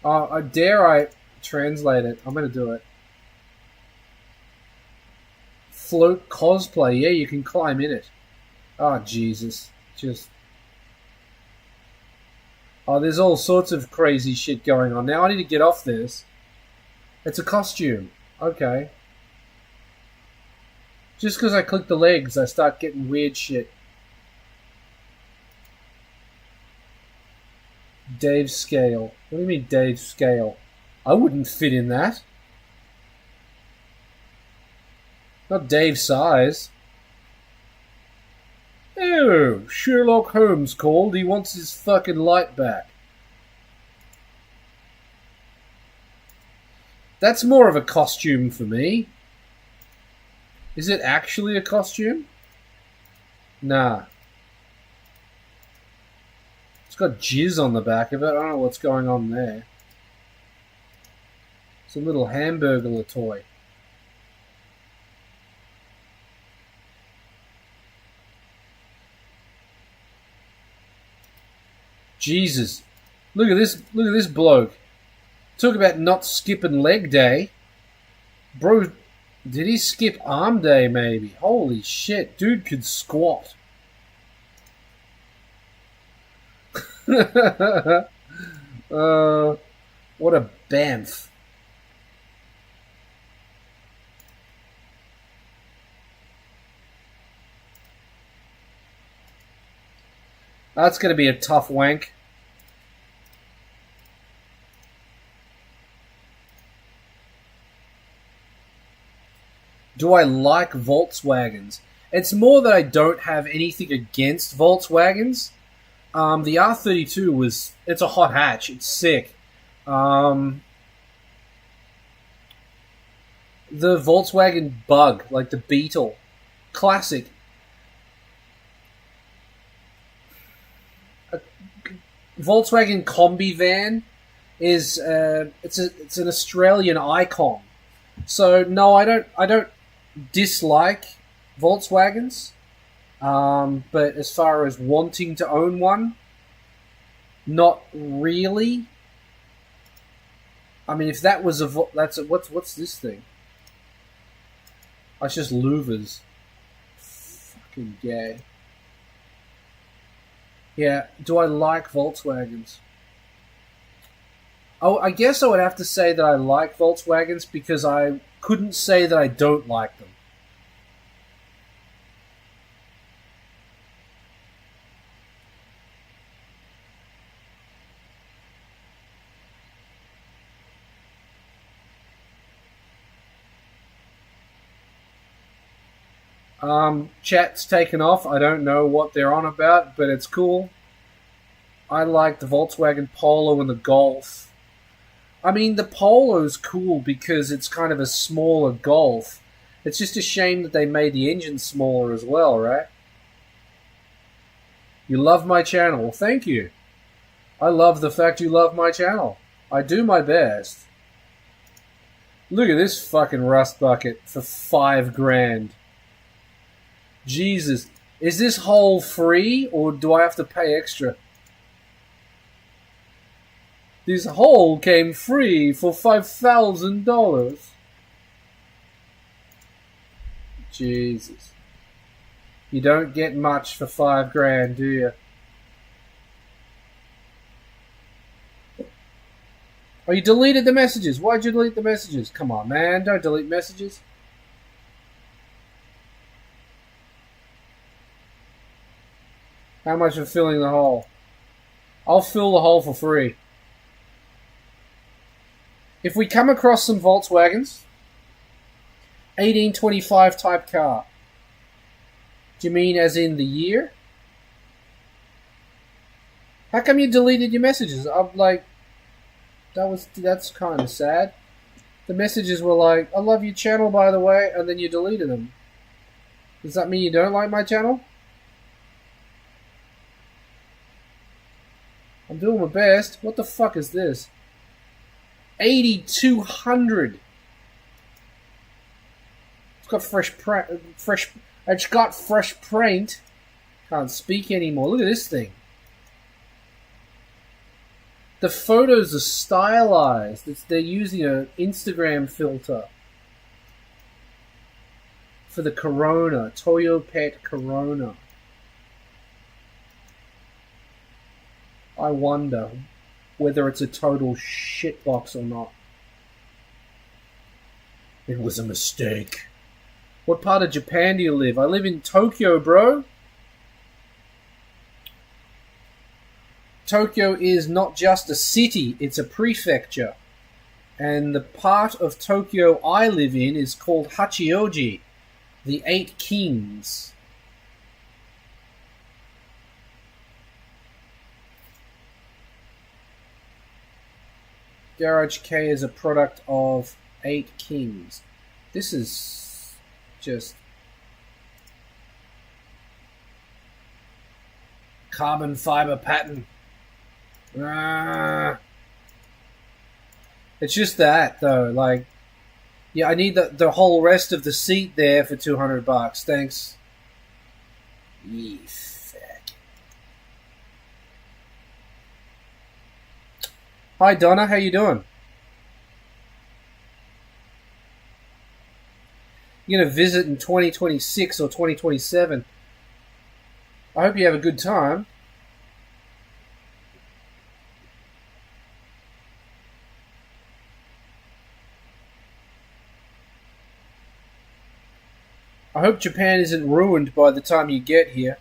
Dare I translate it? I'm going to do it. Float cosplay. Yeah, you can climb in it. Oh, Jesus. There's all sorts of crazy shit going on. Now I need to get off this. It's a costume. Okay. Just because I click the legs, I start getting weird shit. Dave's scale. What do you mean Dave's scale? I wouldn't fit in that. Not Dave's size. Oh, Sherlock Holmes called. He wants his fucking light back. That's more of a costume for me. Is it actually a costume? Nah. It's got jizz on the back of it. I don't know what's going on there. It's a little hamburger toy. Jesus. Look at this bloke. Talk about not skipping leg day. Bro, did he skip arm day maybe? Holy shit, dude could squat. What a bamf. That's going to be a tough wank. Do I like Volkswagens? It's more that I don't have anything against Volkswagens. The R32 it's a hot hatch. It's sick. The Volkswagen Bug, like the Beetle, classic. A Volkswagen Combi van is it's an Australian icon. So no, I don't dislike Volkswagens. But as far as wanting to own one, not really. I mean, if that was what's this thing? Oh, it's just louvers. Fucking gay. Yeah, do I like Volkswagens? Oh, I guess I would have to say that I like Volkswagens because I couldn't say that I don't like them. Chat's taken off. I don't know what they're on about, but it's cool. I like the Volkswagen Polo and the Golf. I mean, the Polo's cool because it's kind of a smaller Golf. It's just a shame that they made the engine smaller as well, right? You love my channel. Well, thank you. I love the fact you love my channel. I do my best. Look at this fucking rust bucket for $5,000. Jesus. Is this hole free or do I have to pay extra? This hole came free for $5,000. Jesus. You don't get much for $5,000, do you? Oh, you deleted the messages. Why'd you delete the messages? Come on, man. Don't delete messages. How much for filling the hole? I'll fill the hole for free. If we come across some Volkswagens, 1825 type car. Do you mean as in the year? How come you deleted your messages? I'm like, that's kind of sad. The messages were like, I love your channel, by the way, and then you deleted them. Does that mean you don't like my channel? I'm doing my best. What the fuck is this? 8,200. It's got it's got fresh paint. Can't speak anymore. Look at this thing. The photos are stylized. They're using an Instagram filter for the Corona, Toyo Pet Corona. I wonder whether it's a total shitbox or not. It was a mistake. What part of Japan do you live? I live in Tokyo, bro. Tokyo is not just a city, it's a prefecture. And the part of Tokyo I live in is called Hachioji, the 8 Kings. Garage Kei is a product of 8 Kings. This is just carbon fiber pattern. It's just that though, like, yeah, I need the whole rest of the seat there for $200. Thanks. Ye fuck. Hi Donna, how you doing? you're going to visit in 2026 or 2027. I hope you have a good time. I hope Japan isn't ruined by the time you get here.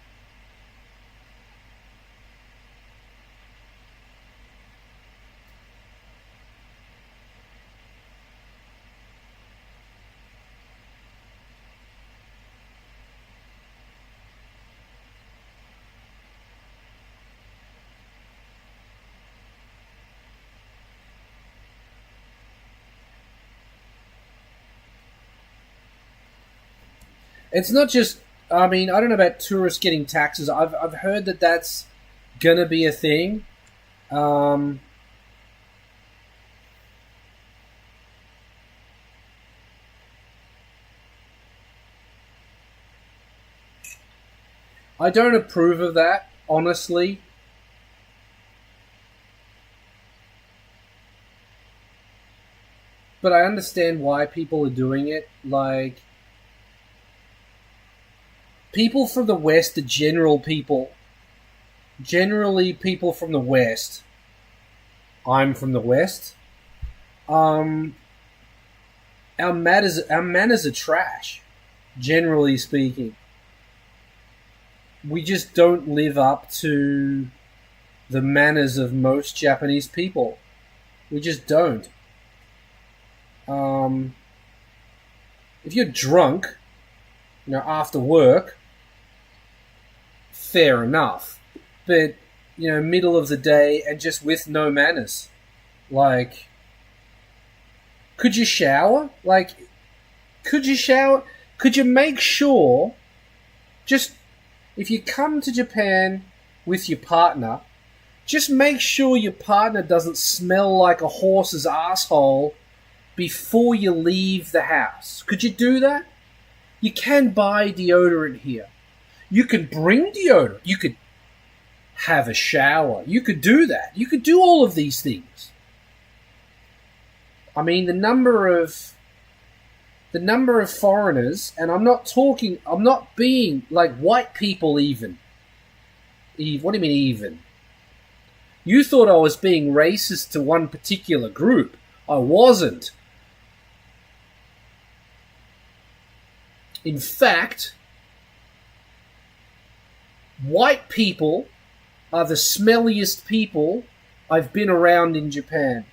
It's not just. I mean, I don't know about tourists getting taxes. I've heard that that's gonna be a thing. Um, I don't approve of that, honestly. But I understand why people are doing it. Like, people from the West are generally people from the West. I'm from the West. Our manners are trash, generally speaking. We just don't live up to the manners of most Japanese people. We just don't. If you're drunk, after work, fair enough. But, middle of the day and just with no manners. Like, could you shower? Could you make sure, just, if you come to Japan with your partner, just make sure your partner doesn't smell like a horse's asshole before you leave the house. Could you do that? You can buy deodorant here. You can bring deodorant. You could have a shower. You could do that. You could do all of these things. I mean, the number of foreigners, and I'm not being like white people even. What do you mean even? You thought I was being racist to one particular group. I wasn't. In fact, white people are the smelliest people I've been around in Japan.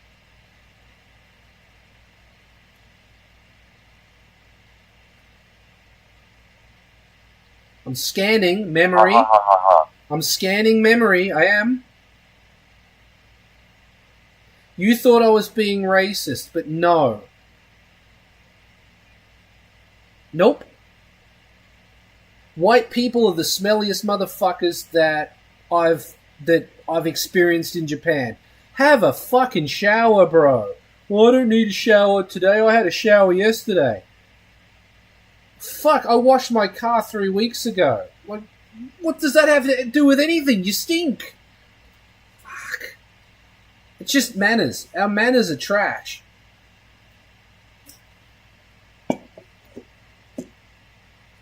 I'm scanning memory. I am. You thought I was being racist, but no. Nope. White people are the smelliest motherfuckers that I've experienced in Japan. Have a fucking shower, bro. Well, I don't need a shower today. I had a shower yesterday. Fuck, I washed my car 3 weeks ago. What does that have to do with anything? You stink. Fuck. It's just manners. Our manners are trash.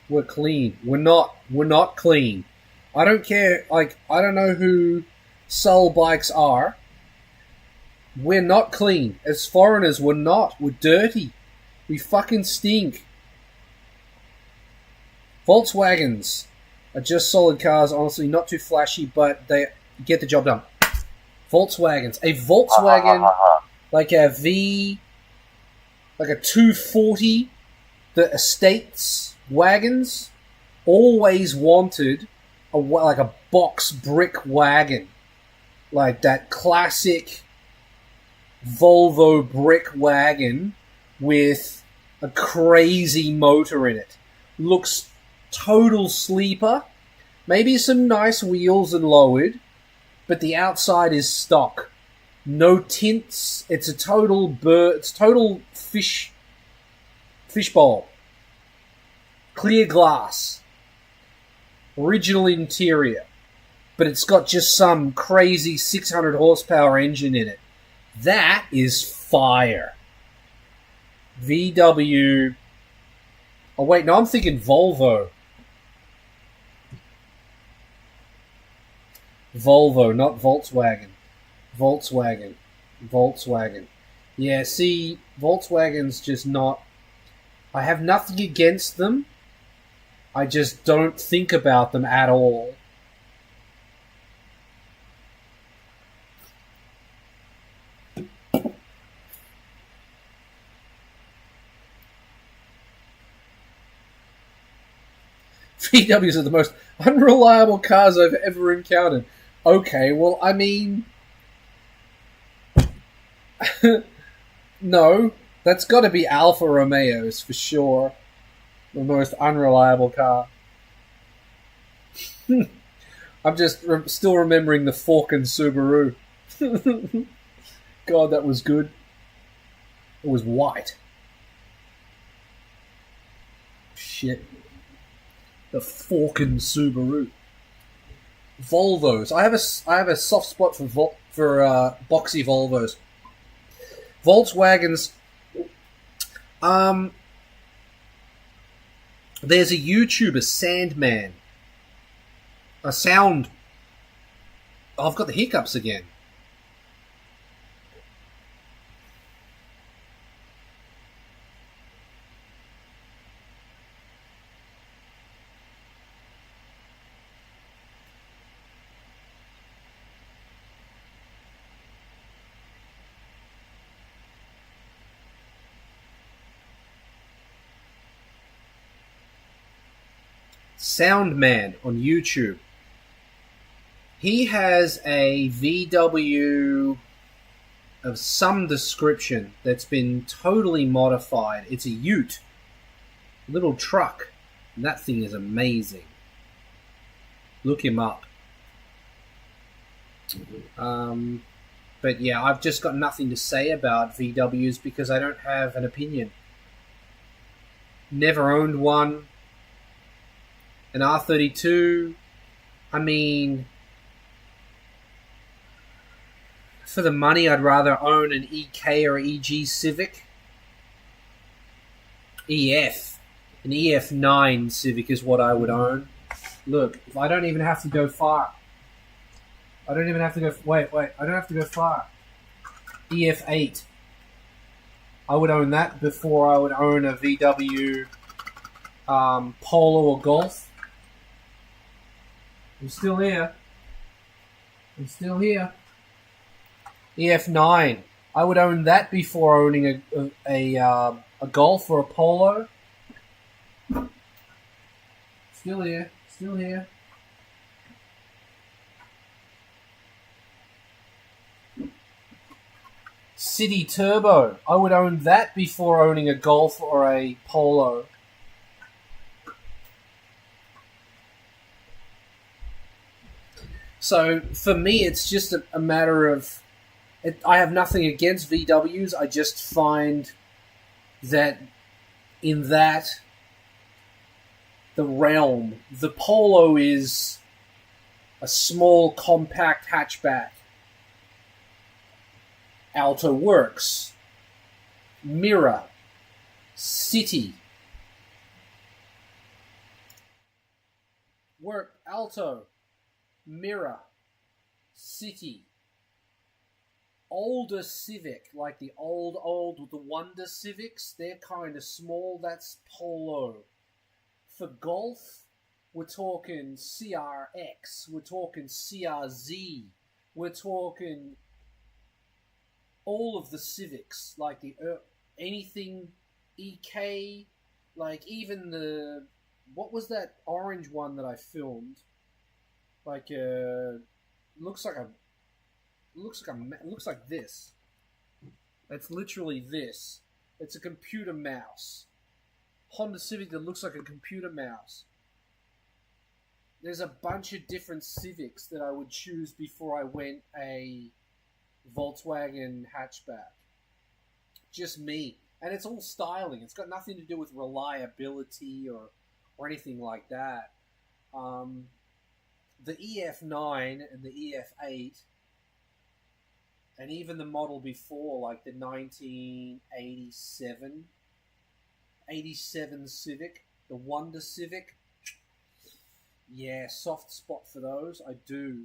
We're clean. We're not clean. I don't care. I don't know who soul bikes are. We're not clean. As foreigners, we're not. We're dirty. We fucking stink. Volkswagens are just solid cars, honestly, not too flashy, but they get the job done. Volkswagens. A Volkswagen, like a 240, the estates wagons, always wanted like a box brick wagon. Like that classic Volvo brick wagon with a crazy motor in it. Looks total sleeper. Maybe some nice wheels and lowered, but the outside is stock. No tints. It's a total fishbowl. Clear glass. Original interior. But it's got just some crazy 600 horsepower engine in it. That is fire. VW Oh wait, no, I'm thinking Volvo. Volvo, not Volkswagen. Volkswagen. Yeah, see, Volkswagen's just not... I have nothing against them. I just don't think about them at all. VWs are the most unreliable cars I've ever encountered. Okay, well, I mean... No, that's got to be Alfa Romeos for sure. The most unreliable car. I'm just still remembering the Falcon Subaru. God, that was good. It was white. Shit. The Falcon Subaru. Volvos. I have a soft spot for boxy Volvos. Volkswagens. There's a YouTuber, Sandman. A sound. Oh, I've got the hiccups again. Soundman on YouTube. He has a VW of some description that's been totally modified. It's a ute. Little truck. And that thing is amazing. Look him up. But yeah, I've just got nothing to say about VWs because I don't have an opinion. Never owned one. An R32, I mean, for the money, I'd rather own an EK or EG Civic. EF. An EF9 Civic is what I would own. Look, I don't even have to go far. I don't even have to go... Wait. I don't have to go far. EF8. I would own that before I would own a VW Polo or Golf. I'm still here. EF9. I would own that before owning a Golf or a Polo. Still here. City Turbo. I would own that before owning a Golf or a Polo. So, for me, it's just a matter of... I have nothing against VWs. I just find that in the realm, the Polo is a small, compact hatchback. Alto Works. Mirror. City. Alto. Mirror, City, older Civic, like the old with the Wonder Civics, they're kind of small, that's Polo. For Golf, we're talking CRX, we're talking CRZ, we're talking all of the Civics, like anything EK, like even the, what was that orange one that I filmed? Like looks like this. It's literally this. It's a computer mouse. Honda Civic that looks like a computer mouse. There's a bunch of different Civics that I would choose before I went a Volkswagen hatchback. Just me. And it's all styling. It's got nothing to do with reliability or anything like that. The EF9 and the EF8, and even the model before, like the 1987 Civic, The Wonder Civic. Yeah, soft spot for those. I do.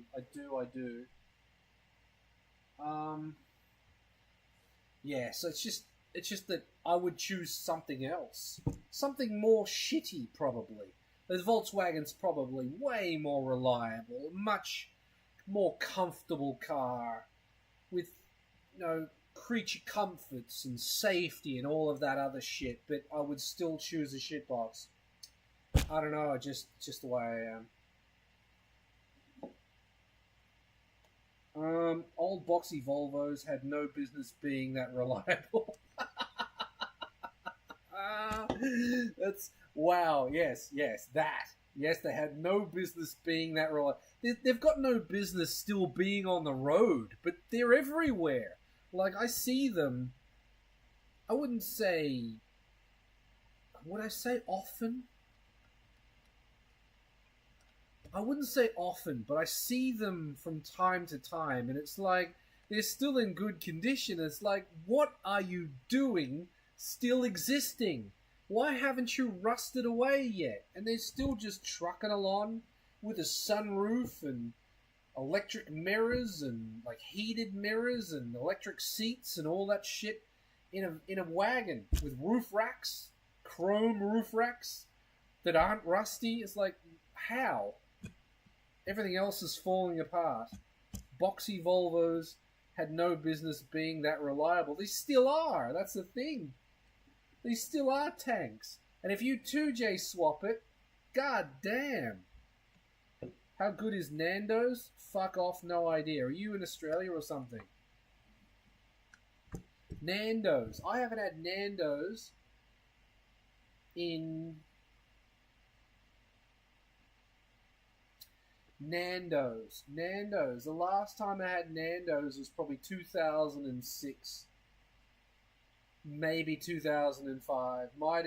Yeah, so it's just that I would choose something else. Something more shitty, probably. The Volkswagen's probably way more reliable, much more comfortable car with, creature comforts and safety and all of that other shit, but I would still choose a shitbox. I don't know, just the way I am. Old boxy Volvos had no business being that reliable. That's wow. Yes, that. Yes, they had no business being that reliable. They've got no business still being on the road, but they're everywhere. Like, I see them. I wouldn't say. Would I say often? I wouldn't say often, but I see them from time to time, and it's like they're still in good condition. It's like, what are you doing still existing? Why haven't you rusted away yet? And they're still just trucking along with a sunroof and electric mirrors and like heated mirrors and electric seats and all that shit in a wagon with roof racks, chrome roof racks that aren't rusty. It's like, how? Everything else is falling apart. Boxy Volvos had no business being that reliable. They still are. That's the thing. They still are tanks. And if you 2J swap it, god damn. How good is Nando's? Fuck off, no idea. Are you in Australia or something? Nando's. I haven't had Nando's in... Nando's. The last time I had Nando's was probably 2006. Maybe 2005. It might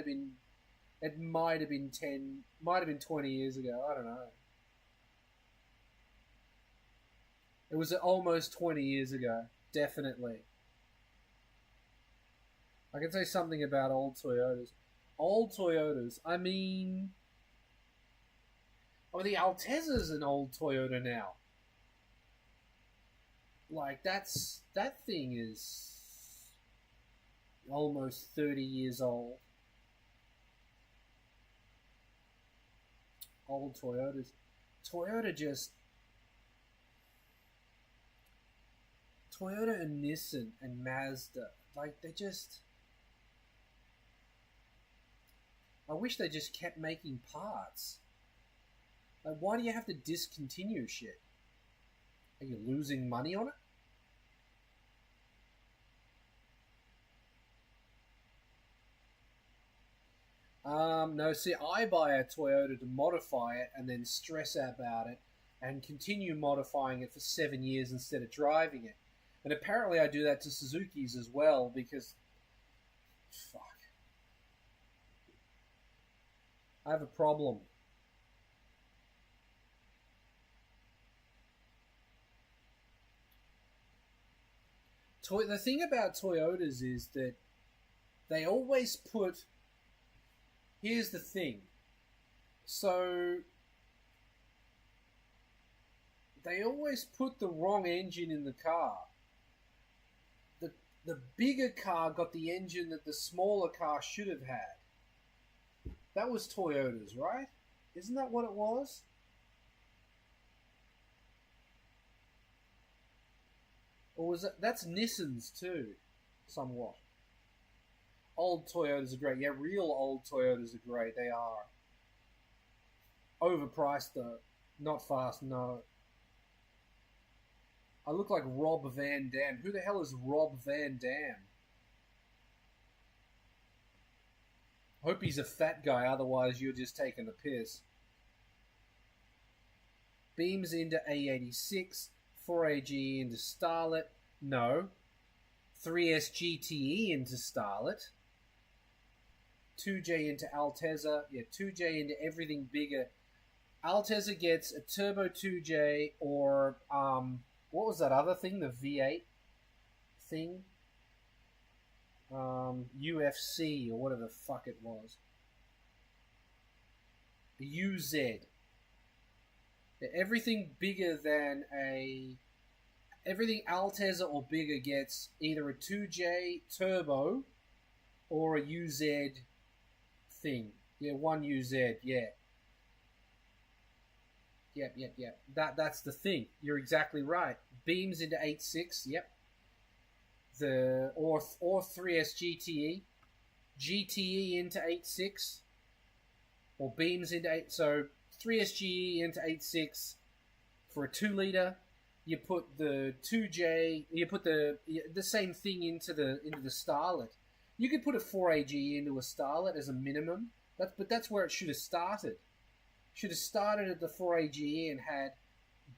have been 20 years ago. I don't know. It was almost 20 years ago. Definitely. I can say something about old Toyotas. I mean, the Alteza's an old Toyota now. Like, that thing is almost 30 years old. Old Toyotas. Toyota and Nissan and Mazda, like, I wish they just kept making parts. Like, why do you have to discontinue shit? Are you losing money on it? No, see, I buy a Toyota to modify it and then stress about it and continue modifying it for 7 years instead of driving it. And apparently I do that to Suzuki's as well because... Fuck. I have a problem. The thing about Toyotas is that they always put... Here's the thing. So... They always put the wrong engine in the car. The bigger car got the engine that the smaller car should have had. That was Toyota's, right? Isn't that what it was? Or was that... That's Nissan's too, somewhat. Old Toyotas are great. Yeah, real old Toyotas are great. They are. Overpriced though. Not fast, no. I look like Rob Van Dam. Who the hell is Rob Van Dam? Hope he's a fat guy, otherwise you're just taking the piss. Beams into A86, 4AG into Starlet. No. 3S GTE into Starlet. 2J into Alteza. Yeah, 2J into everything bigger. Alteza gets a Turbo 2J or, what was that other thing? The V8 thing? UFC or whatever the fuck it was. UZ. Everything bigger than everything Altezza or bigger gets either a 2J turbo or a UZ thing. Yeah, 1UZ, yeah. Yep. That's the thing. You're exactly right. Beams into 8.6, yep. Or 3S GTE. GTE into 8.6. Or beams into 8. So 3S GE into 8.6 for a 2-liter. You put the 2J. You put the same thing into the Starlet. You could put a 4AGE into a Starlet as a minimum. But that's where it should have started. Should have started at the 4AGE and had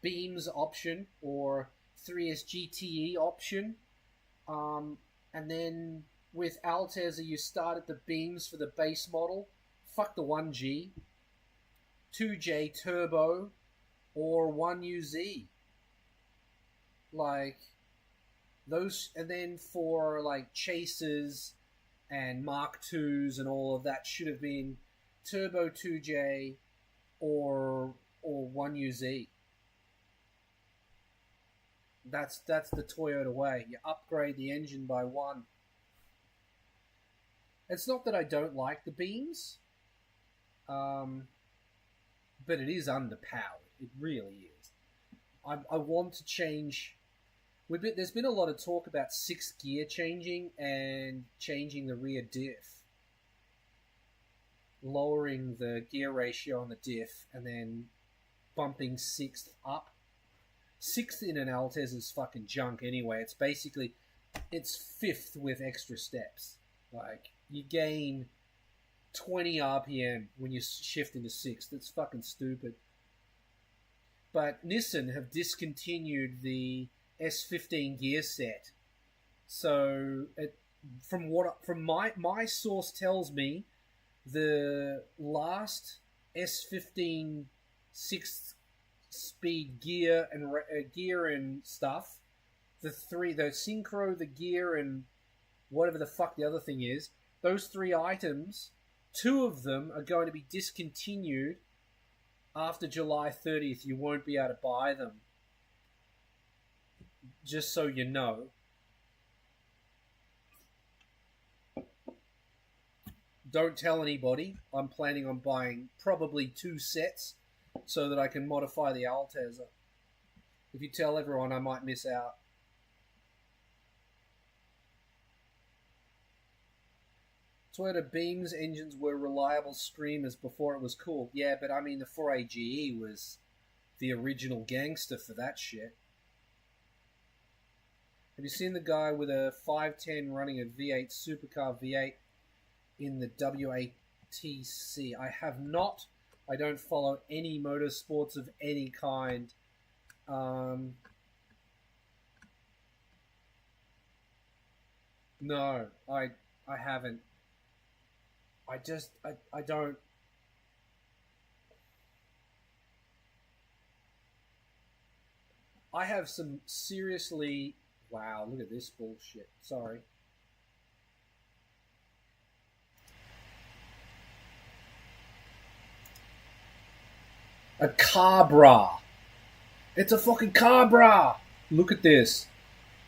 beams option or 3S GTE option. And then with Altezza, you start at the beams for the base model. Fuck the 1G. 2J turbo or 1UZ. Like those, and then for like chasers and Mark IIs and all of that should have been turbo 2J or 1UZ. That's the Toyota way. You upgrade the engine by one. It's not that I don't like the beams, but it is underpowered. It really is. I want to change. There's been a lot of talk about 6th gear changing and changing the rear diff. Lowering the gear ratio on the diff and then bumping 6th up. 6th in an Altezza is fucking junk anyway. It's 5th with extra steps. Like, you gain 20 RPM when you shift into 6th. That's fucking stupid. But Nissan have discontinued the S15 gear set. So, from my source tells me, the last S15 6th speed gear and stuff, the synchro, the gear, and whatever the fuck the other thing is, those 3 items, 2 of them are going to be discontinued after July 30th. You won't be able to buy them. Just so you know. Don't tell anybody. I'm planning on buying probably 2 sets so that I can modify the Altezza. If you tell everyone, I might miss out. Toyota beams engines were reliable screamers before it was cool. Yeah, but I mean the 4AGE was the original gangster for that shit. Have you seen the guy with a 510 running a V8 supercar V8 in the WATC? I have not. I don't follow any motorsports of any kind. No, I haven't. I don't. I have some seriously... Wow, look at this bullshit. Sorry. A Cabra. It's a fucking Cabra. Look at this.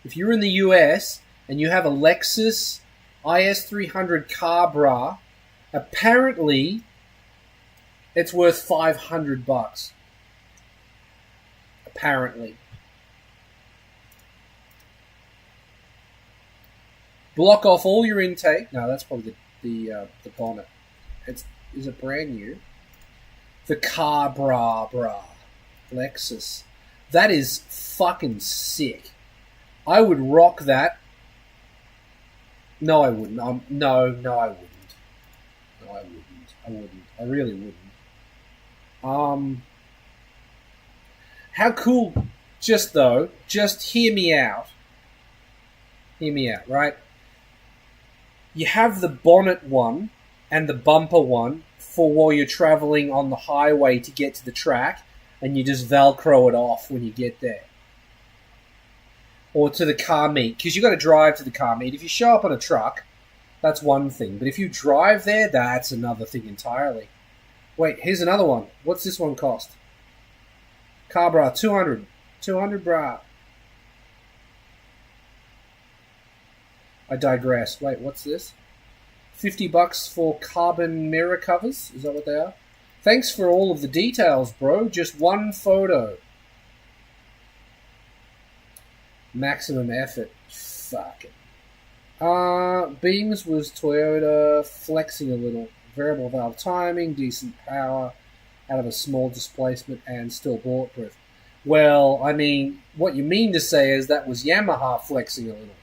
If you're in the US and you have a Lexus IS300 Cabra, apparently it's worth $500. Apparently. Block off all your intake. No, that's probably the bonnet. Is it brand new? The Cabra, Lexus. That is fucking sick. I would rock that. No, I wouldn't. No, I wouldn't. No, I wouldn't. I really wouldn't. How cool? Just hear me out. Hear me out, right? You have the bonnet one and the bumper one for while you're traveling on the highway to get to the track, and you just Velcro it off when you get there. Or to the car meet, because you got to drive to the car meet. If you show up on a truck, that's one thing. But if you drive there, that's another thing entirely. Wait, here's another one. What's this one cost? Car bra, 200. 200 bra. I digress. Wait, what's this? $50 for carbon mirror covers? Is that what they are? Thanks for all of the details, bro. Just one photo. Maximum effort. Fuck it. Beams was Toyota, flexing a little. Variable valve timing, decent power, out of a small displacement, and still bulletproof. Well, I mean, what you mean to say is that was Yamaha flexing a little.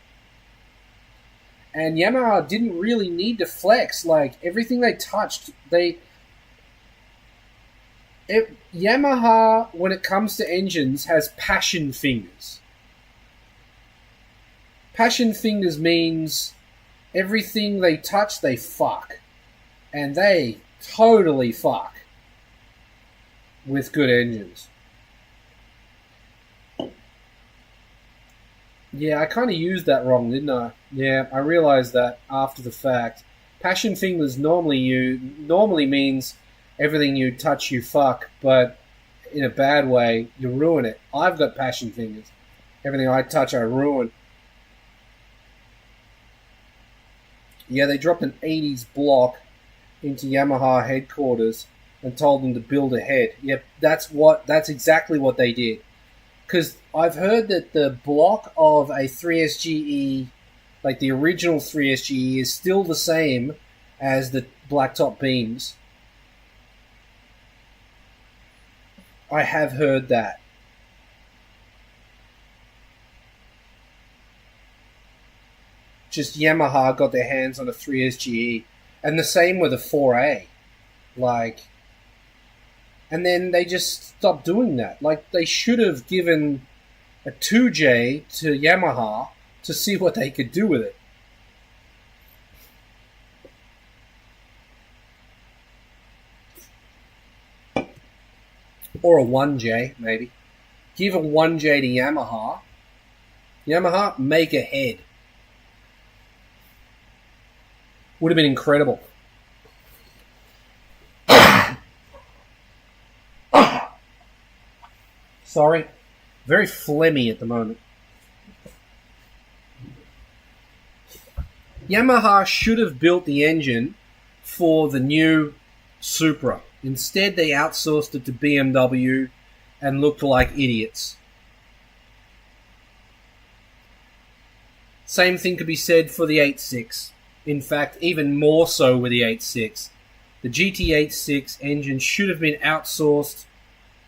And Yamaha didn't really need to flex. Like, everything they touched, Yamaha, when it comes to engines, has passion fingers. Passion fingers means everything they touch, they fuck. And they totally fuck with good engines. Yeah, I kind of used that wrong, didn't I? Yeah, I realized that after the fact. Passion fingers normally means everything you touch you fuck, but in a bad way, you ruin it. I've got passion fingers. Everything I touch, I ruin. Yeah, they dropped an 80s block into Yamaha headquarters and told them to build a head. Yep, that's exactly what they did. Because I've heard that the block of a 3SGE, like the original 3SGE, is still the same as the blacktop beams. I have heard that. Just Yamaha got their hands on a 3SGE. And the same with a 4A. Like, and then they just stopped doing that. Like, they should have given a 2J to Yamaha to see what they could do with it. Or a 1J, maybe. Give a 1J to Yamaha. Yamaha, make a head. Would have been incredible. Sorry. Very phlegmy at the moment. Yamaha should have built the engine for the new Supra. Instead, they outsourced it to BMW and looked like idiots. Same thing could be said for the 8.6. In fact, even more so with the 8.6. The GT86 engine should have been outsourced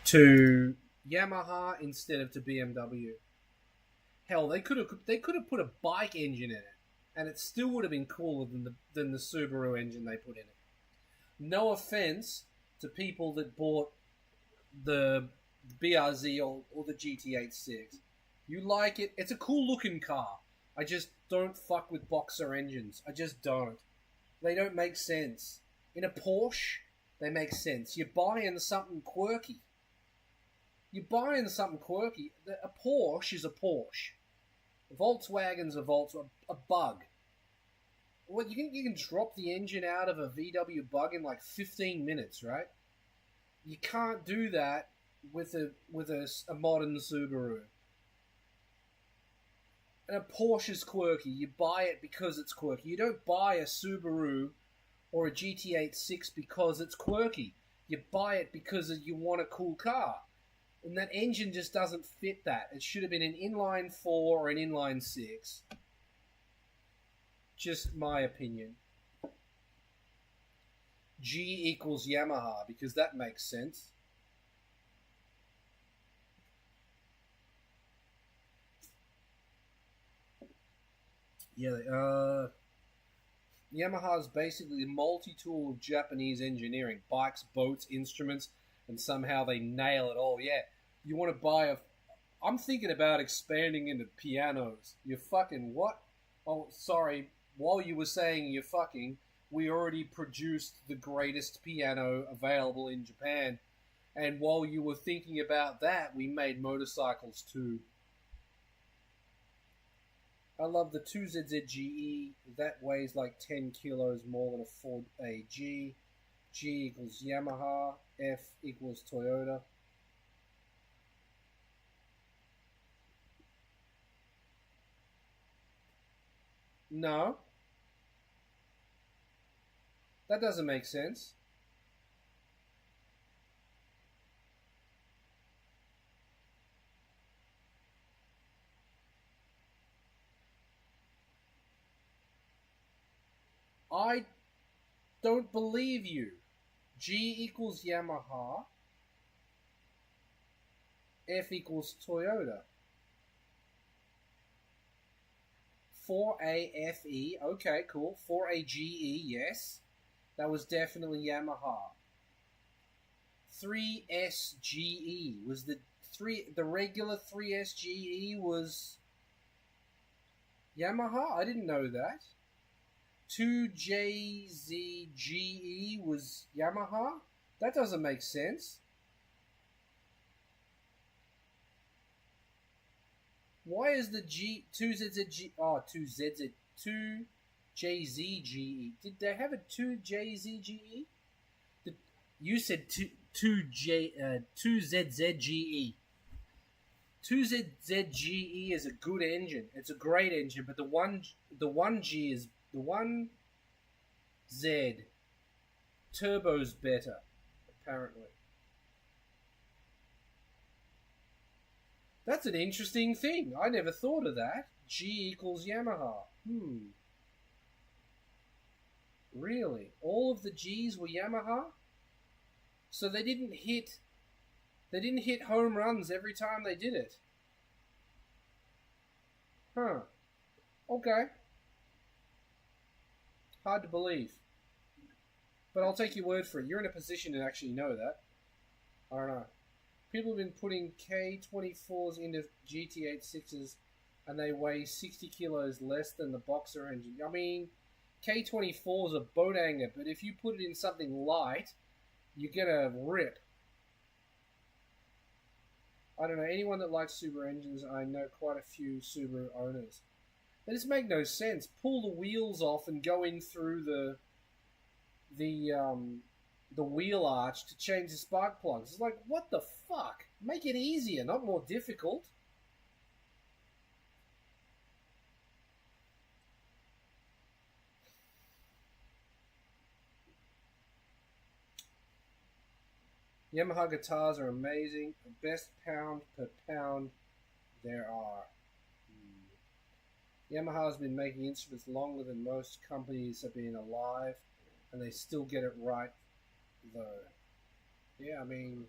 to Yamaha instead of to BMW. Hell, they could have put a bike engine in it, and it still would have been cooler than the Subaru engine they put in it. No offense to people that bought the BRZ or the GT86. You like it? It's a cool looking car. I just don't fuck with boxer engines. I just don't. They don't make sense. In a Porsche, they make sense. You're buying something quirky. A Porsche is a Porsche. A Volkswagen's a Bug. What, you can drop the engine out of a VW Bug in like 15 minutes, right? You can't do that with a modern Subaru. And a Porsche is quirky. You buy it because it's quirky. You don't buy a Subaru or a GT86 because it's quirky. You buy it because you want a cool car. And that engine just doesn't fit that. It should have been an inline 4 or an inline 6. Just my opinion. G equals Yamaha, because that makes sense. Yeah, Yamaha is basically a multi-tool of Japanese engineering. Bikes, boats, instruments, and somehow they nail it all. Yeah, you want to buy a... I'm thinking about expanding into pianos. You fucking what? Oh, sorry. While you were saying you're fucking, we already produced the greatest piano available in Japan. And while you were thinking about that, we made motorcycles too. I love the 2ZZGE. That weighs like 10 kilos more than a 4AG. G equals Yamaha, F equals Toyota. No. That doesn't make sense. I don't believe you. G equals Yamaha, F equals Toyota. 4AFE, okay, cool. 4AGE, yes. That was definitely Yamaha. 3SGE was the regular 3SGE was Yamaha? I didn't know that. 2JZGE was Yamaha? That doesn't make sense. Why is the G 2ZZG 2JZGE? Did they have a 2JZGE? You said 2ZZGE. 2ZZGE is a good engine. It's a great engine, but the 1G is the 1Z turbo's better, apparently. That's an interesting thing. I never thought of that. G equals Yamaha. Really? All of the G's were Yamaha? So they didn't hit home runs every time they did it. Huh. Okay. Hard to believe. But I'll take your word for it. You're in a position to actually know that. I don't know. People have been putting K24s into GT86s and they weigh 60 kilos less than the Boxer engine. I mean, K24 is a boat anchor, but if you put it in something light, you're gonna rip. I don't know, anyone that likes Subaru engines, I know quite a few Subaru owners. They just make no sense. Pull the wheels off and go in through the wheel arch to change the spark plugs. It's like, what the fuck? Make it easier, not more difficult. Yamaha guitars are amazing. The best pound per pound there are. Yamaha's been making instruments longer than most companies have been alive, and they still get it right, though. Yeah, I mean,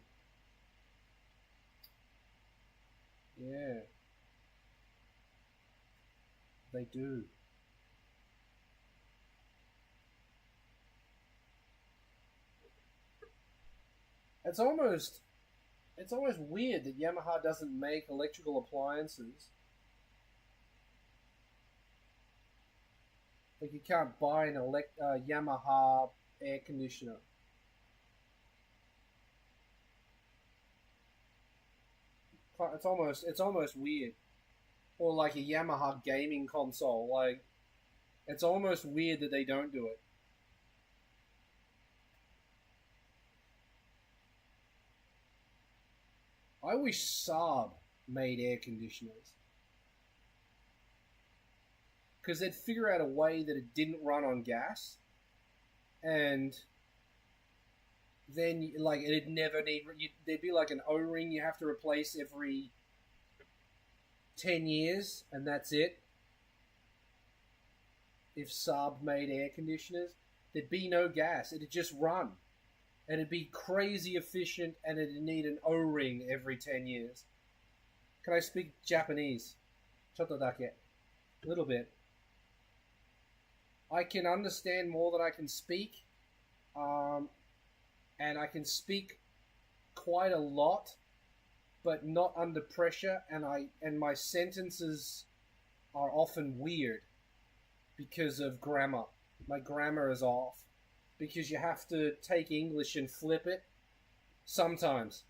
yeah, they do. It's almost weird that Yamaha doesn't make electrical appliances. Like, you can't buy an Yamaha air conditioner. It's almost weird. Or like a Yamaha gaming console. Like, it's almost weird that they don't do it. I wish Saab made air conditioners. Because they'd figure out a way that it didn't run on gas. And then, like, it'd never need... There'd be like an O-ring you have to replace every 10 years, and that's it. If Saab made air conditioners, there'd be no gas. It'd just run. And it'd be crazy efficient, and it'd need an O-ring every 10 years. Can I speak Japanese? Chotto dake. A little bit. I can understand more than I can speak. And I can speak quite a lot, but not under pressure, and my sentences are often weird because of grammar. My grammar is off. Because you have to take English and flip it sometimes.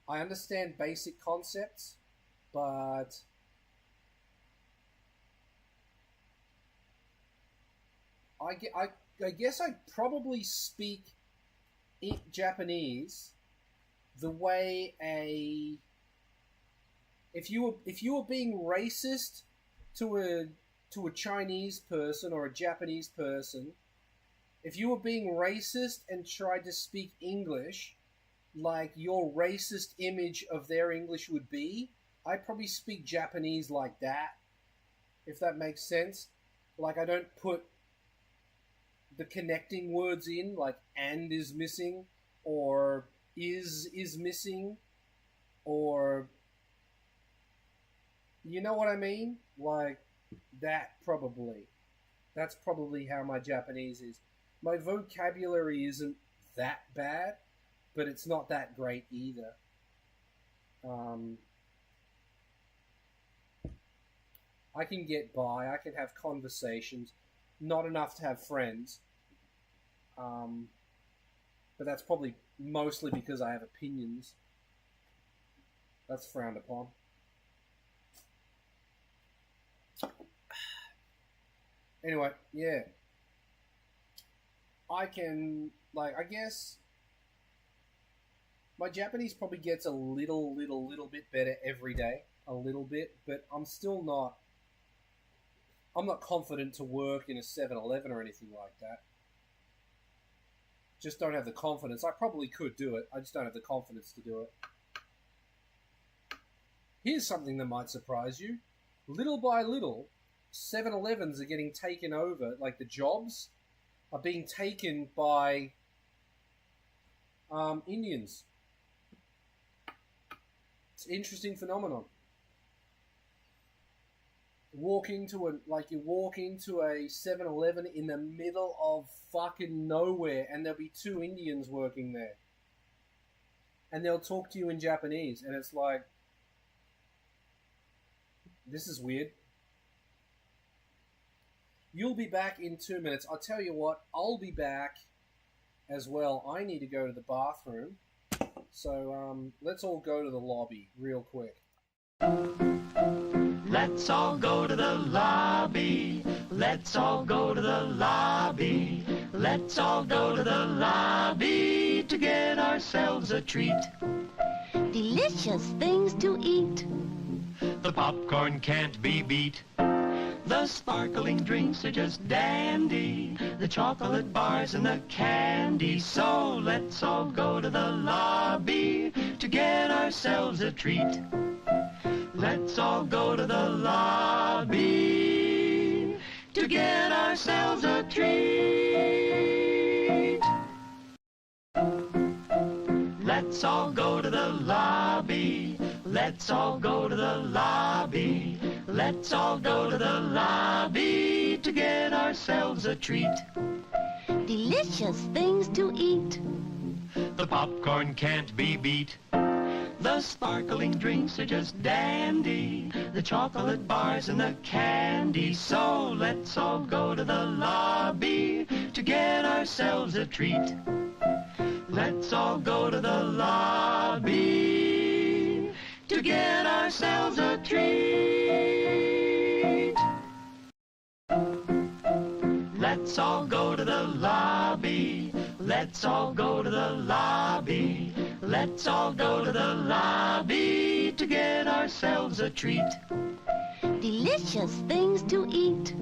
I understand basic concepts, but I guess I probably speak Japanese the way if you were being racist to a Chinese person or a Japanese person, if you were being racist and tried to speak English like your racist image of their English would be, I'd probably speak Japanese like that, if that makes sense. Like, I don't put the connecting words in, like and is missing, or is missing, or you know what I mean? Like, that probably. That's probably how my Japanese is. My vocabulary isn't that bad, but it's not that great either. I can get by. I can have conversations. Not enough to have friends. But that's probably mostly because I have opinions. That's frowned upon. Anyway, yeah. I guess my Japanese probably gets a little bit better every day. A little bit, but I'm not confident to work in a 7-Eleven or anything like that. Just don't have the confidence. I probably could do it. I just don't have the confidence to do it. Here's something that might surprise you. Little by little, 7-Elevens are getting taken over. Like, the jobs are being taken by Indians. It's an interesting phenomenon. You walk into a 7-Eleven in the middle of fucking nowhere, and there'll be 2 Indians working there, and they'll talk to you in Japanese, and it's like, this is weird. You'll be back in 2 minutes. I'll tell you what, I'll be back as well. I need to go to the bathroom, so let's all go to the lobby real quick. Let's all go to the lobby. Let's all go to the lobby. Let's all go to the lobby to get ourselves a treat. Delicious things to eat. The popcorn can't be beat. The sparkling drinks are just dandy. The chocolate bars and the candy. So let's all go to the lobby to get ourselves a treat. Let's all go to the lobby to get ourselves a treat. Let's all go to the lobby. Let's all go to the lobby. Let's all go to the lobby to get ourselves a treat. Delicious things to eat. The popcorn can't be beat. The sparkling drinks are just dandy. The chocolate bars and the candy. So let's all go to the lobby to get ourselves a treat. Let's all go to the lobby to get ourselves a treat. Let's all go to the lobby. Let's all go to the lobby. Let's all go to the lobby to get ourselves a treat. Delicious things to eat.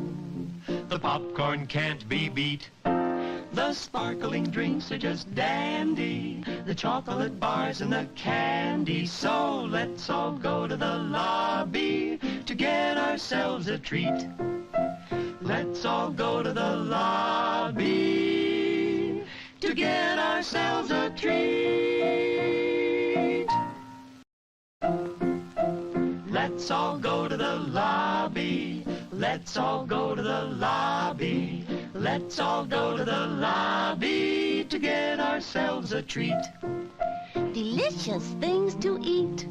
The popcorn can't be beat. The sparkling drinks are just dandy. The chocolate bars and the candy. So let's all go to the lobby to get ourselves a treat. Let's all go to the lobby to get ourselves a treat. Let's all go to the lobby. Let's all go to the lobby. Let's all go to the lobby to get ourselves a treat. Delicious things to eat.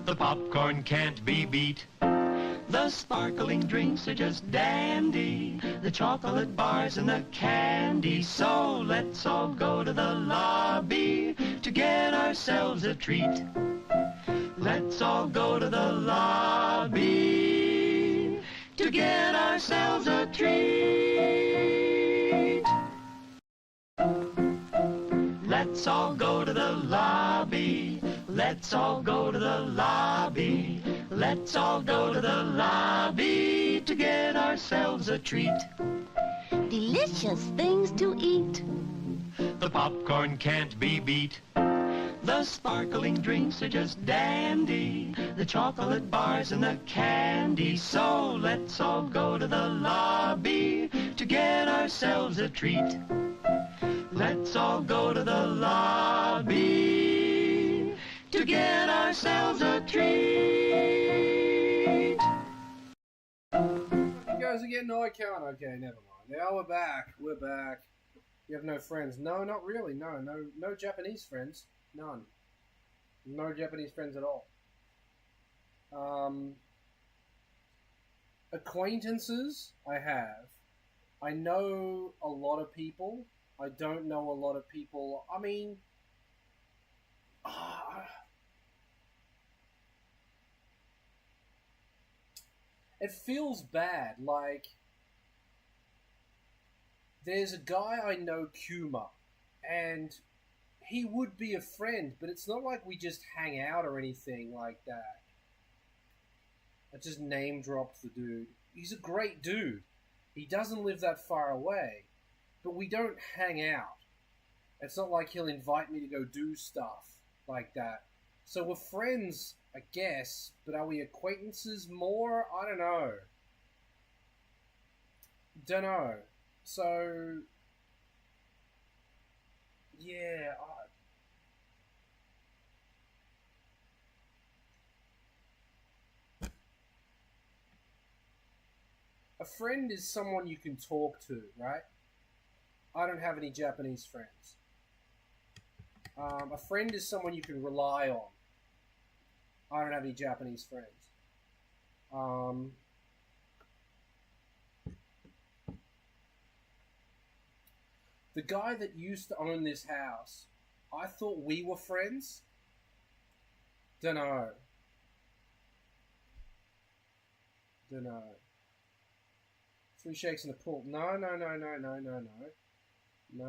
The popcorn can't be beat. The sparkling drinks are just dandy. The chocolate bars and the candy. So let's all go to the lobby to get ourselves a treat. Let's all go to the lobby to get ourselves a treat. Let's all go to the lobby. Let's all go to the lobby. Let's all go to the lobby to get ourselves a treat. Delicious things to eat. The popcorn can't be beat. The sparkling drinks are just dandy. The chocolate bars and the candy. So let's all go to the lobby to get ourselves a treat. Let's all go to the lobby to get ourselves a treat. You guys again? No, I can't. Okay, never mind. Now we're back. We're back. You have no friends? No, not really. No Japanese friends. None. No Japanese friends at all. Acquaintances, I have. I know a lot of people. I don't know a lot of people. I mean, it feels bad. Like, there's a guy I know, Kuma, and he would be a friend, but it's not like we just hang out or anything like that. I just name dropped the dude. He's a great dude. He doesn't live that far away, but we don't hang out. It's not like he'll invite me to go do stuff like that. So we're friends, I guess, but are we acquaintances more? I don't know. So, yeah, a friend is someone you can talk to, right? I don't have any Japanese friends. A friend is someone you can rely on. I don't have any Japanese friends. The guy that used to own this house, I thought we were friends. Dunno. 3 shakes and a pull. No. No. If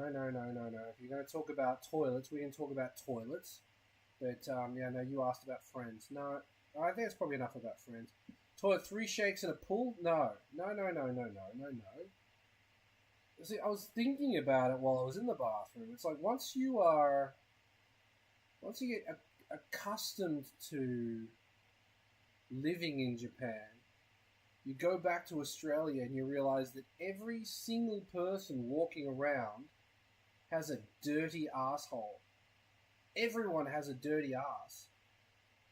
you're going to talk about toilets, we can talk about toilets. But, yeah, no, you asked about friends. No, I think it's probably enough about friends. Toilet, 3 shakes and a pull? No. See, I was thinking about it while I was in the bathroom. It's like, once you get accustomed to living in Japan, you go back to Australia and you realize that every single person walking around has a dirty asshole. Everyone has a dirty ass.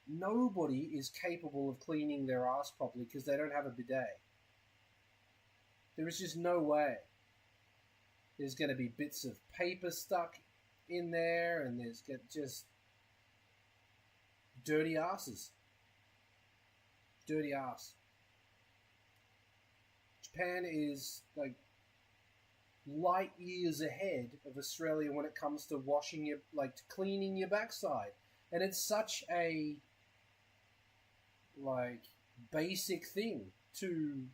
Nobody is capable of cleaning their ass properly because they don't have a bidet. There is just no way. There's going to be bits of paper stuck in there, and there's just dirty asses. Dirty ass. Japan is like light years ahead of Australia when it comes to washing your, like, cleaning your backside. And it's such a, like, basic thing to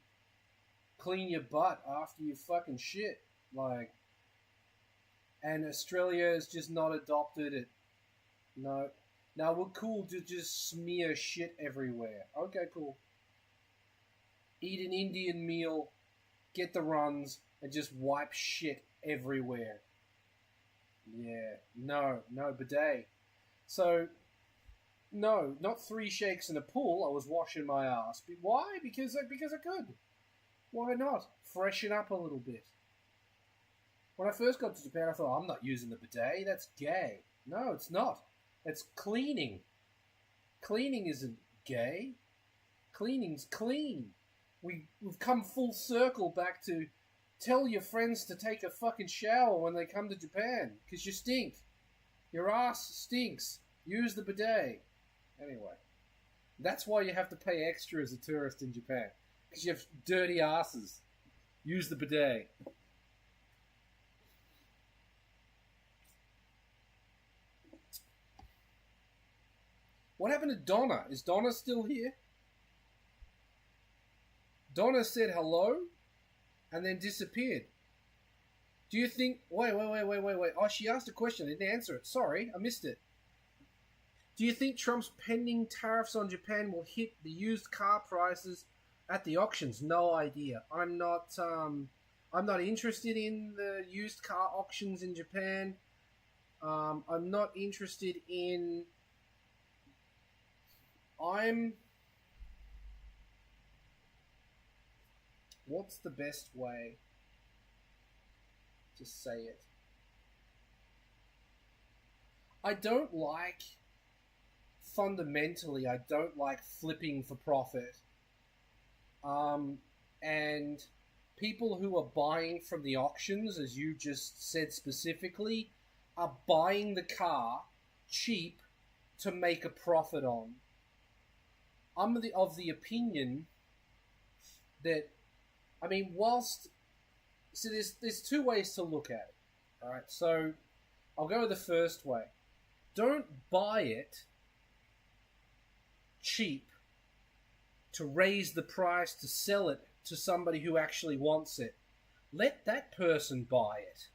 clean your butt after you fucking shit. Like, and Australia has just not adopted it. No. Now, we're cool to just smear shit everywhere. Okay, cool. Eat an Indian meal, get the runs, and just wipe shit everywhere. Yeah. No bidet. So, no, not 3 shakes and a pull. I was washing my ass. But why? Because I could. Why not? Freshen up a little bit. When I first got to Japan, I thought, I'm not using the bidet. That's gay. No, it's not. It's cleaning. Cleaning isn't gay. Cleaning's clean. We've come full circle back to tell your friends to take a fucking shower when they come to Japan, because you stink. Your ass stinks. Use the bidet. Anyway, that's why you have to pay extra as a tourist in Japan, because you have dirty asses. Use the bidet. What happened to Donna? Is Donna still here? Donna said hello and then disappeared. Do you think... Wait. Oh, she asked a question. I didn't answer it. Sorry, I missed it. Do you think Trump's pending tariffs on Japan will hit the used car prices at the auctions? No idea. I'm not interested in the used car auctions in Japan. I'm not interested in... What's the best way to say it? Fundamentally, I don't like flipping for profit. And people who are buying from the auctions, as you just said specifically, are buying the car cheap to make a profit on. I'm of the opinion that, I mean, so there's two ways to look at it. All right, so I'll go with the first way. Don't buy it cheap to raise the price to sell it to somebody who actually wants it. Let that person buy it.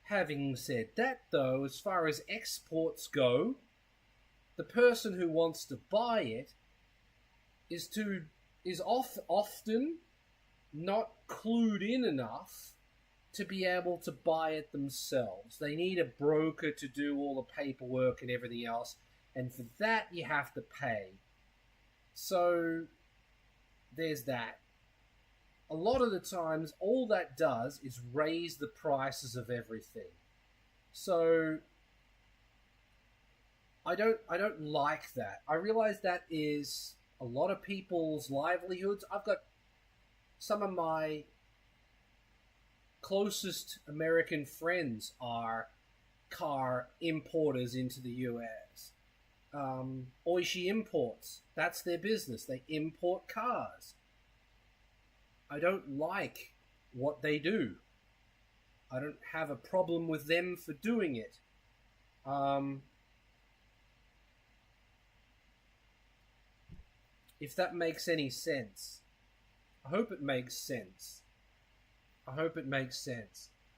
Having said that, though, as far as exports go, the person who wants to buy it is often not clued in enough to be able to buy it themselves. They need a broker to do all the paperwork and everything else, and for that you have to pay. So there's that. A lot of the times, all that does is raise the prices of everything. So I don't like that. I realize that is a lot of people's livelihoods. I've got some of my closest American friends are car importers into the US. Oishi Imports, that's their business. They import cars. I don't like what they do. I don't have a problem with them for doing it. If that makes any sense. I hope it makes sense.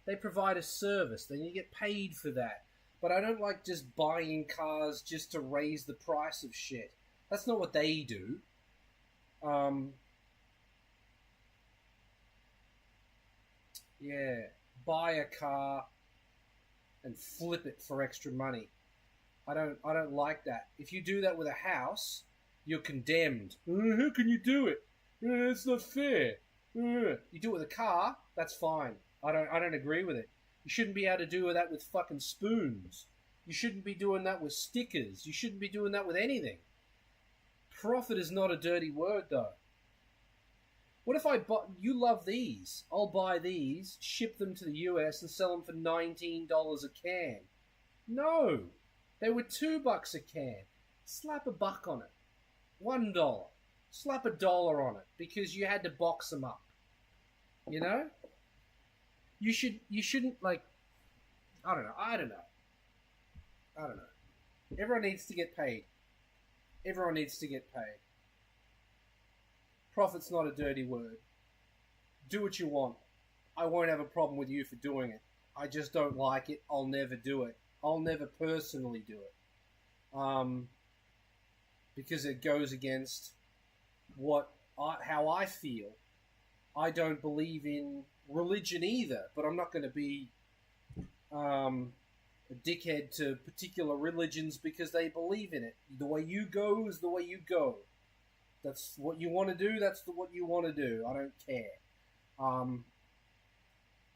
They provide a service, then you get paid for that. But I don't like just buying cars just to raise the price of shit. That's not what they do. Yeah, buy a car and flip it for extra money. I don't like that. If you do that with a house, you're condemned. How can you do it? It's not fair. You do it with a car, that's fine. I don't agree with it. You shouldn't be able to do that with fucking spoons. You shouldn't be doing that with stickers. You shouldn't be doing that with anything. Profit is not a dirty word, though. What if you love these? I'll buy these, ship them to the US, and sell them for $19 a can. No, they were $2 a can. Slap a buck on it. $1. Slap $1 on it because you had to box them up. You know? You shouldn't like. I don't know. Everyone needs to get paid. Profit's not a dirty word. Do what you want. I won't have a problem with you for doing it. I just don't like it. I'll never do it. I'll never personally do it. Because it goes against how I feel. I don't believe in religion either, but I'm not going to be a dickhead to particular religions because they believe in it. The way you go is the way you go. That's what you want to do, that's what you want to do. I don't care.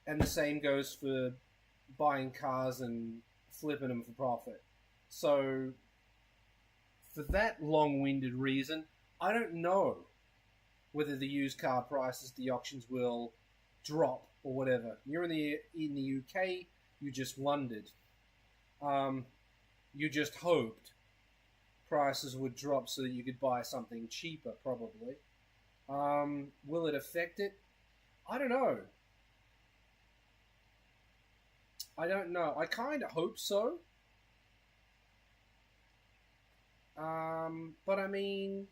And the same goes for buying cars and flipping them for profit. So, for that long-winded reason, I don't know whether the used car prices, the auctions will drop or whatever. You're in the UK, you just wondered. You just hoped prices would drop so that you could buy something cheaper, probably. Will it affect it? I don't know. I kind of hope so. But I mean,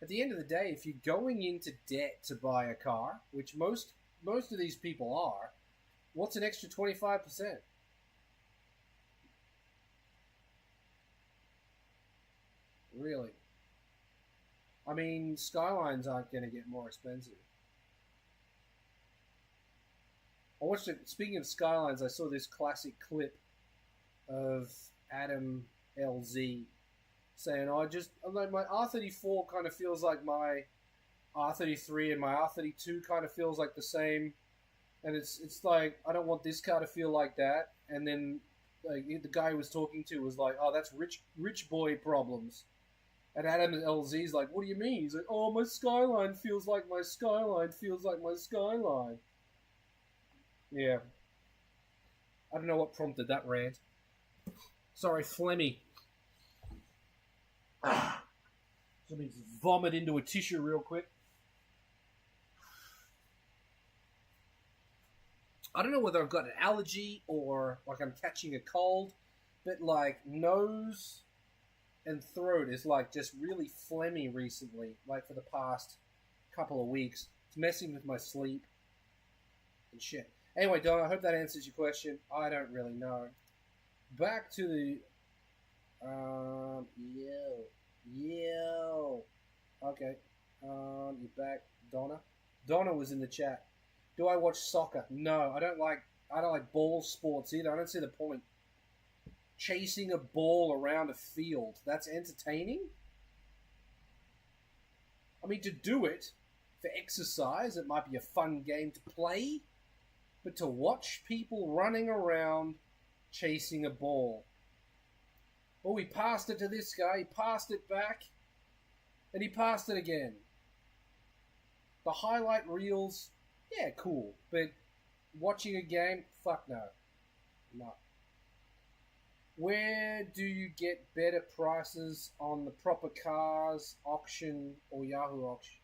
at the end of the day, if you're going into debt to buy a car, which most of these people are, What's an extra 25%? Really? I mean, Skylines aren't going to get more expensive. I watched it. Speaking of Skylines, I saw this classic clip of Adam LZ saying, like my R34 kind of feels like my R33, and my R32 kind of feels like the same. And it's like, I don't want this car to feel like that. And then like, the guy who was talking to was like, oh, that's rich boy problems. And Adam LZ's like, what do you mean? He's like, oh, my Skyline feels like my Skyline feels like my Skyline. Yeah. I don't know what prompted that rant. Sorry, phlegmy. Let me vomit into a tissue real quick. I don't know whether I've got an allergy or like I'm catching a cold, but like nose and throat is like just really phlegmy recently, like for the past couple of weeks. It's messing with my sleep and shit. Anyway, Don, I hope that answers your question. I don't really know. Back to the yo. Okay. You're back, Donna. Donna was in the chat. Do I watch soccer? No, I don't like ball sports either. I don't see the point. Chasing a ball around a field, that's entertaining? I mean, to do it for exercise, it might be a fun game to play, but to watch people running around chasing a ball. Oh, he passed it to this guy, he passed it back, and he passed it again. The highlight reels, yeah, cool, but watching a game, fuck no. No. Where do you get better prices on the proper cars auction or Yahoo auction?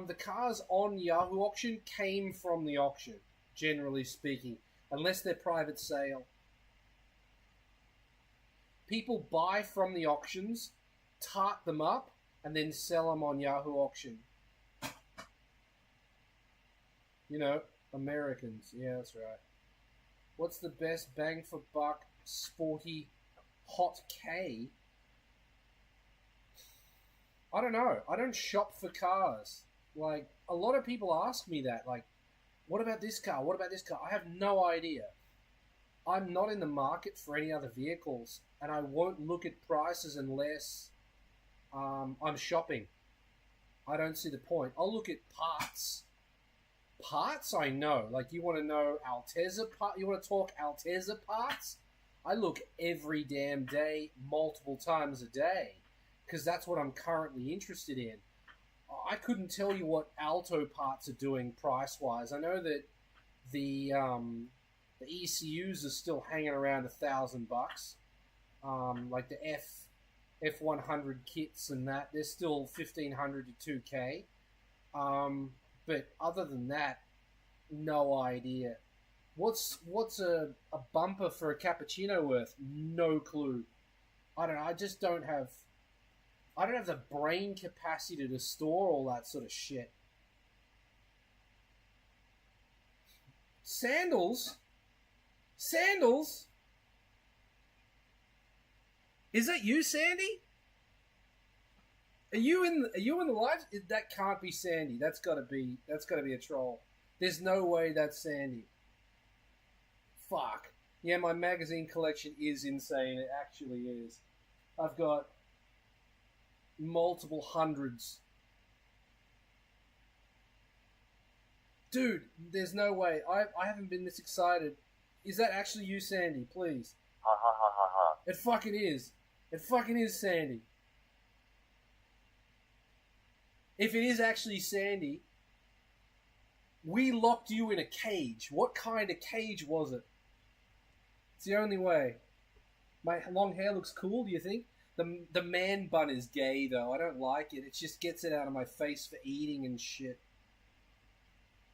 The cars on Yahoo auction came from the auction, generally speaking, unless they're private sale. People buy from the auctions, tart them up, and then sell them on Yahoo auction. You know, Americans. Yeah, that's right. What's the best bang for buck sporty hot K? I don't know. I don't shop for cars. Like, a lot of people ask me that. Like, what about this car? What about this car? I have no idea. I'm not in the market for any other vehicles, and I won't look at prices unless I'm shopping. I don't see the point. I'll look at parts. Parts, I know. Like, you want to know Altezza part? You want to talk Altezza parts? I look every damn day, multiple times a day, because that's what I'm currently interested in. I couldn't tell you what Alto parts are doing price-wise. I know that the ECUs are still hanging around $1,000. Like the F100 kits and that, they're still $1,500 to $2,000. But other than that, no idea. What's a bumper for a cappuccino worth? No clue. I don't know. I just don't have the brain capacity to store all that sort of shit. Sandals? Sandals? Is that you, Sandy? Are you in the live? That can't be Sandy. That's gotta be a troll. There's no way that's Sandy. Fuck. Yeah, my magazine collection is insane. It actually is. I've got multiple hundreds. Dude, there's no way. I haven't been this excited. Is that actually you, Sandy? Please. Ha ha ha ha ha. It fucking is. It fucking is Sandy. If it is actually Sandy, we locked you in a cage. What kind of cage was it? It's the only way. My long hair looks cool, do you think? The man bun is gay, though. I don't like it. It just gets it out of my face for eating and shit.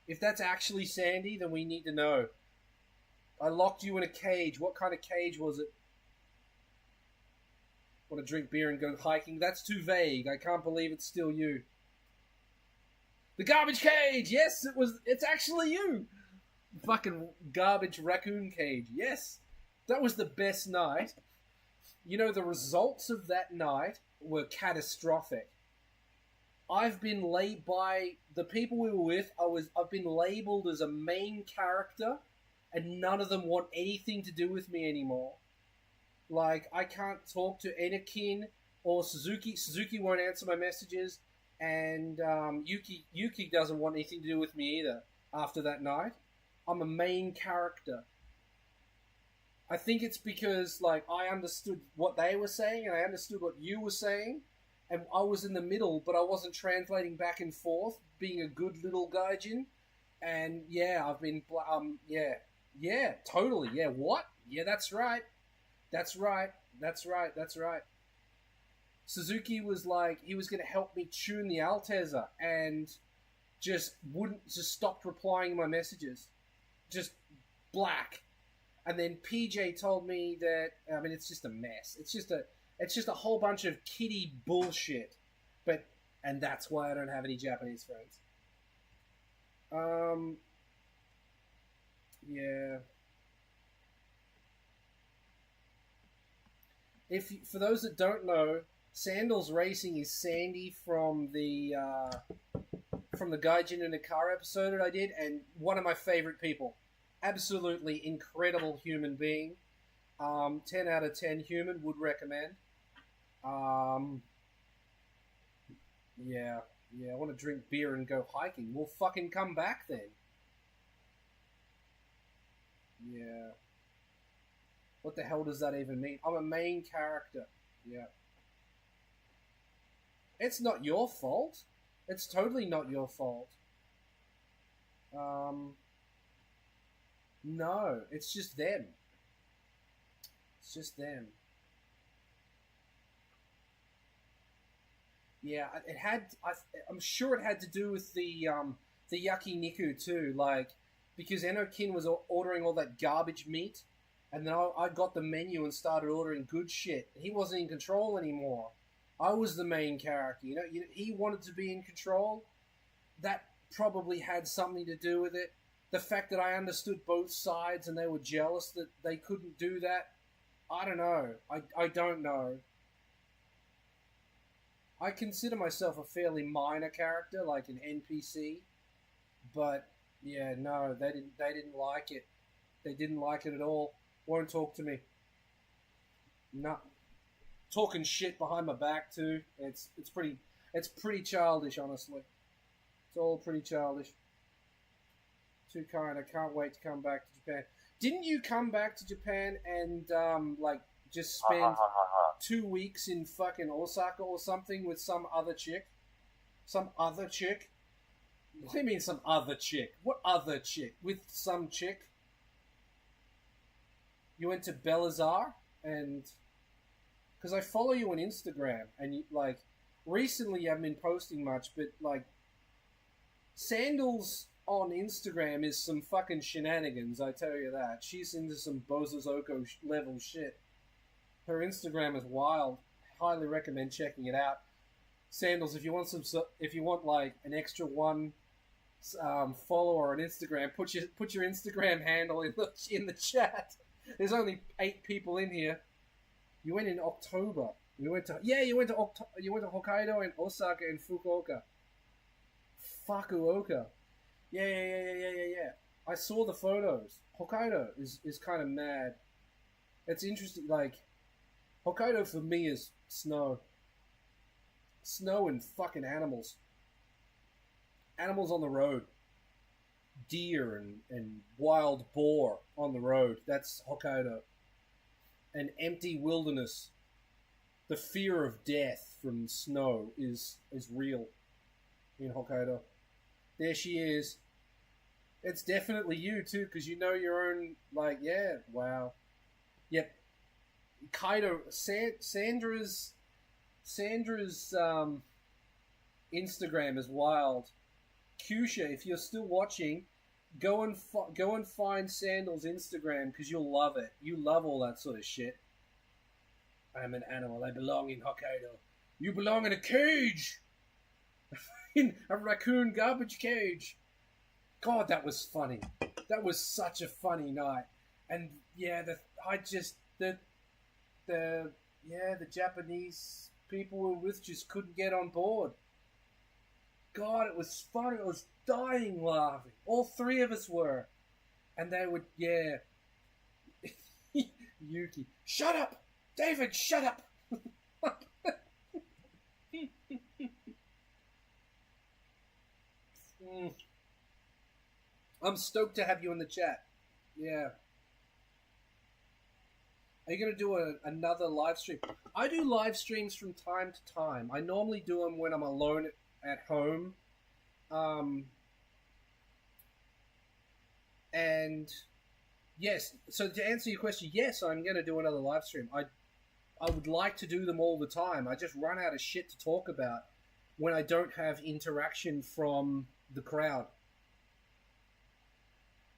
If that's actually Sandy, then we need to know. I locked you in a cage. What kind of cage was it? Want to drink beer and go hiking? That's too vague. I can't believe it's still you. The garbage cage! Yes, it's actually you! Fucking garbage raccoon cage. Yes, that was the best night. You know, the results of that night were catastrophic. I've been laid by the people we were with. I've been labeled as a main character, and none of them want anything to do with me anymore. Like, I can't talk to Anakin or Suzuki. Suzuki won't answer my messages, and Yuki doesn't want anything to do with me either. After that night, I'm a main character. I think it's because, like, I understood what they were saying and I understood what you were saying, and I was in the middle, but I wasn't translating back and forth, being a good little gaijin. And yeah, I've been, yeah, totally, yeah, what? Yeah, that's right. That's right. Suzuki was like, he was going to help me tune the Altezza, and just stopped replying my messages. Just black. And then PJ told me that, I mean, it's just a mess. It's just a whole bunch of kiddie bullshit. And that's why I don't have any Japanese friends. Yeah. For those that don't know, Sandals Racing is Sandy from the Gaijin in a Car episode that I did, and one of my favorite people. Absolutely incredible human being. 10 out of 10 human, would recommend. Yeah, I want to drink beer and go hiking. We'll fucking come back then. Yeah. What the hell does that even mean? I'm a main character. Yeah. It's not your fault. It's totally not your fault. No, it's just them. It's just them. Yeah, I'm sure it had to do with the yakiniku too, like, because Enokin was ordering all that garbage meat, and then I got the menu and started ordering good shit. He wasn't in control anymore. I was the main character, you know. He wanted to be in control. That probably had something to do with it. The fact that I understood both sides and they were jealous that they couldn't do that. I don't know. I don't know. I consider myself a fairly minor character, like an NPC. But yeah, no, they didn't like it. They didn't like it at all. Won't talk to me. No. Talking shit behind my back too. It's pretty childish, honestly. It's all pretty childish. Too kind. I can't wait to come back to Japan. Didn't you come back to Japan and just spend 2 weeks in fucking Osaka or something with some other chick? Some other chick? What do you mean some other chick? What other chick? With some chick? You went to Belazar and... Because I follow you on Instagram, and you, like, recently you haven't been posting much, but, like, Sandals on Instagram is some fucking shenanigans, I tell you that. She's into some Bozozoko level shit. Her Instagram is wild. Highly recommend checking it out. Sandals, if you want like an extra one follower on Instagram, put your Instagram handle in the chat. There's only 8 people in here. You went in October. You went to Hokkaido and Osaka and Fukuoka. Fukuoka. Yeah. I saw the photos. Hokkaido is kind of mad. It's interesting. Like, Hokkaido for me is snow. Snow and fucking animals. Animals on the road. Deer and wild boar on the road. That's Hokkaido. An empty wilderness. The fear of death from snow is real in Hokkaido. There she is. It's definitely you too, because you know your own. Like, yeah, wow. Yep. Kaido, Sandra's Instagram is wild. Kusha, if you're still watching, go and find Sandal's Instagram, because you'll love it. You love all that sort of shit. I'm an animal. I belong in Hokkaido. You belong in a cage. In a raccoon garbage cage. God, that was funny. That was such a funny night. And yeah, the Japanese people we were with just couldn't get on board. God, it was funny. I was dying laughing. All three of us were. And they would, yeah. Yuki, shut up! David, shut up! I'm stoked to have you in the chat. Yeah. Are you going to do another live stream? I do live streams from time to time. I normally do them when I'm alone at home. And yes, so to answer your question, yes, I'm going to do another live stream. I would like to do them all the time. I just run out of shit to talk about when I don't have interaction from the crowd.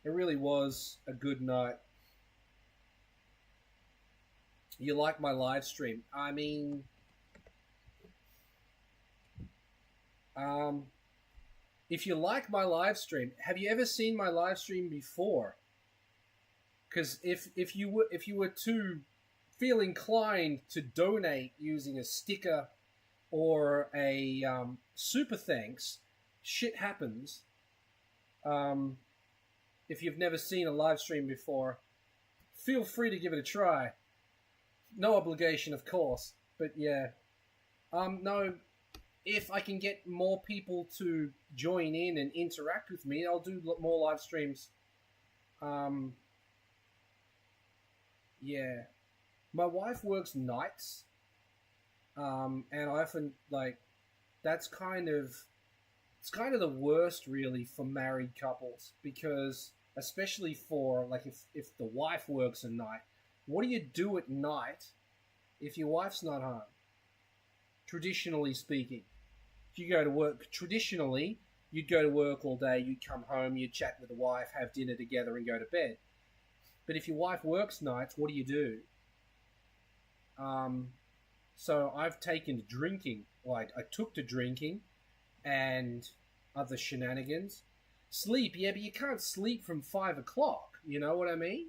It really was a good night. You like my live stream? I mean, if you like my live stream, have you ever seen my live stream before? Because if you were to feel inclined to donate using a sticker or a super thanks, shit happens. If you've never seen a live stream before, feel free to give it a try. No obligation, of course, but yeah. No, if I can get more people to join in and interact with me, I'll do more live streams. Yeah. My wife works nights, and I often, it's kind of the worst, really, for married couples, because, especially for, if the wife works a night, what do you do at night if your wife's not home? Traditionally speaking. If you go to work, traditionally, you'd go to work all day, you'd come home, you'd chat with the wife, have dinner together, and go to bed. But if your wife works nights, what do you do? So I've taken to drinking. I took to drinking and other shenanigans. Sleep, yeah, but you can't sleep from 5 o'clock. You know what I mean?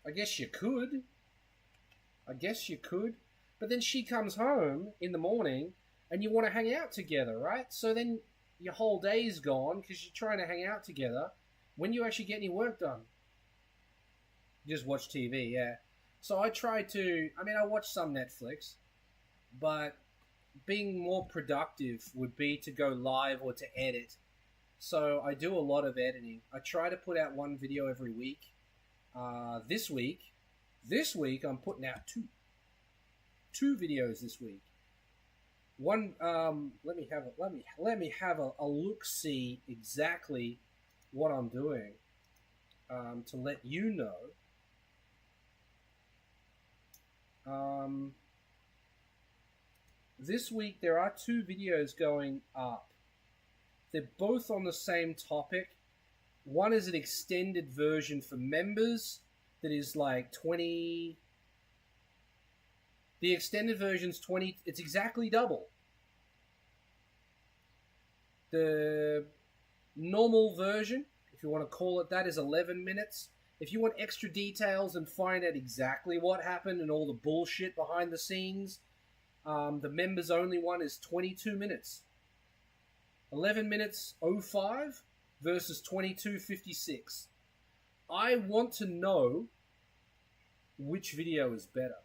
I guess you could. But then she comes home in the morning and you want to hang out together, right? So then your whole day's gone because you're trying to hang out together. When you actually get any work done? You just watch TV, yeah. So I watch some Netflix, but being more productive would be to go live or to edit. So I do a lot of editing. I try to put out one video every week. This week I'm putting out two videos this week. One, let me have a look see exactly what I'm doing, to let you know. This week there are 2 videos going up. They're both on the same topic. One is an extended version for members that is 20. The extended version's 20. It's exactly double. The normal version, if you want to call it that, is 11 minutes. If you want extra details and find out exactly what happened and all the bullshit behind the scenes, the members only one is 22 minutes. 11 minutes 05 versus 22:56. I want to know which video is better.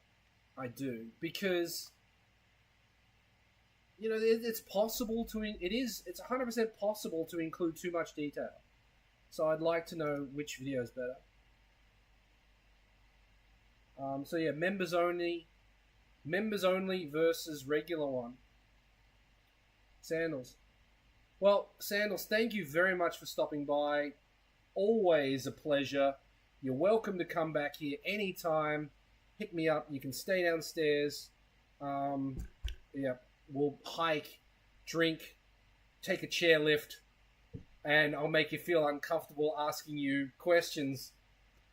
I do, because it's possible to. It's 100% possible to include too much detail. So I'd like to know which video is better. So yeah, members only versus regular one. Sandals. Well, Sandals, thank you very much for stopping by. Always a pleasure. You're welcome to come back here anytime. Hit me up. You can stay downstairs. We'll hike, drink, take a chairlift, and I'll make you feel uncomfortable asking you questions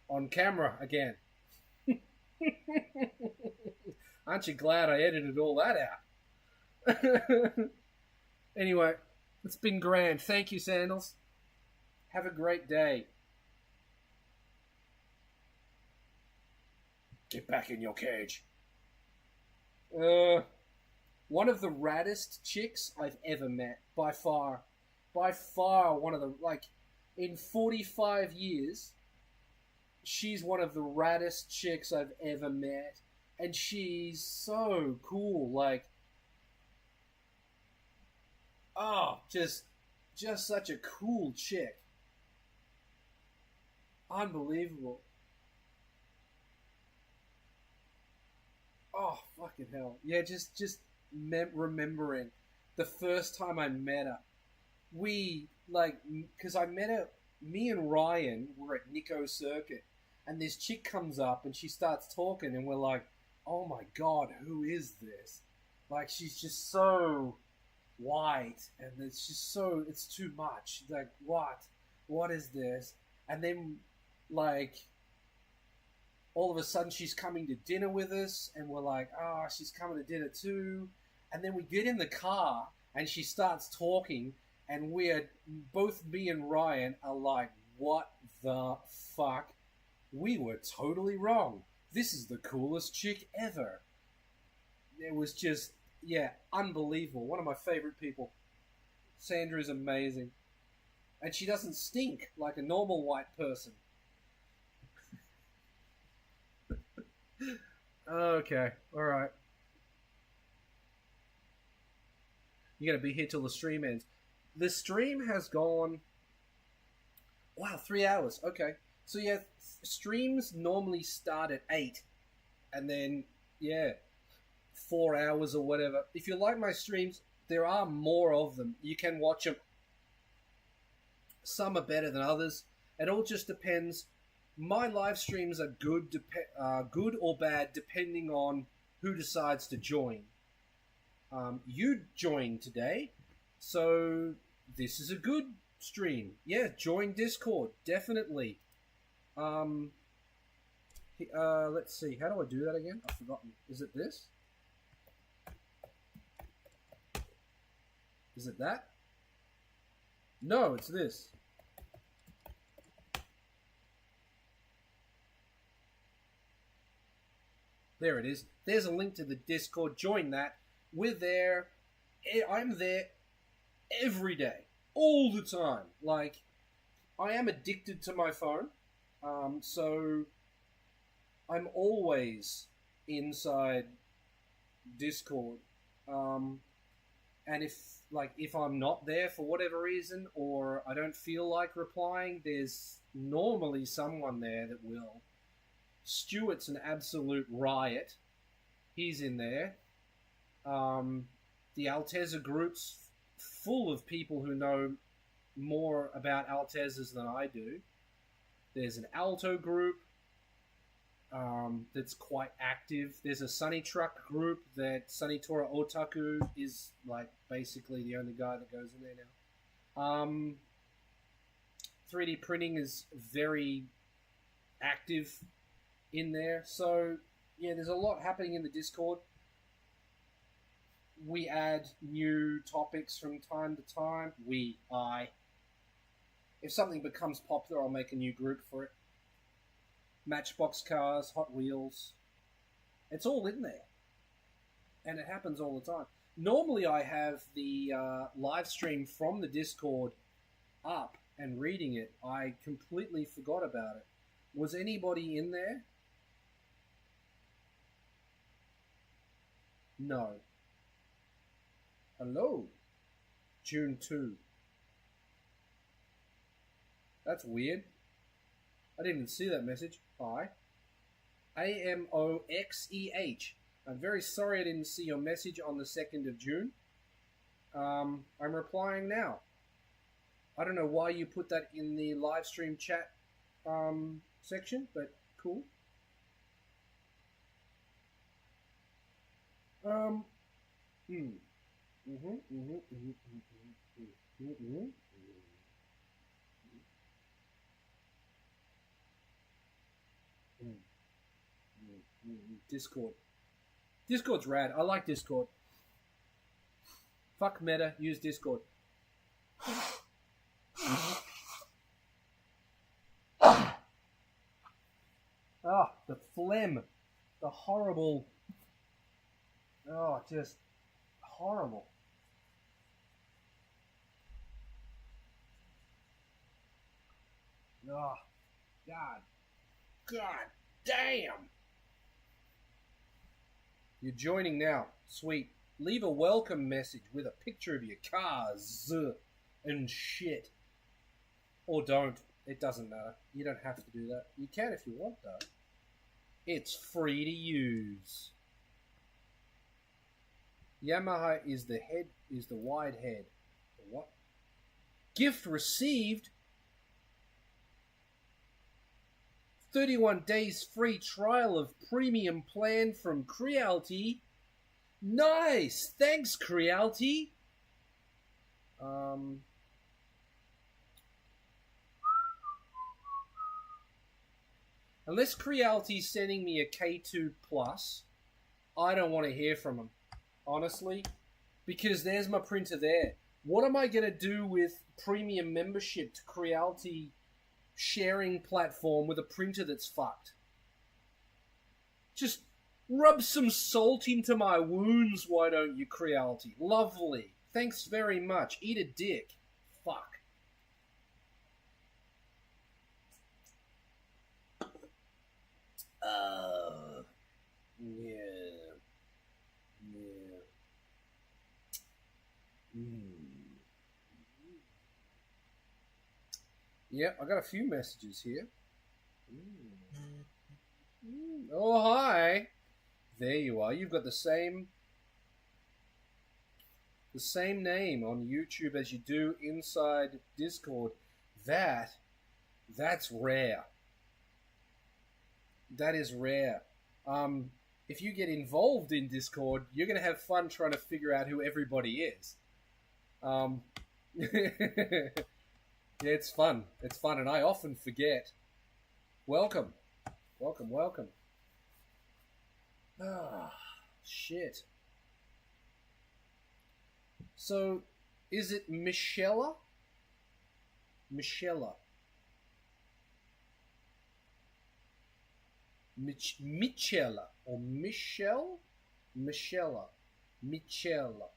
on camera again. Aren't you glad I edited all that out? Anyway, it's been grand. Thank you, Sandals. Have a great day. Get back in your cage. One of the raddest chicks I've ever met, by far. By far, one of the, like, in 45 years, she's one of the raddest chicks I've ever met. And she's so cool, like, oh, just such a cool chick. Unbelievable. Oh, fucking hell. Yeah, just remembering the first time I met her. We, like, because I met her, me and Ryan were at Nico Circuit, and this chick comes up and she starts talking, and we're like, oh my god, who is this? Like, she's just so white, and it's just so, it's too much. Like, what is this? And then, like, all of a sudden she's coming to dinner with us, and we're like, oh, she's coming to dinner too. And then we get in the car and she starts talking, and we're both, me and Ryan are like, what the fuck? We were totally wrong. This is the coolest chick ever. It was just, yeah, unbelievable. One of my favorite people. Sandra is amazing. And she doesn't stink like a normal white person. Okay, alright. You're going to be here till the stream ends. The stream has gone... Wow, 3 hours. Okay. So yeah, streams normally start at 8. And then, yeah, 4 hours or whatever. If you like my streams, there are more of them. You can watch them. Some are better than others. It all just depends. My live streams are good or bad depending on who decides to join. You joined today, so this is a good stream. Yeah, join Discord, definitely. Let's see, how do I do that again? I've forgotten. Is it this? Is it that? No, it's this. There it is. There's a link to the Discord. Join that. We're there. I'm there every day. All the time. Like, I am addicted to my phone. So I'm always inside Discord. And if I'm not there for whatever reason, or I don't feel like replying, there's normally someone there that will. Stuart's an absolute riot. He's in there. The Altezza group's full of people who know more about Altezzas than I do. There's an Alto group that's quite active. There's a Sunny Truck group that Sunny Tora Otaku is like basically the only guy that goes in there now. 3D printing is very active in there. So, yeah, there's a lot happening in the Discord. We add new topics from time to time. I. If something becomes popular, I'll make a new group for it. Matchbox cars, Hot Wheels. It's all in there. And it happens all the time. Normally I have the live stream from the Discord up and reading it. I completely forgot about it. Was anybody in there? No. Hello. June 2. That's weird. I didn't even see that message. Hi. AMOXEH. I'm very sorry I didn't see your message on the 2nd of June. I'm replying now. I don't know why you put that in the live stream chat section, but cool. Discord. Discord's rad. I like Discord. Fuck Meta. Use Discord. the phlegm, the horrible, oh, just horrible. Oh, God damn. You're joining now. Sweet. Leave a welcome message with a picture of your cars and shit. Or don't. It doesn't matter. You don't have to do that. You can if you want, though. It's free to use. Yamaha is the wide head. What? Gift received. 31 days free trial of premium plan from Creality. Nice! Thanks, Creality. Unless Creality's sending me a K2 Plus, I don't want to hear from them, honestly, because there's my printer there. What am I going to do with premium membership to Creality sharing platform with a printer that's fucked? Just rub some salt into my wounds, why don't you, Creality? Lovely. Thanks very much. Eat a dick. Fuck. Yeah, I got a few messages here. Oh, hi. There you are. You've got the same name on YouTube as you do inside Discord. That's rare. That is rare. If you get involved in Discord, you're going to have fun trying to figure out who everybody is. Yeah, it's fun. It's fun, and I often forget. Welcome. Welcome, welcome. Ah, shit. So, is it Michella? Michella. Michella. Or Michelle? Michella. Michella.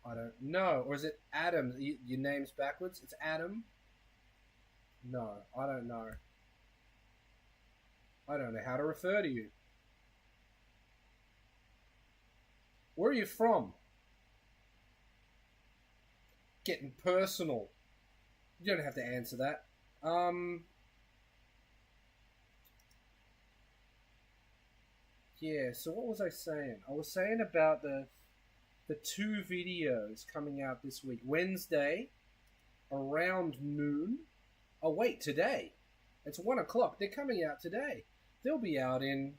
I don't know. Or is it Adam? Your name's backwards? It's Adam? No, I don't know. I don't know how to refer to you. Where are you from? Getting personal. You don't have to answer that. Yeah, so what was I saying? I was saying about the 2 videos coming out this week. Wednesday, around noon. Oh, wait, today. It's 1 o'clock. They're coming out today. They'll be out in,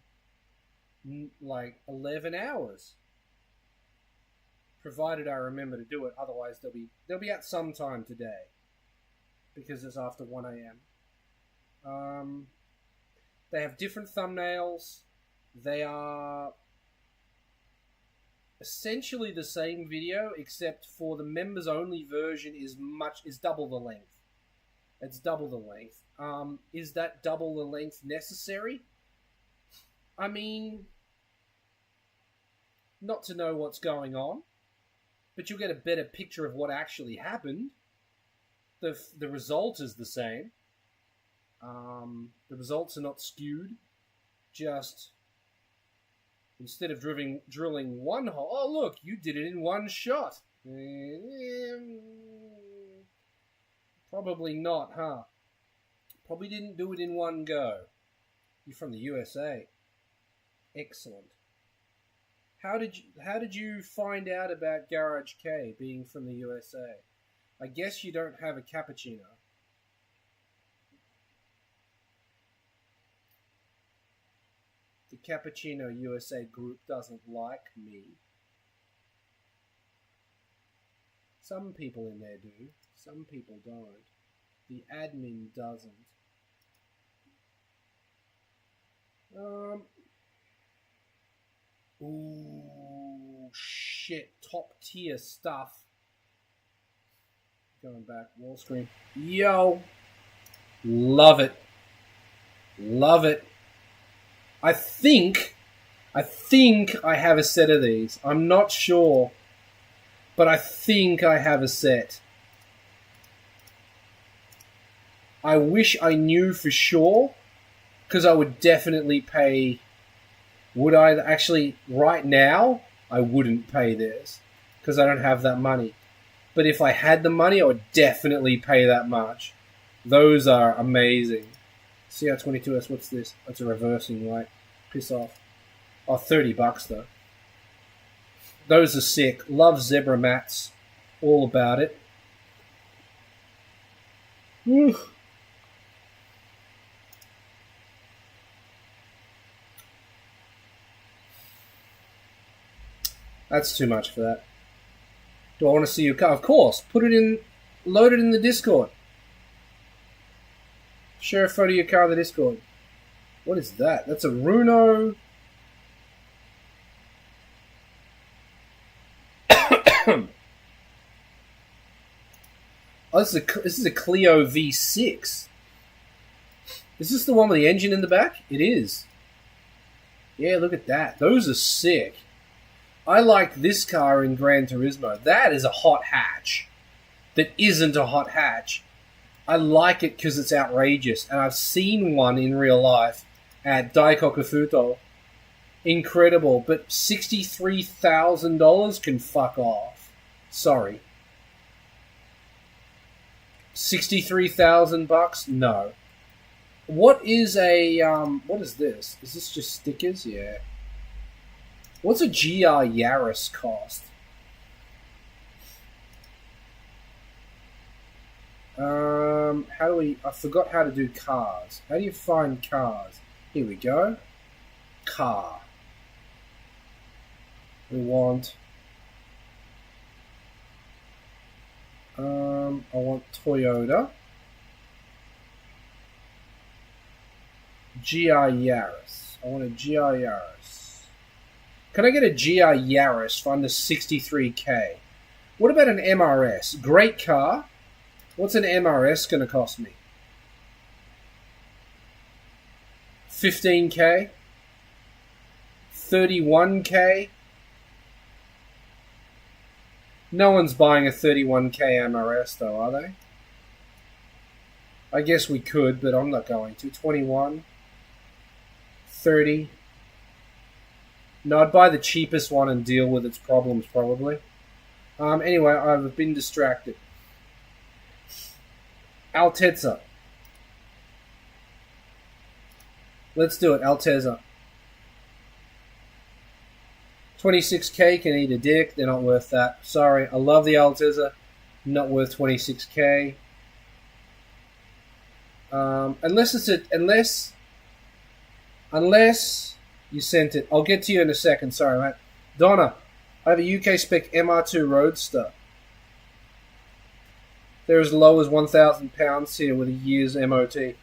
like, 11 hours. Provided I remember to do it. Otherwise, they'll be out sometime today. Because it's after 1 a.m. They have different thumbnails. They are essentially the same video, except for the members only version is double the length. It's double the length. Is that double the length necessary? I mean, not to know what's going on, but you'll get a better picture of what actually happened. The result is the same. The results are not skewed. Just instead of drilling one hole, oh look, you did it in one shot. Probably not, huh? Probably didn't do it in one go. You're from the USA. Excellent. How did you find out about Garage Kei being from the USA? I guess you don't have a cappuccino. The Cappuccino USA group doesn't like me. Some people in there do. Some people don't. The admin doesn't. Ooh, shit. Top tier stuff. Going back, wall screen. Yo! Love it. Love it. I think I have a set of these. I'm not sure, but I think I have a set. I wish I knew for sure, because I would definitely pay. Would I actually, right now, I wouldn't pay this, because I don't have that money. But if I had the money, I would definitely pay that much. Those are amazing. CR22S, what's this? That's a reversing light. Piss off. Oh, $30 though. Those are sick. Love zebra mats. All about it. Whew. That's too much for that. Do I want to see your car? Of course. Put it in, load it in the Discord. Share a photo of your car in the Discord. What is that? That's a Runo. Oh, this is a Clio V6. Is this the one with the engine in the back? It is. Yeah, look at that. Those are sick. I like this car in Gran Turismo. That is a hot hatch. That isn't a hot hatch. I like it because it's outrageous. And I've seen one in real life at Daikokufuto. Incredible. But $63,000 can fuck off. Sorry. $63,000? No. What is a, what is this? Is this just stickers? Yeah. What's a GR Yaris cost? How do we... I forgot how to do cars. How do you find cars? Here we go. Car. We want... I want Toyota. GR Yaris. I want a GR Yaris. Can I get a GR Yaris for under 63k? What about an MRS? Great car. What's an MRS going to cost me? 15k? 31k? No one's buying a 31k MRS though, are they? I guess we could, but I'm not going to. 21? 30? No, I'd buy the cheapest one and deal with its problems, probably. Anyway, I've been distracted. Altezza. Let's do it, Altezza. 26k can eat a dick. They're not worth that. Sorry, I love the Altezza. Not worth 26k. Unless you sent it. I'll get to you in a second. Sorry, mate. Donna, I have a UK spec MR2 Roadster. They're as low as £1,000 here with a year's MOT.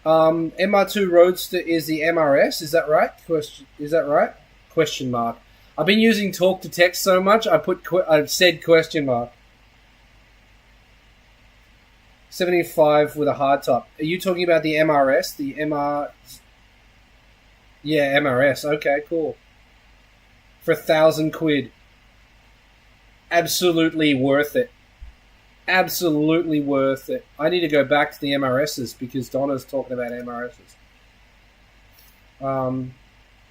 MR2 Roadster is the MRS. Is that right? Is that right? Question mark. I've been using talk to text so much. I've said question mark. 75 with a hard top. Are you talking about the MRS? The MR... Yeah, MRS. Okay, cool. For £1,000. Absolutely worth it. Absolutely worth it. I need to go back to the MRSs because Donna's talking about MRSs.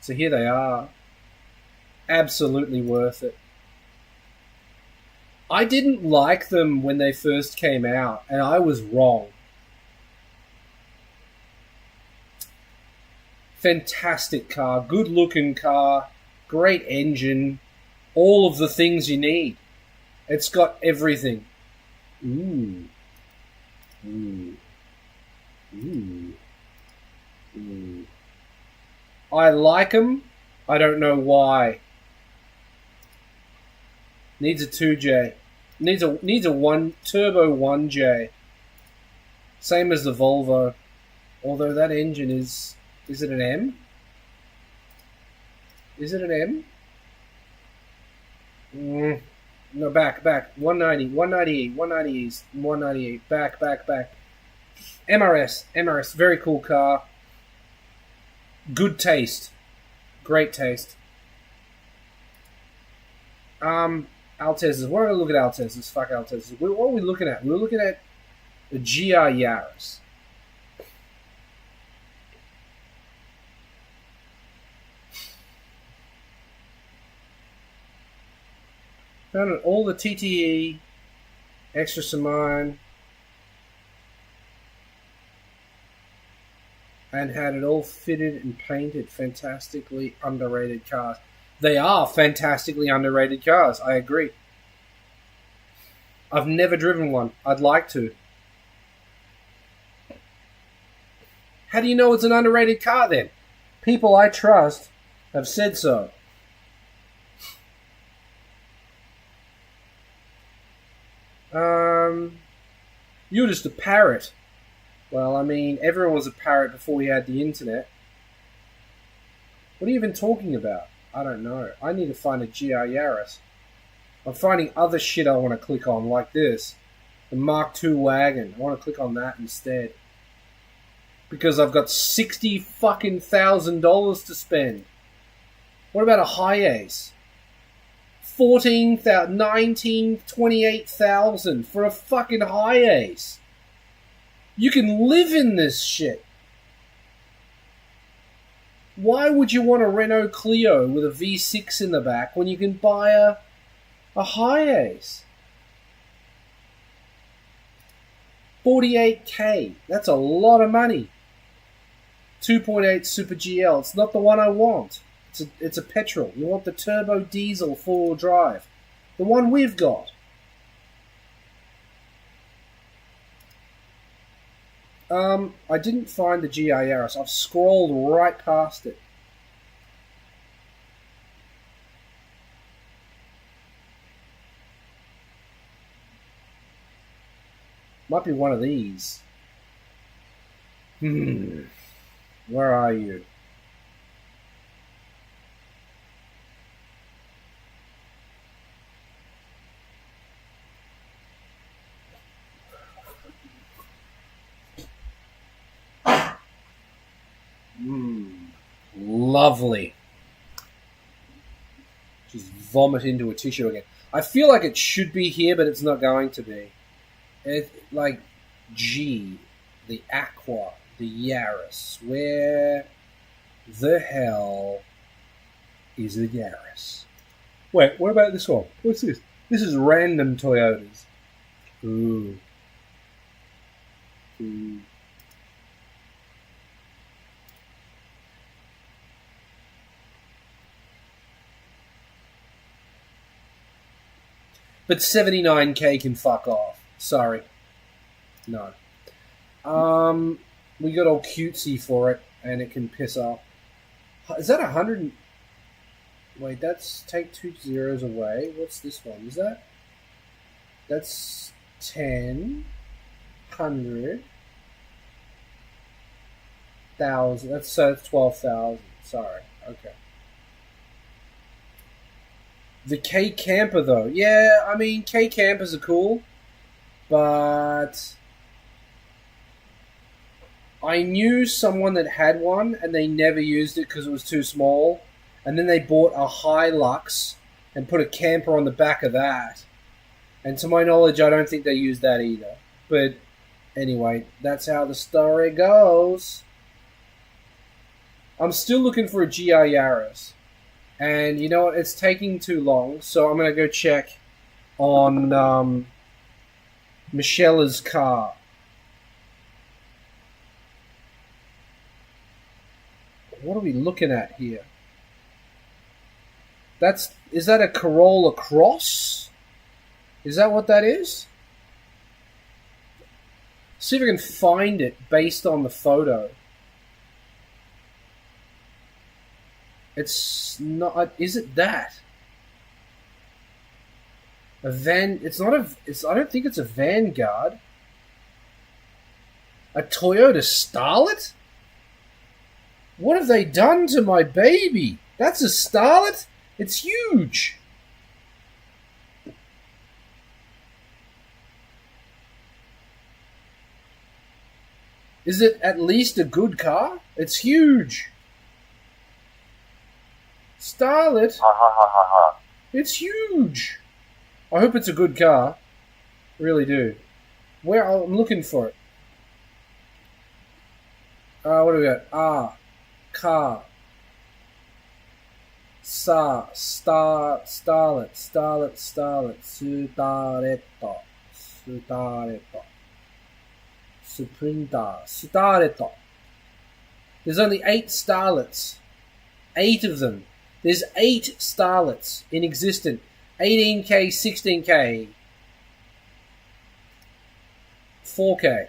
So here they are. Absolutely worth it. I didn't like them when they first came out, and I was wrong. Fantastic car, good looking car, great engine, all of the things you need. It's got everything. Ooh. Ooh. Ooh. Ooh. I like them. I don't know why. Needs a 2J. Needs a turbo 1J. Same as the Volvo. Although that engine is it an M? Is it an M? No, back. 190, 198, back. MRS, very cool car. Good taste. Great taste. Altez's. What are we looking at Altez's? Fuck Altez's. What are we looking at? We're looking at the GR Yaris. Found it all the TTE, extra Samine, and had it all fitted and painted. Fantastically underrated cars. They are fantastically underrated cars. I agree. I've never driven one. I'd like to. How do you know it's an underrated car then? People I trust have said so. You're just a parrot. Well, I mean, everyone was a parrot before we had the internet. What are you even talking about? I don't know. I need to find a GR Yaris. I'm finding other shit I want to click on, like this. The Mark II wagon. I want to click on that instead. Because I've got $60,000 to spend. What about a Hi-Ace? 14,000, 19, 28,000 for a fucking Hi-Ace. You can live in this shit. Why would you want a Renault Clio with a V6 in the back when you can buy a Hi-Ace? 48K. That's a lot of money. 2.8 Super GL. It's not the one I want. It's a petrol. You want the turbo diesel four-wheel drive. The one we've got. I didn't find the GR Yaris. I've scrolled right past it. Might be one of these. Where are you? Lovely. Just vomit into a tissue again. I feel like it should be here, but it's not going to be. It's like G, the Aqua, the Yaris. Where the hell is the Yaris? Wait, what about this one? What's this? This is random Toyotas. Ooh. But 79K can fuck off. Sorry. No. We got all cutesy for it, and it can piss off. Is that 100? Wait, that's take 2 zeros away. What's this one? Is that? That's 10, 100, 1,000. That's 12,000. Sorry. Okay. The K camper though, yeah. I mean, K campers are cool, but I knew someone that had one and they never used it because it was too small, and then they bought a Hilux and put a camper on the back of that. And to my knowledge, I don't think they used that either. But anyway, that's how the story goes. I'm still looking for a GR Yaris. And you know what? It's taking too long, so I'm going to go check on Michelle's car. What are we looking at here? Is that a Corolla Cross? Is that what that is? See if I can find it based on the photo. It's not. Is it that? A van? It's not a. I don't think it's a Vanguard. A Toyota Starlet? What have they done to my baby? That's a Starlet? It's huge. Is it at least a good car? It's huge. Starlet? Ha ha ha ha ha. It's huge. I hope it's a good car. Really do. Where I'm looking for it. What do we got? Car. Starlet. Sudareto. Stareto. There's only 8 starlets. 8 of them. There's 8 starlets in existence. 18K, 16K, 4K.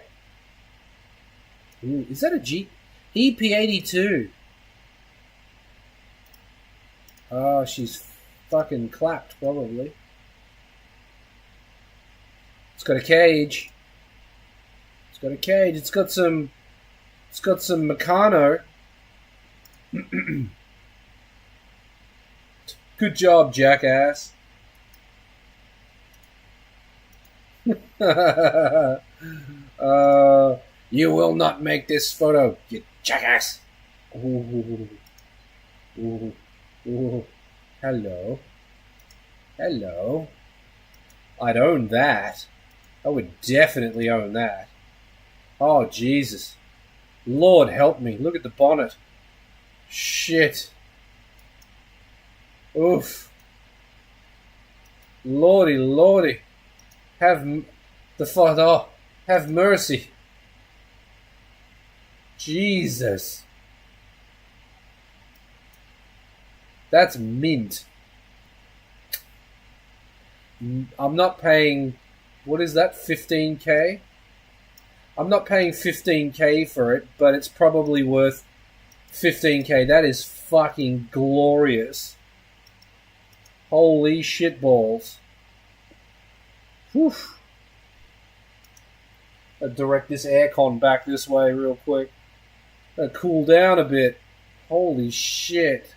Ooh, is that a G? EP82. Oh, she's fucking clapped, probably. It's got a cage. It's got a cage. It's got some Meccano. Good job, jackass. You will not make this photo, you jackass. Ooh. Ooh. Ooh. Hello. Hello. I'd own that. I would definitely own that. Oh, Jesus. Lord help me. Look at the bonnet. Shit. Oof. Lordy, lordy. Have mercy. Jesus. That's mint. I'm not paying, what is that, 15K? I'm not paying 15K for it, but it's probably worth 15K. That is fucking glorious. Holy shitballs. Whew. I'll direct this aircon back this way real quick. I'll cool down a bit. Holy shit.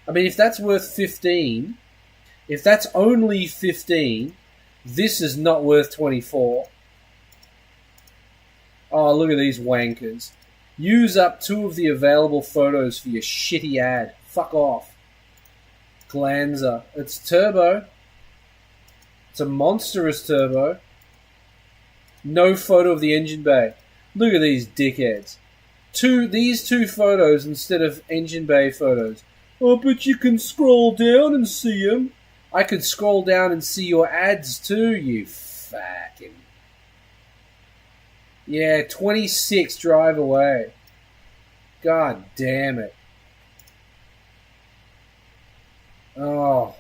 I mean, if that's worth 15, if that's only 15, this is not worth 24. Oh, look at these wankers. Use up 2 of the available photos for your shitty ad. Fuck off. Glanza. It's turbo. It's a monstrous turbo. No photo of the engine bay. Look at these dickheads. These two photos instead of engine bay photos. Oh, but you can scroll down and see them. I could scroll down and see your ads too, you fucking... Yeah, 26 drive away. God damn it. Oh.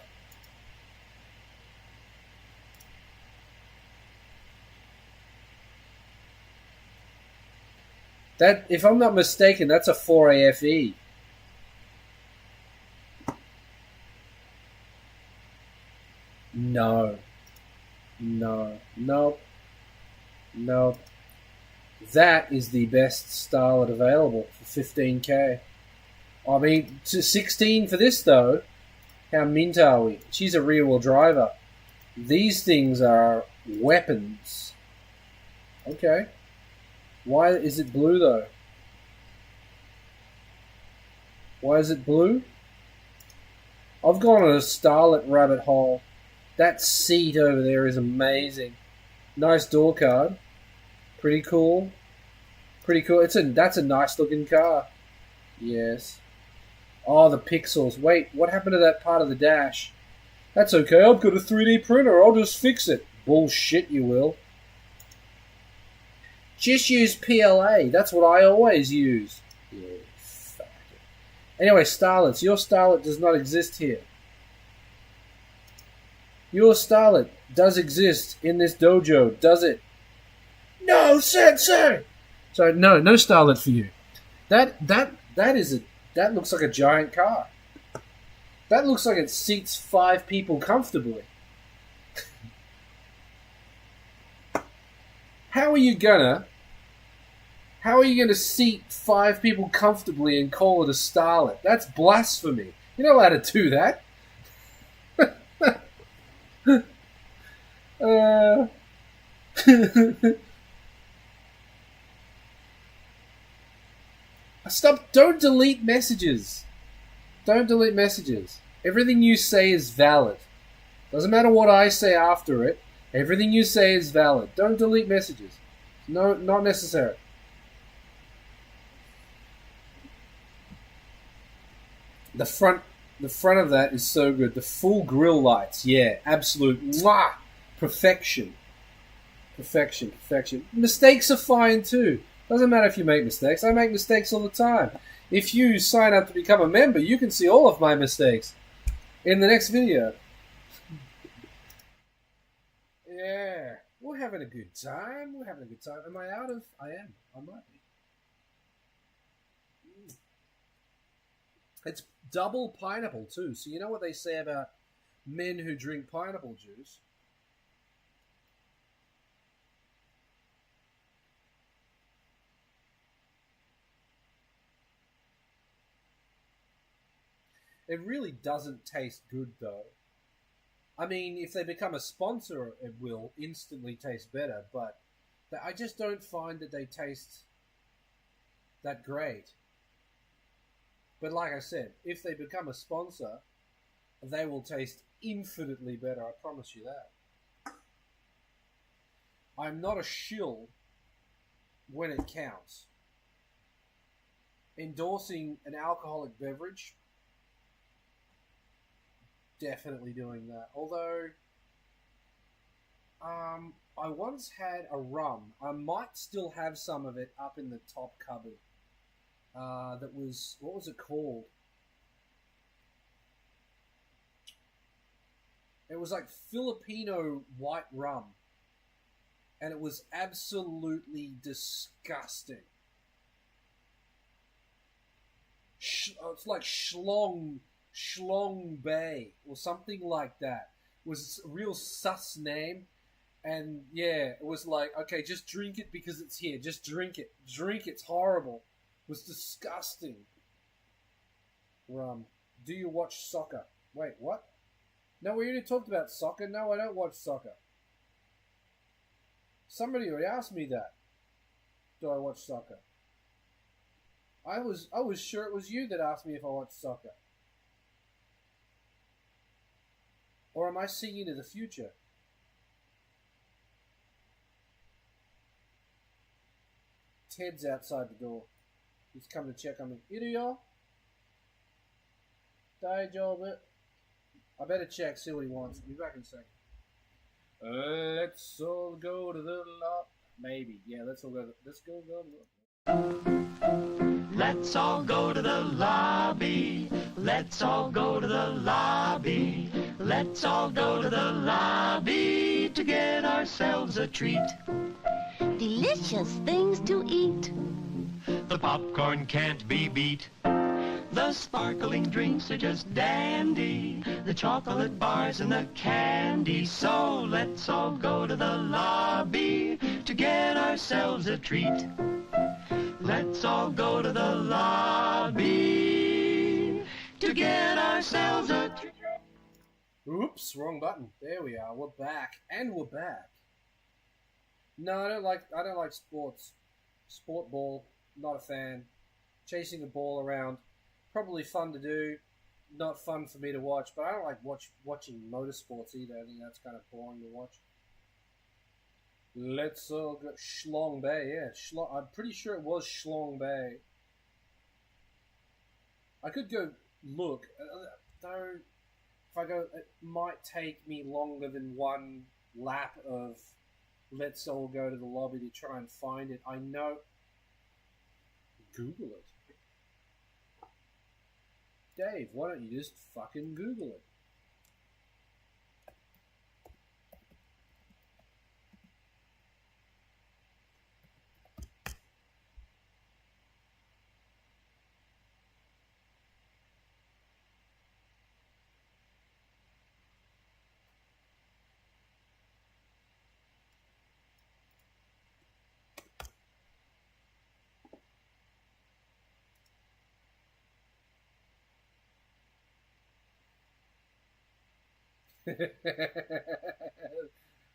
That, if I'm not mistaken, that's a 4AFE. No. No. Nope. Nope. That is the best starlet available for 15K. I mean, to 16 for this though. How mint are we? She's a rear-wheel driver. These things are weapons. Okay. Why is it blue though? Why is it blue? I've gone on a starlet rabbit hole. That seat over there is amazing. Nice door card. Pretty cool. Pretty cool. That's a nice looking car. Yes. Oh, the pixels. Wait, what happened to that part of the dash? That's okay. I've got a 3D printer. I'll just fix it. Bullshit, you will. Just use PLA. That's what I always use. Yeah, fuck it. Anyway, starlets. Your starlet does not exist here. Your starlet does exist in this dojo, does it? No, sensei! So, no starlet for you. That looks like a giant car. That looks like it seats 5 people comfortably. How are you gonna seat 5 people comfortably and call it a starlet? That's blasphemy. You're not allowed to do that. Stop! Don't delete messages. Don't delete messages. Everything you say is valid. Doesn't matter what I say after it. Everything you say is valid. Don't delete messages. No, not necessary. The front of that is so good. The full grill lights, yeah, absolute mwah, perfection. Perfection. Mistakes are fine too. Doesn't matter if you make mistakes. I make mistakes all the time. If you sign up to become a member, you can see all of my mistakes in the next video. Yeah, we're having a good time. Am I out of? I am. I might be. It's double pineapple too. So you know what they say about men who drink pineapple juice? It really doesn't taste good though. I mean, if they become a sponsor, it will instantly taste better, but I just don't find that they taste that great. But like I said, if they become a sponsor, they will taste infinitely better, I promise you that. I'm not a shill when it counts. Endorsing an alcoholic beverage, definitely doing that. Although, I once had a rum. I might still have some of it up in the top cupboard. That was, what was it called? It was like Filipino white rum. And it was absolutely disgusting. It's like Schlong Bay or something like that. It was a real sus name. And yeah, it was like, okay, just drink it because it's here. Just drink it. It's horrible. It was disgusting. Rum. Do you watch soccer? Wait, what? No, we already talked about soccer. No, I don't watch soccer. Somebody already asked me that. Do I watch soccer? I was sure it was you that asked me if I watch soccer. Or am I seeing into the future? Ted's outside the door. He's come to check on me. Idiot. Daijoubu. I better check, see what he wants. I'll be back in a second. Let's all go to the lot. Maybe. Yeah, let's go to the... Let's all go to the lobby. Let's all go to the lobby. Let's all go to the lobby to get ourselves a treat. Delicious things to eat. The popcorn can't be beat. The sparkling drinks are just dandy. The chocolate bars and the candy. So let's all go to the lobby to get ourselves a treat. Let's all go to the lobby to get ourselves a treat. Oops, wrong button. There we are. We're back. And we're back. No, I don't like sports. Sport ball, not a fan. Chasing a ball around, probably fun to do, not fun for me to watch. But I don't like watching motorsports either. I think that's kind of boring to watch. Let's all go Schlong Bay. Yeah, I'm pretty sure it was Schlong Bay. I could go look. Though, if I go, it might take me longer than one lap of let's all go to the lobby to try and find it. I know. Google it. Dave, why don't you just fucking Google it?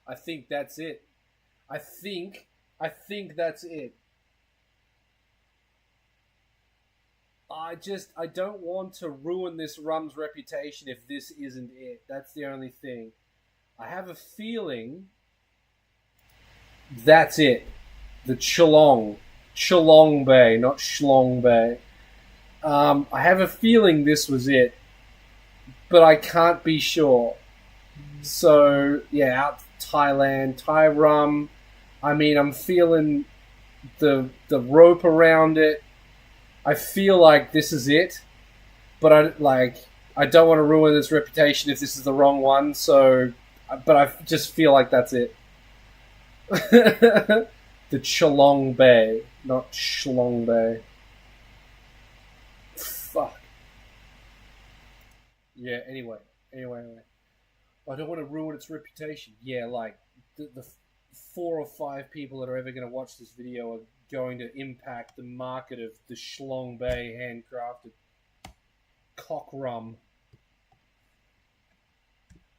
I think that's it. I think that's it. I don't want to ruin this rum's reputation if this isn't it. That's the only thing. I have a feeling that's it. The Chalong Bay, not Shlong Bay. I have a feeling this was it, but I can't be sure. So yeah, out Thailand, Thai rum. I mean, I'm feeling the rope around it. I feel like this is it, but I don't want to ruin this reputation if this is the wrong one. So, but I just feel like that's it. The Chalong Bay, not Shlong Bay. Fuck. Yeah. Anyway. I don't want to ruin its reputation. Yeah, like the 4 or 5 people that are ever going to watch this video are going to impact the market of the Shlong Bay handcrafted cock rum.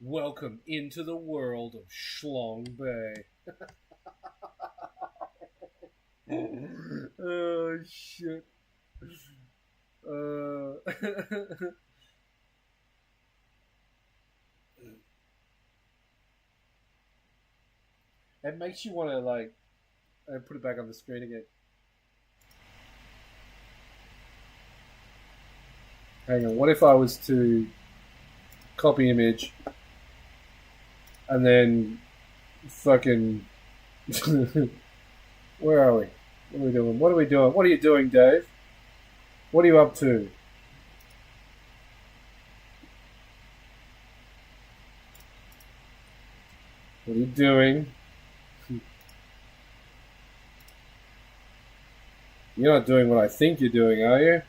Welcome into the world of Shlong Bay. Oh shit. It makes you want to like put it back on the screen again. Hang on, what if I was to copy image and then fucking where are we? What are we doing? What are we doing? What are you doing, Dave? What are you up to? What are you doing? You're not doing what I think you're doing, are you?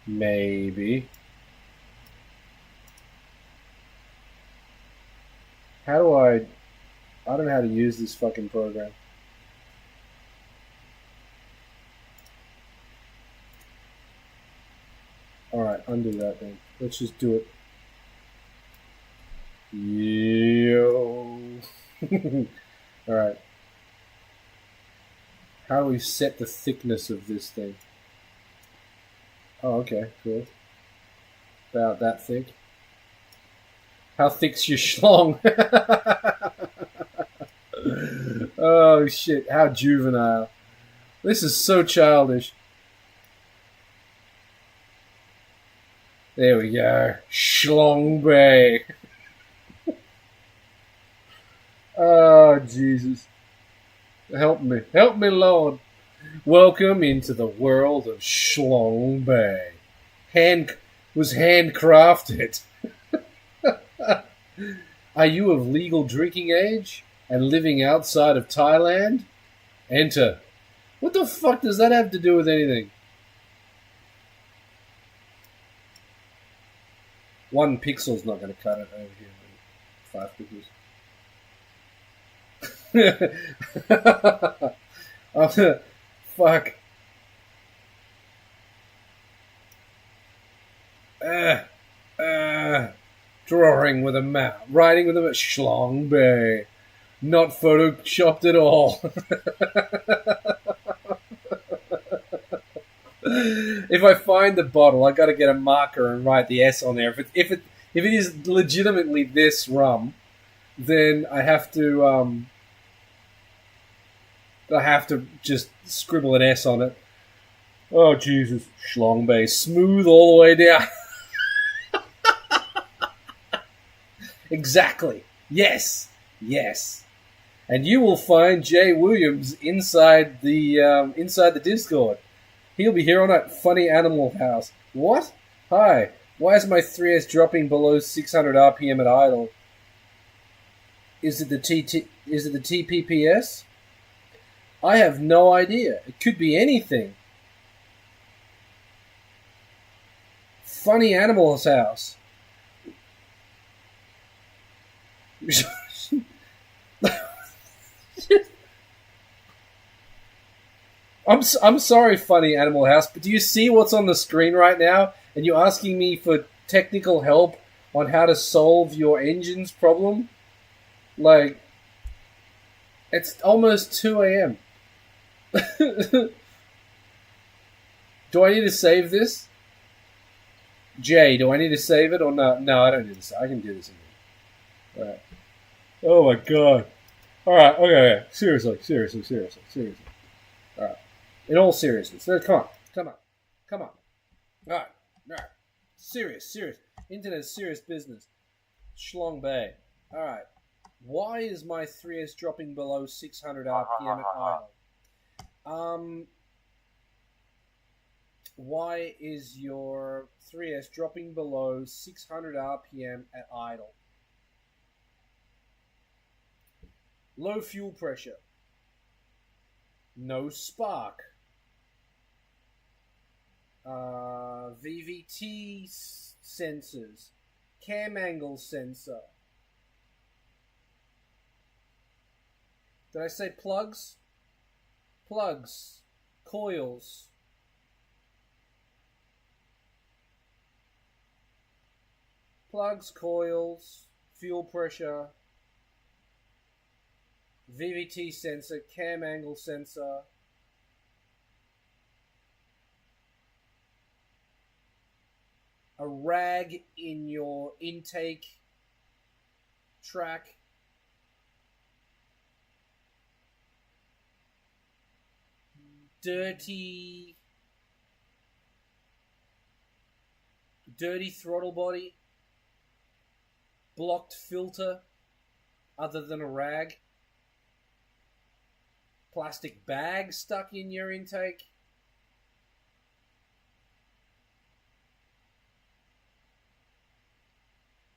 Maybe. How do I don't know how to use this fucking program. Alright, undo that then. Let's just do it. Yo. Alright. How do we set the thickness of this thing? Oh, okay, cool. About that thick. How thick's your schlong? Oh shit, how juvenile. This is so childish. There we go. Shlong Bay. Oh, Jesus. Help me, Lord. Welcome into the world of Shlong Bay. Was handcrafted. Are you of legal drinking age and living outside of Thailand? Enter. What the fuck does that have to do with anything? 1 pixel's not going to cut it over here. 5 pixels. Oh, fuck. Drawing with a map. Writing with a map. Shlong Bay. Not photoshopped at all. If I find the bottle, I got to get a marker and write the S on there. If it is legitimately this rum, then I have to just scribble an S on it. Oh Jesus, Shlong Bay, smooth all the way down. Exactly. Yes. And you will find Jay Williams inside the Discord. He'll be here on that funny Animal House. What? Hi. Why is my 3S dropping below 600 RPM at idle? Is it the TPPS? I have no idea. It could be anything. Funny Animal House. I'm sorry, Funny Animal House, but do you see what's on the screen right now? And you're asking me for technical help on how to solve your engine's problem? Like, it's almost 2 a.m. Do I need to save this? Jay, do I need to save it or not? No, I don't need to save it. I can do this again. Alright. Oh my god. Alright, okay. Seriously. Alright. In all seriousness. Come on. Alright. Serious. Internet's serious business. Schlong Bay. Alright. Why is my 3S dropping below 600 RPM at idle? Why is your 3S dropping below 600 RPM at idle? Low fuel pressure. No spark. VVT sensors. Cam angle sensor. Did I say plugs? Plugs. Coils. Plugs, coils, fuel pressure, VVT sensor, cam angle sensor, a rag in your intake track, dirty throttle body, blocked filter other than a rag, plastic bag stuck in your intake,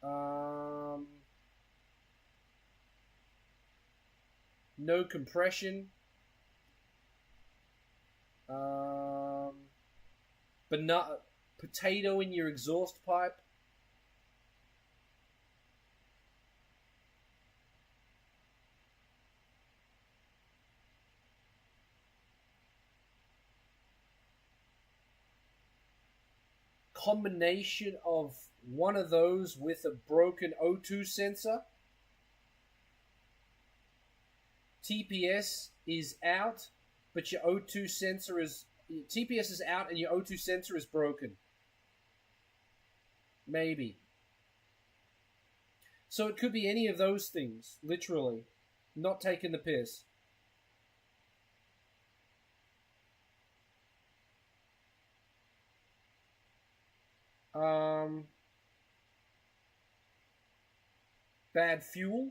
no compression, potato in your exhaust pipe, combination of one of those with a broken O2 sensor. TPS is out, but your O2 sensor is... TPS is out and your O2 sensor is broken. Maybe. So it could be any of those things, literally. Not taking the piss. Bad fuel.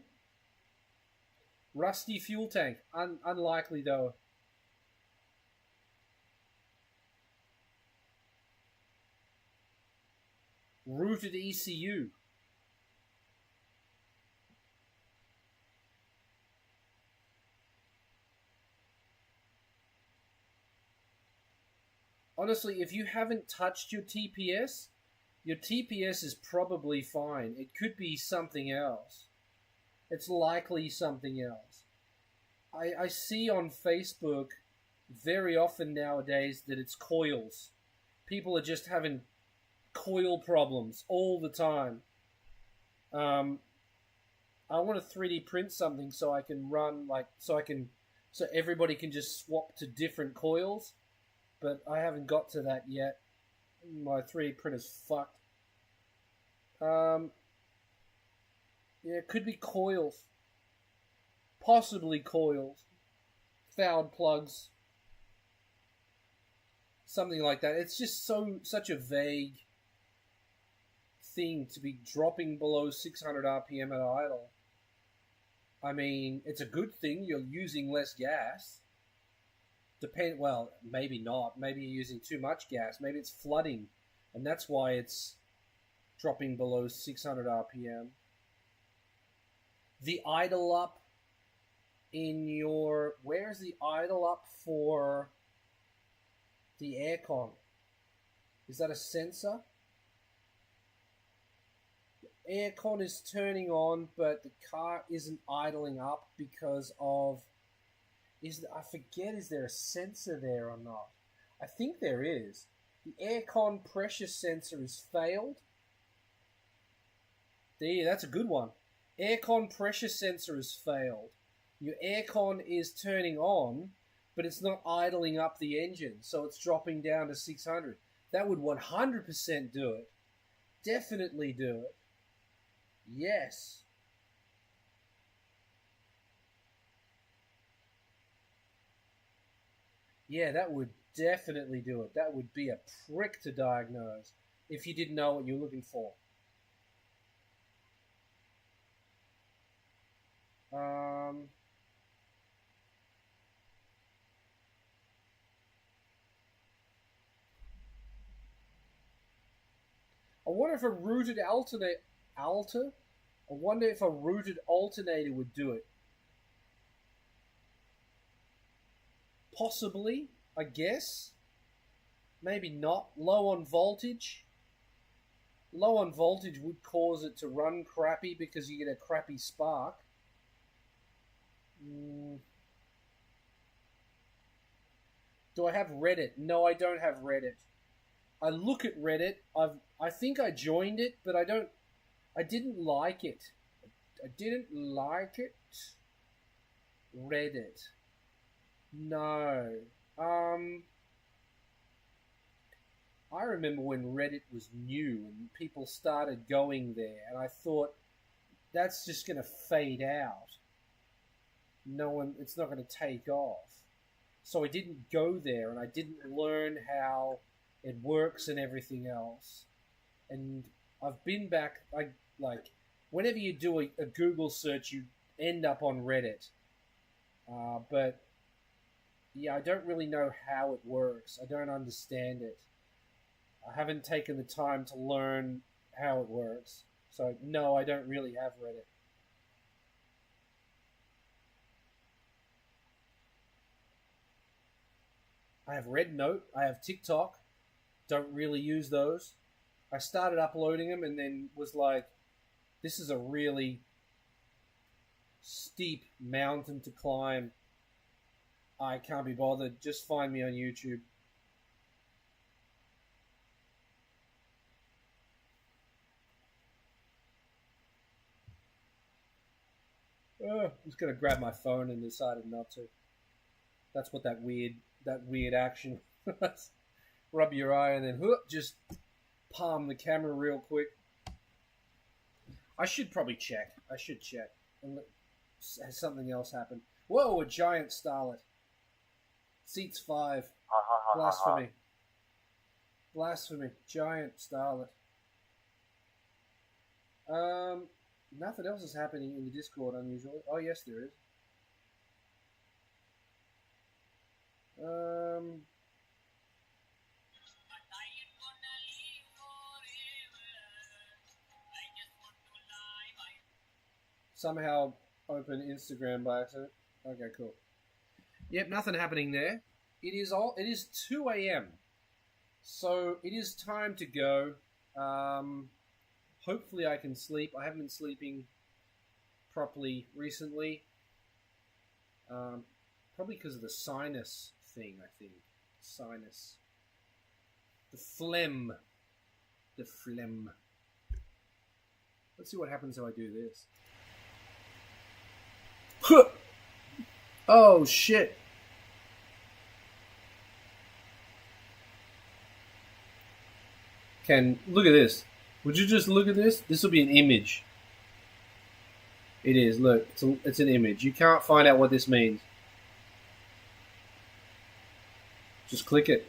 Rusty fuel tank. Unlikely though. Rooted ECU. Honestly, if you haven't touched your TPS is probably fine. It could be something else. It's likely something else. I see on Facebook very often nowadays that it's coils. People are just having coil problems all the time. I want to 3D print something so I can run so everybody can just swap to different coils, but I haven't got to that yet. My 3D printer's fucked. Yeah, it could be coils. Possibly coils. Fouled plugs. Something like that. It's just such a vague thing to be dropping below 600 RPM at idle. I mean, it's a good thing. You're using less gas. Well, maybe not. Maybe you're using too much gas. Maybe it's flooding, and that's why it's dropping below 600 RPM. The idle up in your... Where's the idle up for the aircon? Is that a sensor? The aircon is turning on, but the car isn't idling up because of... I forget, is there a sensor there or not? I think there is. The aircon pressure sensor is failed. There, that's a good one. Aircon pressure sensor is failed. Your aircon is turning on, but it's not idling up the engine, so it's dropping down to 600. That would 100% do it. Definitely do it. Yes. Yeah, that would definitely do it. That would be a prick to diagnose if you didn't know what you're looking for. I wonder if a rooted alternator. I wonder if a rooted alternator would do it. Possibly, I guess. Maybe not. Low on voltage. Low on voltage would cause it to run crappy because you get a crappy spark. Do I have Reddit? No, I don't have Reddit. I look at Reddit. I think I joined it, but I didn't like it. I didn't like it. Reddit. No. I remember when Reddit was new and people started going there, and I thought that's just going to fade out. It's not going to take off. So I didn't go there, and I didn't learn how it works and everything else. And I've been back. Whenever you do a Google search, you end up on Reddit. But yeah, I don't really know how it works. I don't understand it. I haven't taken the time to learn how it works. So no, I don't really have Reddit. I have RedNote. I have TikTok. Don't really use those. I started uploading them and then was like, this is a really steep mountain to climb. I can't be bothered. Just find me on YouTube. I'm just going to grab my phone and decided not to. That's what that weird action was. Rub your eye and then just palm the camera real quick. I should probably check. Has something else happened? Whoa, a giant starlet. Seats 5. Blasphemy. Blasphemy. Giant starlet. Nothing else is happening in the Discord unusually. Oh, yes, there is. Somehow open Instagram by accident. Okay, cool. Yep, nothing happening there. It is 2 a.m. So it is time to go. Hopefully I can sleep. I haven't been sleeping properly recently. Probably because of the sinus thing, I think. Sinus. The phlegm. Let's see what happens if I do this. Oh, shit. Look at this. Would you just look at this? This will be an image. It is, look. It's an image. You can't find out what this means. Just click it.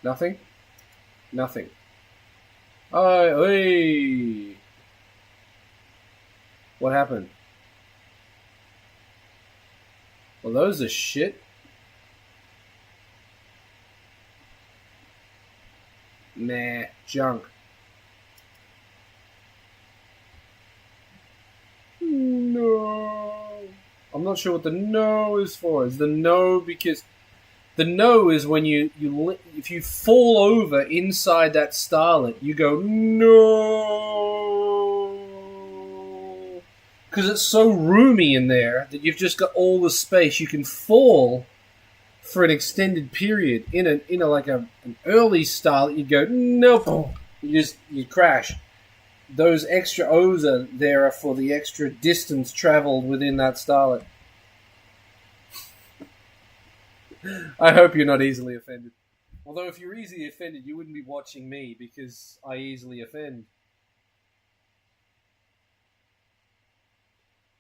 Nothing? Nothing. Oh, hey. What happened? Well, those are shit. Nah, junk. No. I'm not sure what the no is for. Is the no because the no is when if you fall over inside that starlet, you go no, because it's so roomy in there that you've just got all the space. You can fall for an extended period in an early starlet. You go no, you crash. those extra O's are there for the extra distance traveled within that starlet. I hope you're not easily offended. Although if you're easily offended, you wouldn't be watching me because I easily offend.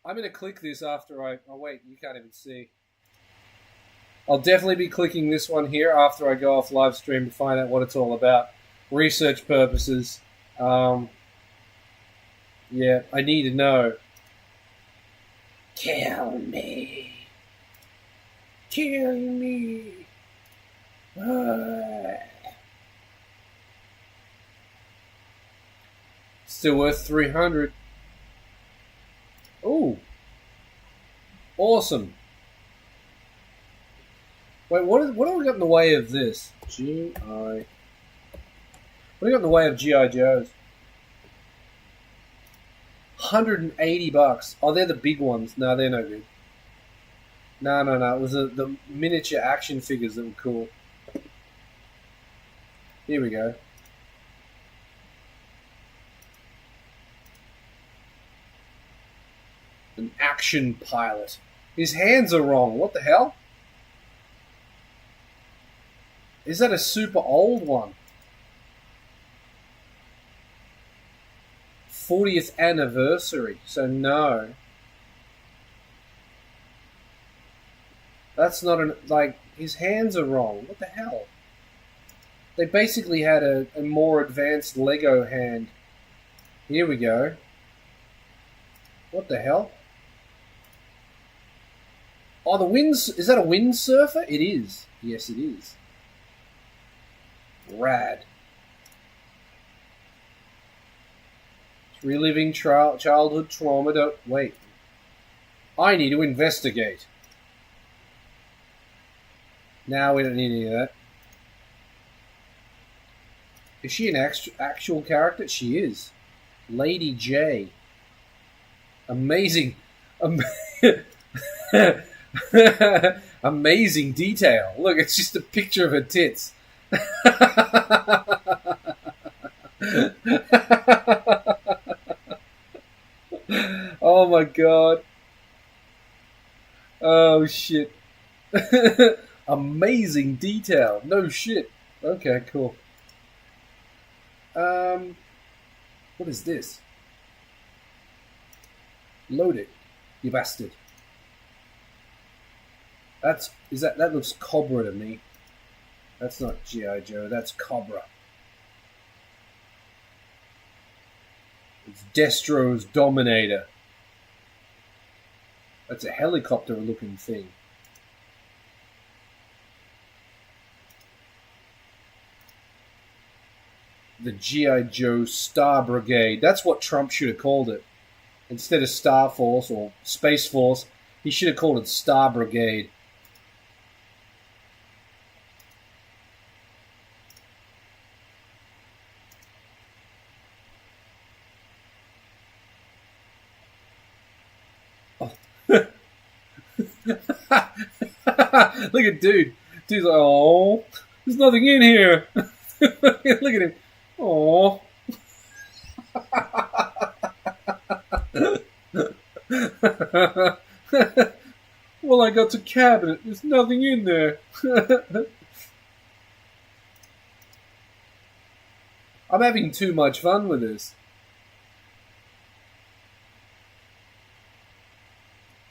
I'm going to click this after oh wait, you can't even see. I'll definitely be clicking this one here after I go off live stream to find out what it's all about. Research purposes. Yeah, I need to know. Kill me. Kill me. Still worth 300. Ooh. Awesome. Wait, what have we got in the way of this? What have we got in the way of G.I. Joes? $180. Oh, they're the big ones. No, they're no good. No. It was the miniature action figures that were cool. Here we go. An action pilot. His hands are wrong. What the hell? Is that a super old one? 40th anniversary. So no. That's not like, his hands are wrong. What the hell? They basically had a more advanced Lego hand. Here we go. What the hell? Oh, is that a windsurfer? It is. Yes, it is. Rad. It's reliving childhood trauma. Wait. I need to investigate. Now we don't need any of that. Is she an actual character? She is. Lady J. Amazing. Amazing detail. Look, it's just a picture of her tits. Oh my god. Oh shit. Amazing detail. No shit. Okay, cool. What is this? Load it, you bastard. That looks Cobra to me. That's not G.I. Joe, that's Cobra. It's Destro's Dominator. That's a helicopter looking thing. The G.I. Joe Star Brigade. That's what Trump should have called it. Instead of Star Force or Space Force, he should have called it Star Brigade. Oh. Look at dude. Dude's like, oh, there's nothing in here. Look at him. Oh. Well, I got a cabinet. There's nothing in there. I'm having too much fun with this.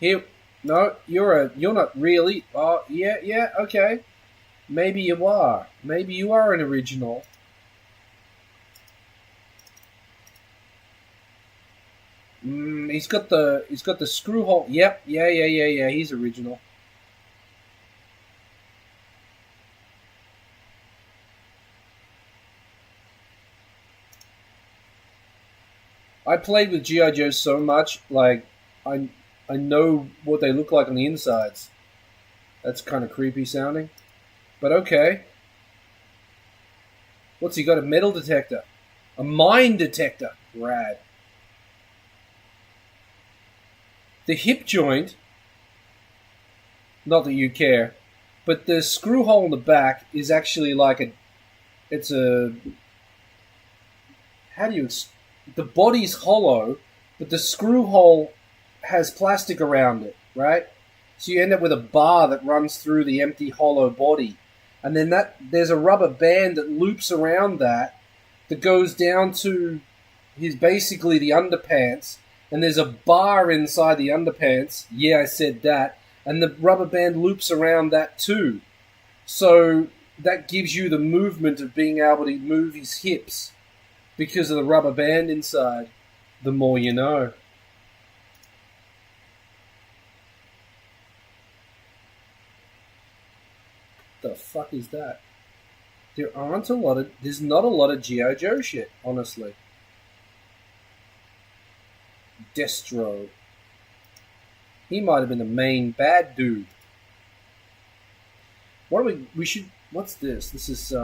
Here, no, you're not really. Oh, yeah, okay. Maybe you are. Maybe you are an original. He's got the screw hole. Yep, yeah. He's original. I played with G.I. Joe so much, like I know what they look like on the insides. That's kind of creepy sounding, but okay. What's he got? A metal detector, a mine detector. Rad. The hip joint, not that you care, but the screw hole in the back is actually like how do you the body's hollow, but the screw hole has plastic around it, right? So you end up with a bar that runs through the empty hollow body. And then there's a rubber band that loops around that goes down to basically the underpants. And there's a bar inside the underpants. Yeah, I said that. And the rubber band loops around that too. So that gives you the movement of being able to move his hips because of the rubber band inside. The more you know. The fuck is that? There's not a lot of G.I. Joe shit, honestly. Destro. He might have been the main bad dude. What's this? This is,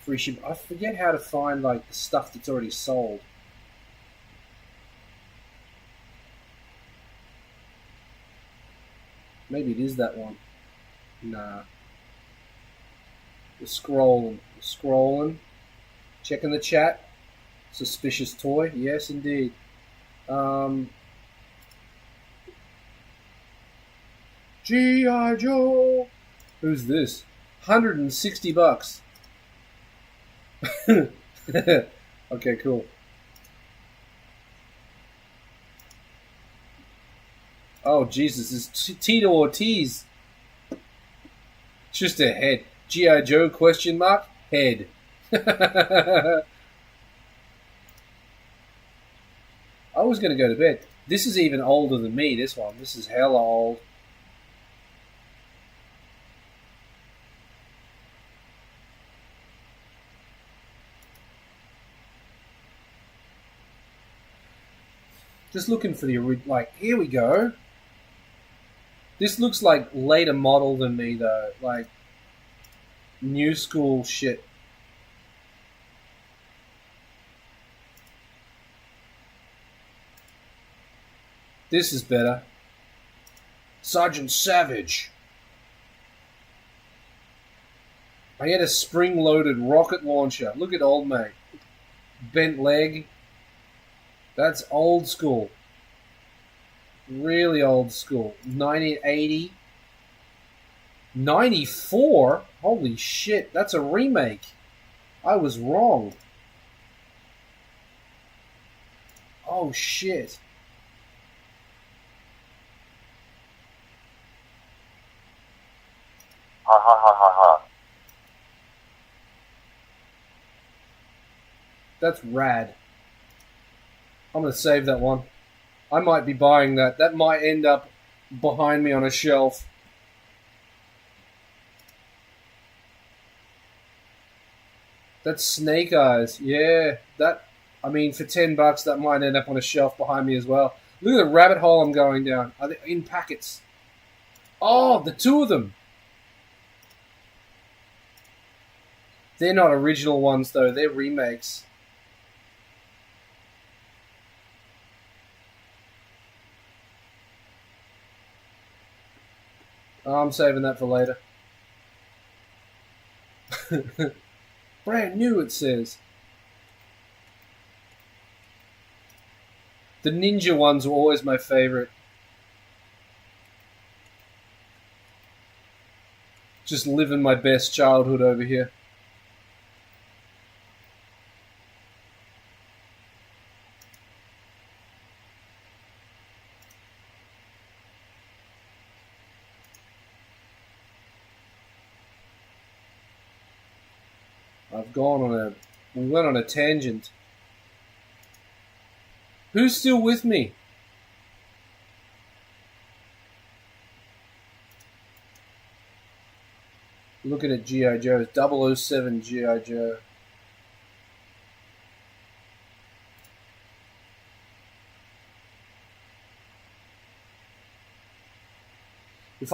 free ship. I forget how to find, like, the stuff that's already sold. Maybe it is that one. Nah. We're scrolling. Checking the chat. Suspicious toy. Yes, indeed. G.I. Joe. Who's this? $160. Okay, cool. Oh, Jesus. It's Tito Ortiz. It's just a head. G.I. Joe, question mark? Head. I was going to go to bed. This is even older than me, this one. This is hella old. Just looking for the, like, here we go. This looks like later model than me, though. Like, new school shit. This is better. Sergeant Savage. I had a spring-loaded rocket launcher. Look at old mate. Bent leg. That's old school. Really old school. 1980. 94? Holy shit, that's a remake. I was wrong. Oh shit. Ha ha ha ha ha. That's rad. I'm going to save that one. I might be buying that. That might end up behind me on a shelf. That's Snake Eyes. Yeah. I mean, for $10, that might end up on a shelf behind me as well. Look at the rabbit hole I'm going down. Are they in packets? Oh, the two of them. They're not original ones, though. They're remakes. Oh, I'm saving that for later. Brand new, it says. The ninja ones were always my favorite. Just living my best childhood over here. We went on a tangent. Who's still with me? Looking at G.I. Joe. 007 G.I. Joe. If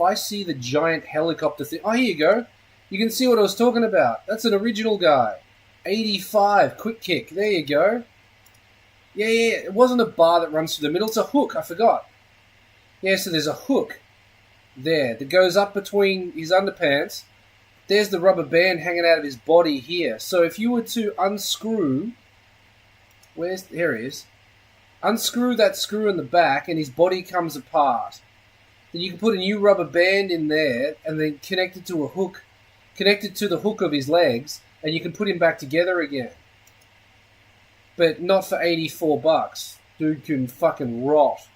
I see the giant helicopter thing... Oh, here you go. You can see what I was talking about. That's an original guy. 85, quick kick. There you go. Yeah. It wasn't a bar that runs through the middle. It's a hook. I forgot. Yeah, so there's a hook there that goes up between his underpants. there's the rubber band hanging out of his body here. So if you were to unscrew, here he is. Unscrew that screw in the back and his body comes apart. Then you can put a new rubber band in there and then connect it to a hook. Connect it to the hook of his legs and you can put him back together again. But not for $84. Dude can fucking rot.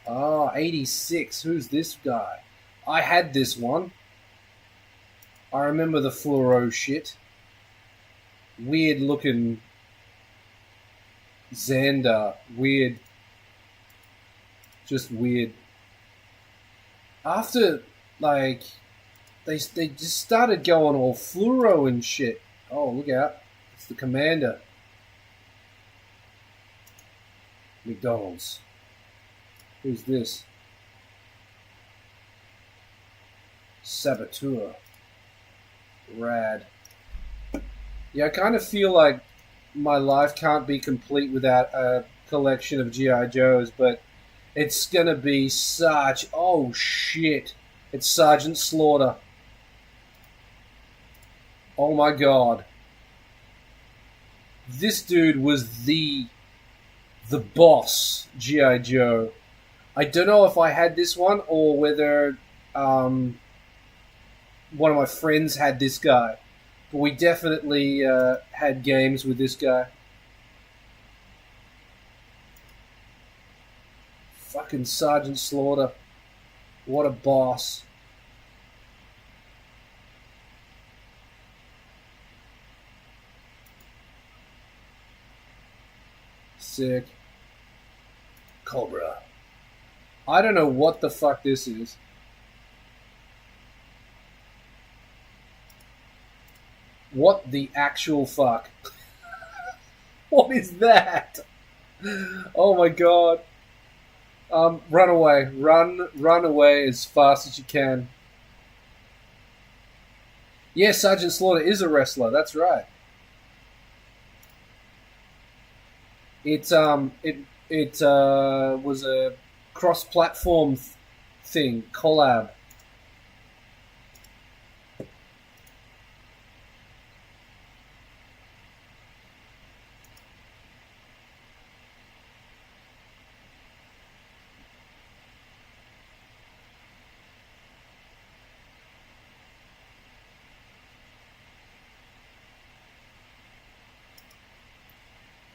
Ah, 86. Who's this guy? I had this one. I remember the fluoro shit. Weird looking Xander. Weird. Just weird. After, like, they just started going all fluoro and shit. Oh, look out. It's the commander. McDonald's. Who's this? Saboteur. Rad. Yeah, I kind of feel like my life can't be complete without a collection of G.I. Joes, but it's gonna be such... Oh, shit. It's Sergeant Slaughter. Oh, my God. This dude was the boss G.I. Joe. I don't know if I had this one or whether one of my friends had this guy. But we definitely had games with this guy. Fucking Sergeant Slaughter. What a boss. Sick. Cobra. I don't know what the fuck this is. What the actual fuck? What is that? Oh my God. Run away. Run away as fast as you can. Yeah, Sergeant Slaughter is a wrestler. That's right. It was a cross-platform thing, collab.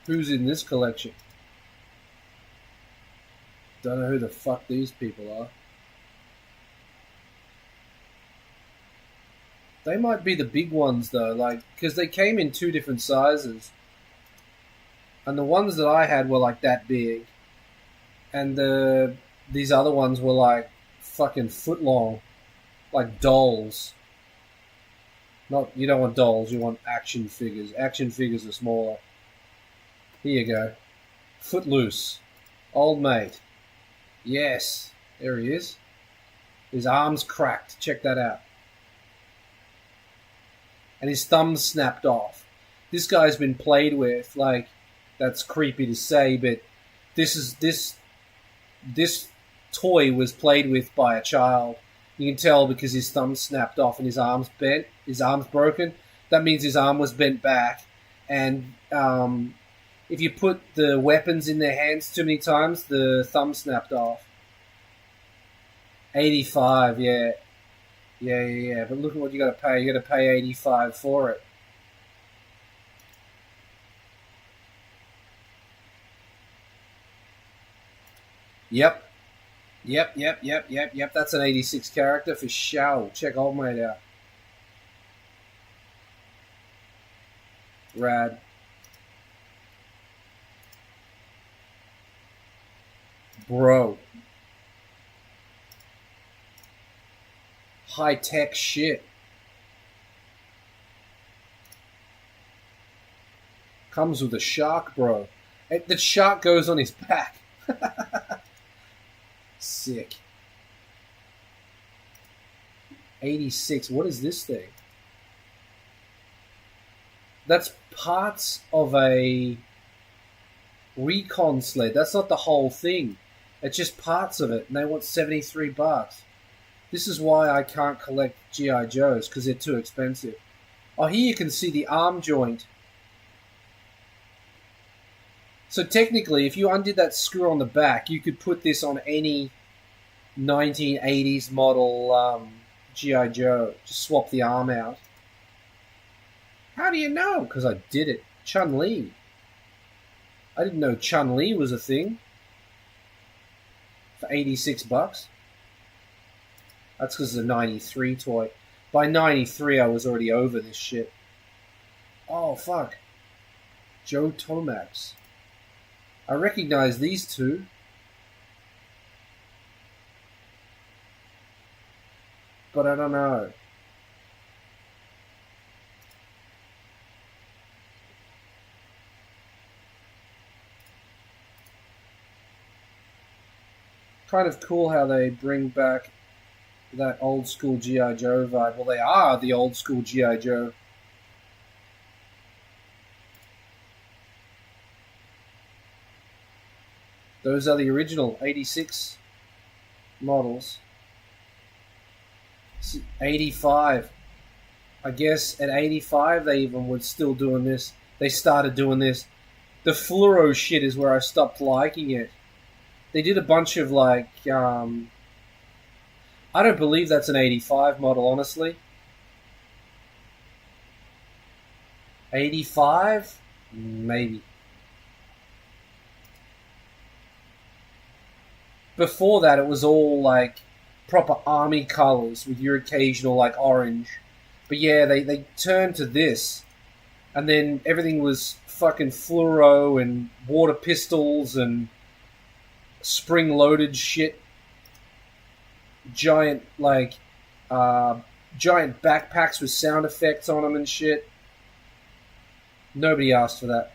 Who's in this collection? Don't know who the fuck these people are. They might be the big ones though, like, because they came in 2 different sizes. And the ones that I had were like that big. And these other ones were like fucking foot long. Like dolls. You don't want dolls, you want action figures. Action figures are smaller. Here you go. Footloose. Old mate. Yes. There he is. His arm's cracked. Check that out. And his thumb's snapped off. This guy's been played with. Like, that's creepy to say, but this toy was played with by a child. You can tell because his thumb snapped off and his arm's bent. His arm's broken. That means his arm was bent back. And if you put the weapons in their hands too many times, the thumb snapped off. 85, yeah. Yeah. But look at what you got to pay. You got to pay 85 for it. Yep. That's an 86 character for sure. Check old mate out. Rad. Bro. High-tech shit. Comes with a shark, bro. The shark goes on his back. Sick. 86. What is this thing? That's parts of a recon sled. That's not the whole thing. It's just parts of it, and they want $73. This is why I can't collect G.I. Joes, because they're too expensive. Oh, here you can see the arm joint. So technically, if you undid that screw on the back, you could put this on any 1980s model G.I. Joe. Just swap the arm out. How do you know? Because I did it. Chun-Li. I didn't know Chun-Li was a thing. For $86. That's because it's a 93 toy. By 93, I was already over this shit. Oh, fuck. Joe Tomax. I recognize these two. But I don't know. Kind of cool how they bring back that old school G.I. Joe vibe. Well, they are the old school G.I. Joe. Those are the original 86 models. 85. I guess at 85 they even were still doing this. They started doing this. The fluoro shit is where I stopped liking it. They did a bunch of like, I don't believe that's an 85 model, honestly. 85? Maybe. Before that, it was all like proper army colors with your occasional like orange. But yeah, they turned to this, and then everything was fucking fluoro and water pistols and spring-loaded shit. Giant giant backpacks with sound effects on them and shit. Nobody asked for that.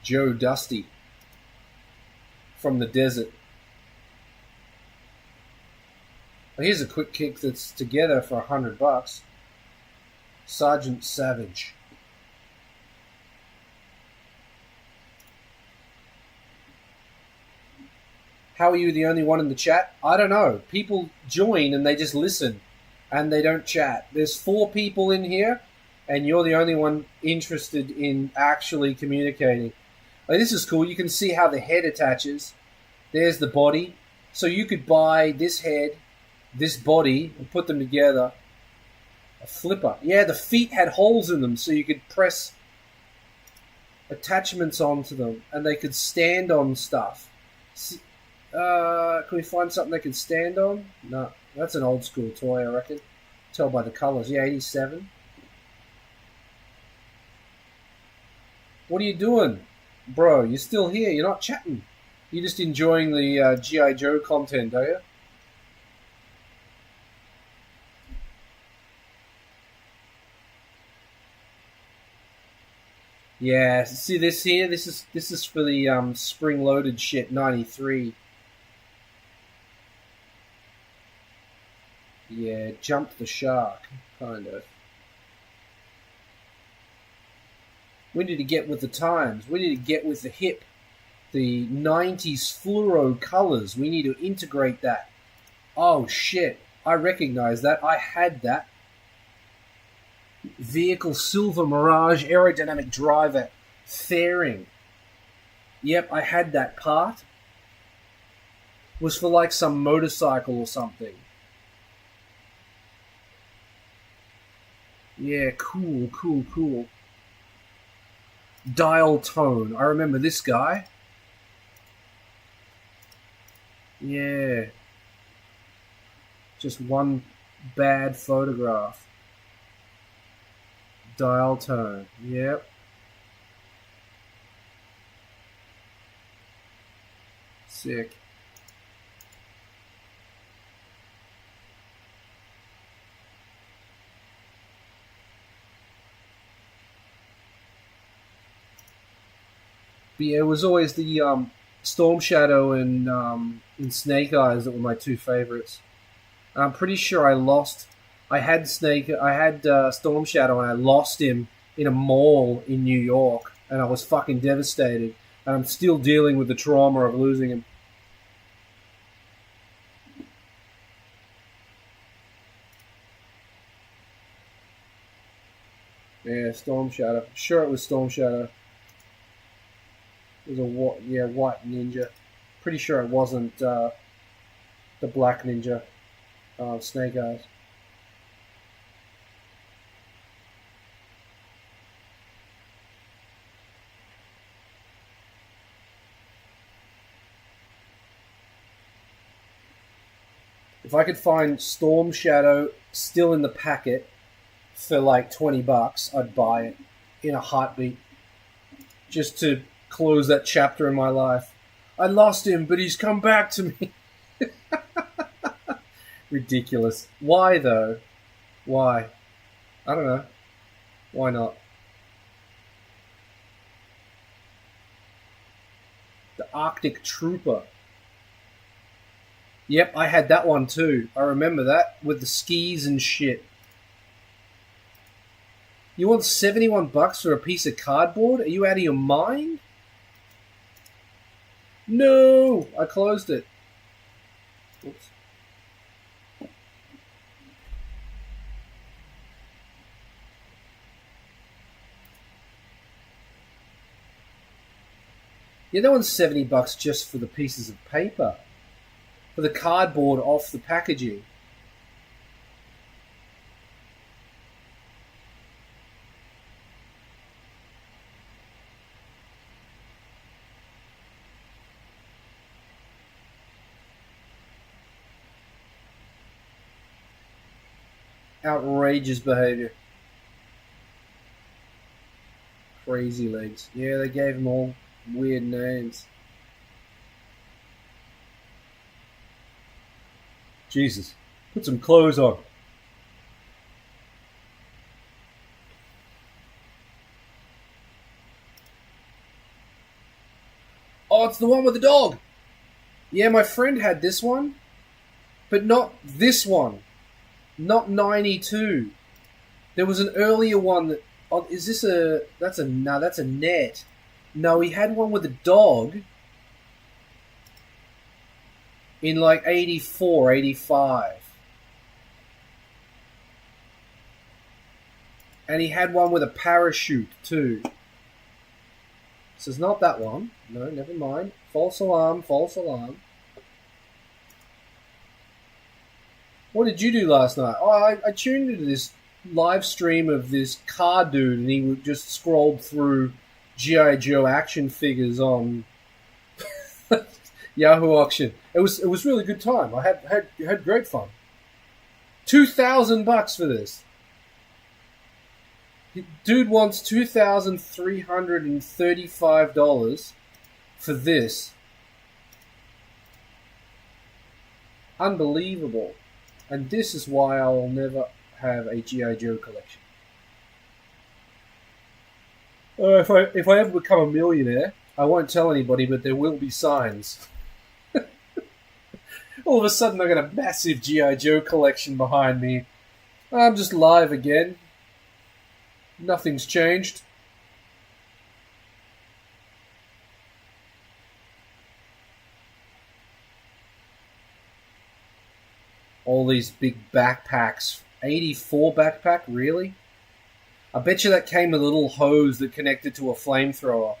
Joe Dusty from the desert. Well, here's a quick kick that's together for $100. Sergeant Savage. How are you the only one in the chat? I don't know. People join and they just listen and they don't chat. There's 4 people in here and you're the only one interested in actually communicating. Oh, this is cool. You can see how the head attaches. There's the body. So you could buy this head, this body, and put them together. A flipper. Yeah, the feet had holes in them, so you could press attachments onto them, and they could stand on stuff. Can we find something they could stand on? No, that's an old school toy, I reckon. Tell by the colors. Yeah, 87. What are you doing? Bro, you're still here. You're not chatting. You're just enjoying the G.I. Joe content, are you? Yeah, see this here? This is for the spring-loaded shit, 93. Yeah, jump the shark, kind of. We need to get with the times. We need to get with the hip. The 90s fluoro colors. We need to integrate that. Oh, shit. I recognize that. I had that. Vehicle Silver Mirage aerodynamic driver. Fairing. Yep, I had that part. It was for like some motorcycle or something. Yeah, cool, cool, cool. Dial tone. I remember this guy. Yeah. Just one bad photograph. Dial tone. Yep. Sick. But yeah, it was always the Storm Shadow and Snake Eyes that were my 2 favorites. I'm pretty sure I lost I had Storm Shadow, and I lost him in a mall in New York, and I was fucking devastated. And I'm still dealing with the trauma of losing him. Yeah, Storm Shadow. Sure, it was Storm Shadow. It was a white ninja. Pretty sure it wasn't the black ninja, Snake Eyes. If I could find Storm Shadow still in the packet for like $20, I'd buy it in a heartbeat. Just to close that chapter in my life. I lost him, but he's come back to me. Ridiculous. Why though? Why? I don't know. Why not? The Arctic Trooper. Yep, I had that one too. I remember that with the skis and shit. You want $71 for a piece of cardboard? Are you out of your mind? No! I closed it. Oops. Yeah, that one's $70 just for the pieces of paper. For the cardboard off the packaging. Outrageous behavior. Crazy Legs. Yeah, they gave them all weird names. Jesus. Put some clothes on. Oh, it's the one with the dog. Yeah, my friend had this one. But not this one. Not 92. There was an earlier one that... Oh, is this a... That's a net. No, he had one with a dog in like 84, 85. And he had one with a parachute too. So it's not that one. No, never mind. False alarm, false alarm. What did you do last night? Oh, I tuned into this live stream of this car dude, and he just scrolled through G.I. Joe action figures on Yahoo Auction. It was really good time. I had great fun. $2,000 for this. Dude wants $2,335 for this. Unbelievable. And this is why I will never have a G.I. Joe collection. If I ever become a millionaire, I won't tell anybody, but there will be signs. All of a sudden, I got a massive G.I. Joe collection behind me. I'm just live again. Nothing's changed. All these big backpacks. 84 backpack, really? I bet you that came with a little hose that connected to a flamethrower.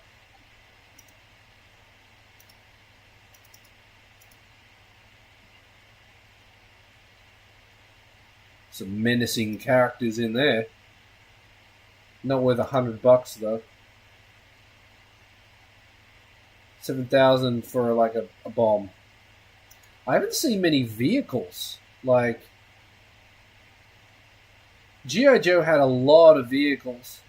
Some menacing characters in there. Not worth $100 though. 7,000 for like a bomb. I haven't seen many vehicles. Like, G.I. Joe had a lot of vehicles.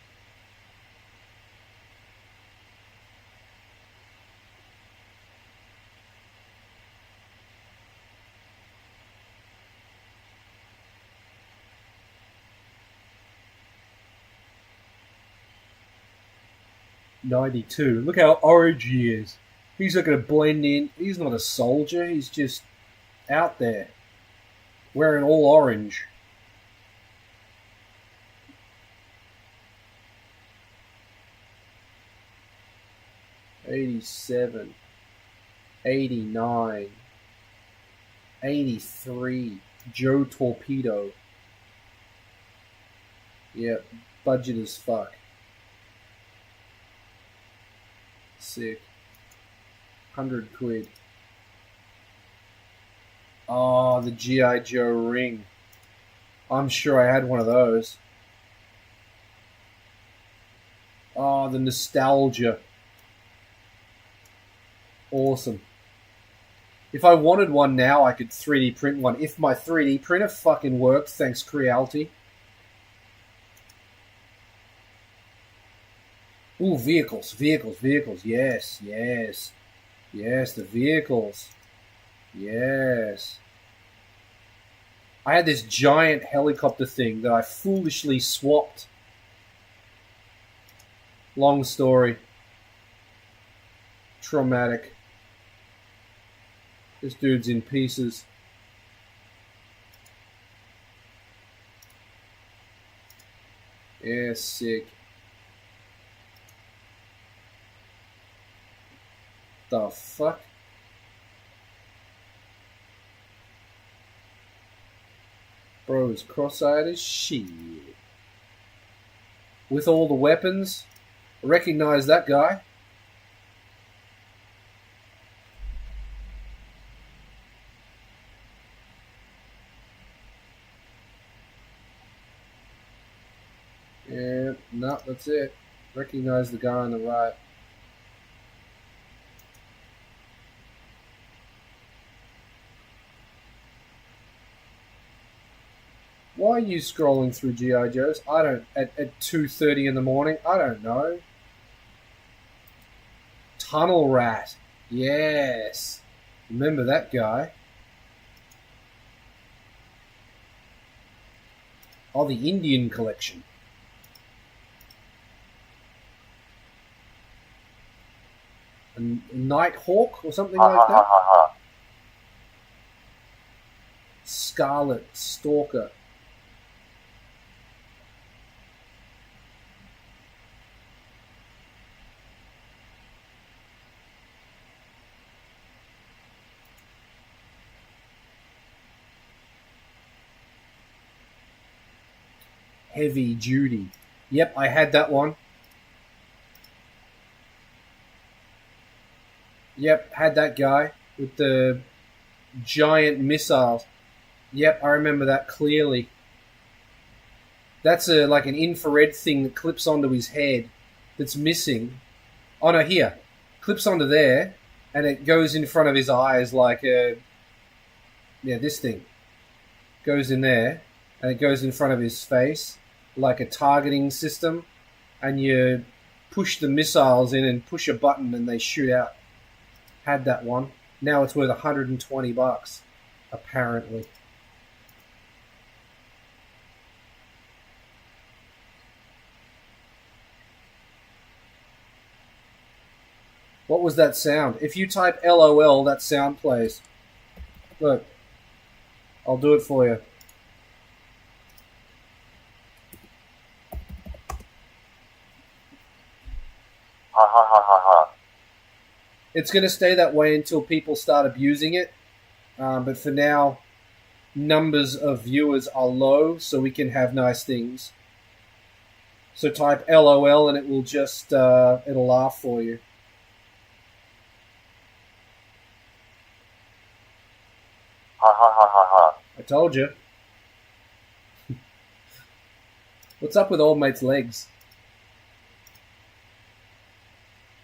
'92. Look how orange he is. He's not going to blend in. He's not a soldier. He's just out there, wearing all orange. 87, 89, 83. Joe Torpedo. Yep, budget as fuck. Sick. 100 quid. Oh, the G.I. Joe ring. I'm sure I had one of those. Oh, the nostalgia. Awesome. If I wanted one now, I could 3D print one. If my 3D printer fucking worked, thanks Creality. Ooh, vehicles. Yes. Yes, the vehicles. Yes. I had this giant helicopter thing that I foolishly swapped. Long story. Traumatic. This dude's in pieces. Yeah, sick. The fuck? Bro is cross-eyed as shit. With all the weapons, I recognize that guy. Yeah, no, that's it. Recognize the guy on the right. Why are you scrolling through G.I. Joes? I don't... At 2:30 in the morning? I don't know. Tunnel Rat. Yes. Remember that guy. Oh, the Indian collection. A Nighthawk or something like that? Scarlet Stalker. Heavy Duty. Yep, I had that one. Yep, had that guy with the giant missiles. Yep, I remember that clearly. That's like an infrared thing that clips onto his head that's missing. Oh no, here. Clips onto there, and it goes in front of his eyes like a... Yeah, this thing. Goes in there, and it goes in front of his face like a targeting system, and you push the missiles in and push a button and they shoot out. Had that one. Now it's worth $120, apparently. What was that sound? If you type LOL, that sound plays. Look. I'll do it for you. It's going to stay that way until people start abusing it. But for now, numbers of viewers are low, so we can have nice things. So type LOL and it will just, it'll laugh for you. I told you. What's up with old mate's legs?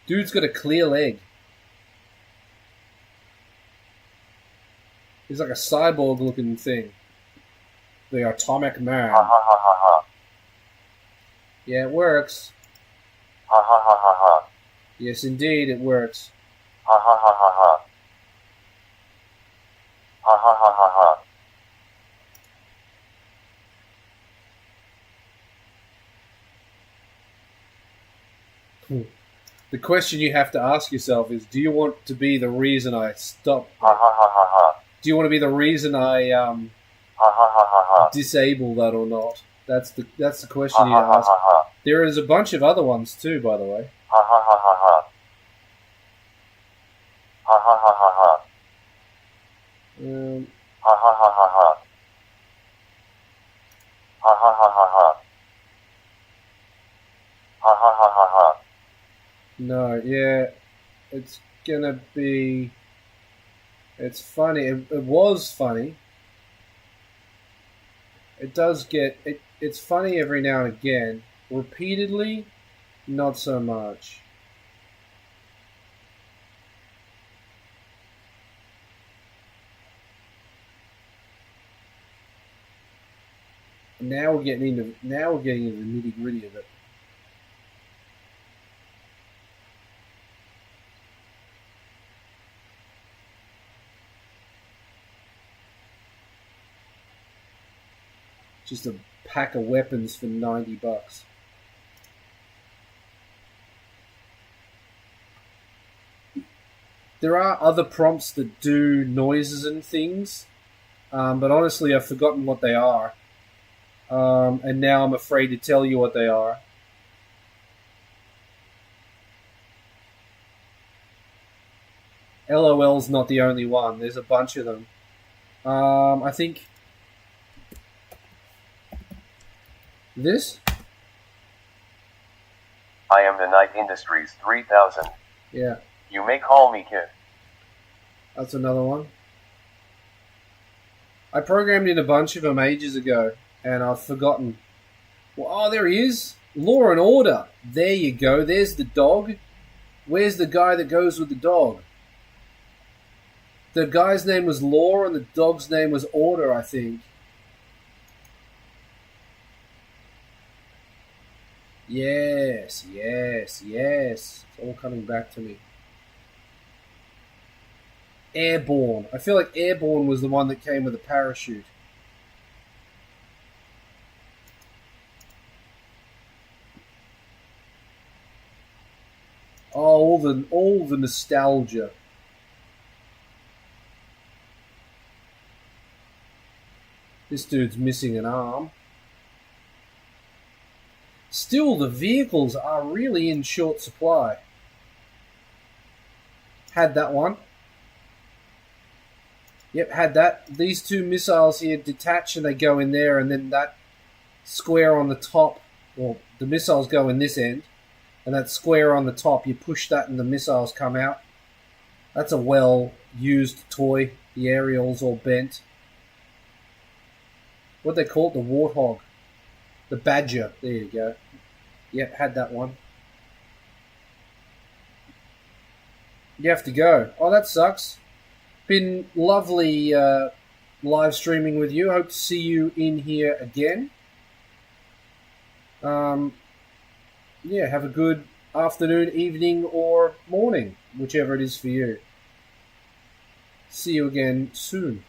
Dude's got a clear leg. He's like a cyborg looking thing. The Atomic Man. Yeah, it works. Yes, indeed, it works. The question you have to ask yourself is, do you want to be the reason I stop? Do you want to be the reason I disable that or not? That's the question you need to ask. There is a bunch of other ones too, by the way. Ha ha ha ha ha. Ha ha ha ha ha. Ha ha ha ha ha. No, yeah, it's gonna be. It's funny. It was funny. It does get it. It's funny every now and again. Repeatedly, not so much. Now we're getting into the nitty gritty of it. Just a pack of weapons for $90. There are other prompts that do noises and things, but honestly, I've forgotten what they are, and now I'm afraid to tell you what they are. LOL's not the only one. There's a bunch of them. I think this. I am the Night Industries 3000. Yeah, You may call me Kid. that's another one. I programmed in a bunch of them ages ago, and I've forgotten. Well, oh, there he is. Law and Order. There you go. There's the dog. Where's the guy that goes with the dog? The guy's name was Law, and the dog's name was Order, I think. Yes, yes, yes. It's all coming back to me. Airborne. I feel like Airborne was the one that came with a parachute. Oh, all the nostalgia. This dude's missing an arm. Still, the vehicles are really in short supply. Had that one. Yep, had that. These two missiles here detach and they go in there, and then that square on the top, well, the missiles go in this end, and that square on the top, you push that and the missiles come out. That's a well-used toy. The aerial's all bent. What they call it? The Warthog. The Badger. There you go. Yep, had that one. You have to go. Oh, that sucks. Been lovely live streaming with you. Hope to see you in here again. Yeah, have a good afternoon, evening, or morning, whichever it is for you. See you again soon.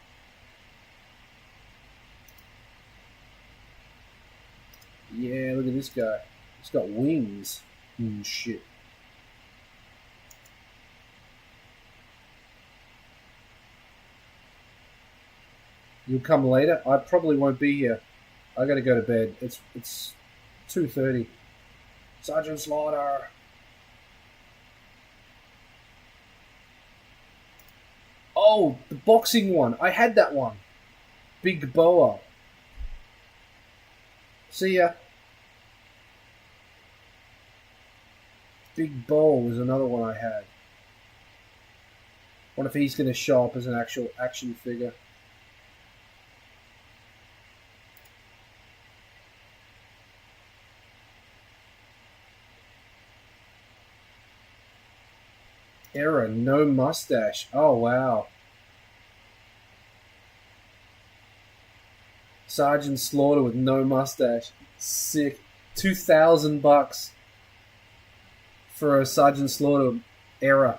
Yeah, look at this guy. He's got wings and shit. You'll come later? I probably won't be here. I gotta go to bed. It's 2:30. Sergeant Slaughter. Oh, the boxing one. I had that one. Big Boa. See ya. Big Boa was another one I had. What if he's going to show up as an actual action figure? Era, no mustache. Oh, wow. Sergeant Slaughter with no mustache. Sick. $2,000 for a Sergeant Slaughter era.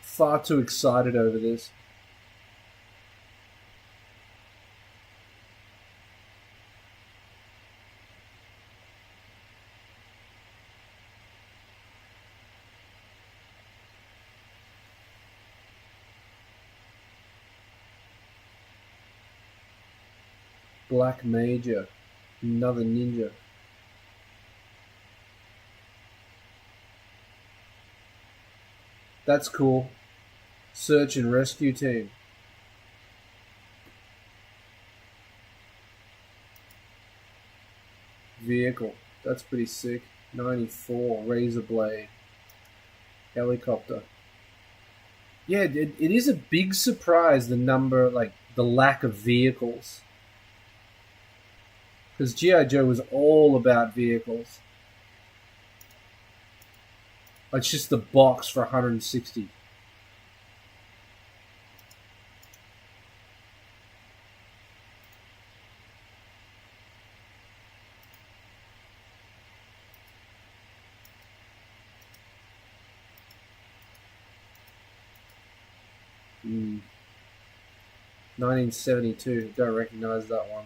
Far too excited over this. Black Major, another ninja. That's cool. Search and rescue team. Vehicle. That's pretty sick. 94. Razor blade. Helicopter. Yeah, it is a big surprise, the number, like, the lack of vehicles. Because G.I. Joe was all about vehicles. It's just the box for 160. Mm. 1972. Don't recognize that one.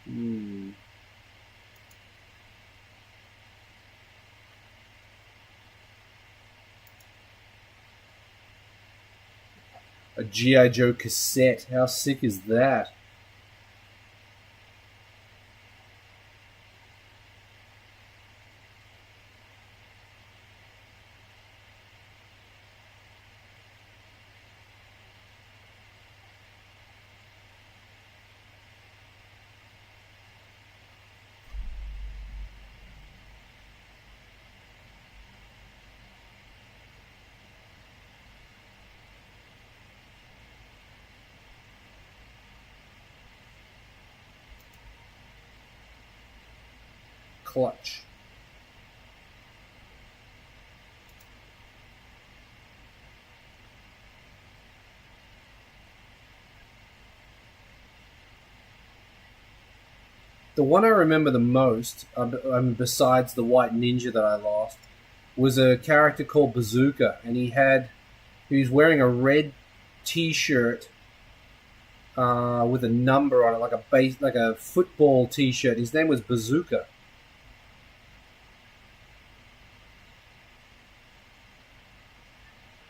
Hmm. A G.I. Joe cassette. How sick is that? Clutch. The one I remember the most, besides the white ninja that I lost, was a character called Bazooka, and he was wearing a red T-shirt with a number on it, like a football T-shirt. His name was Bazooka.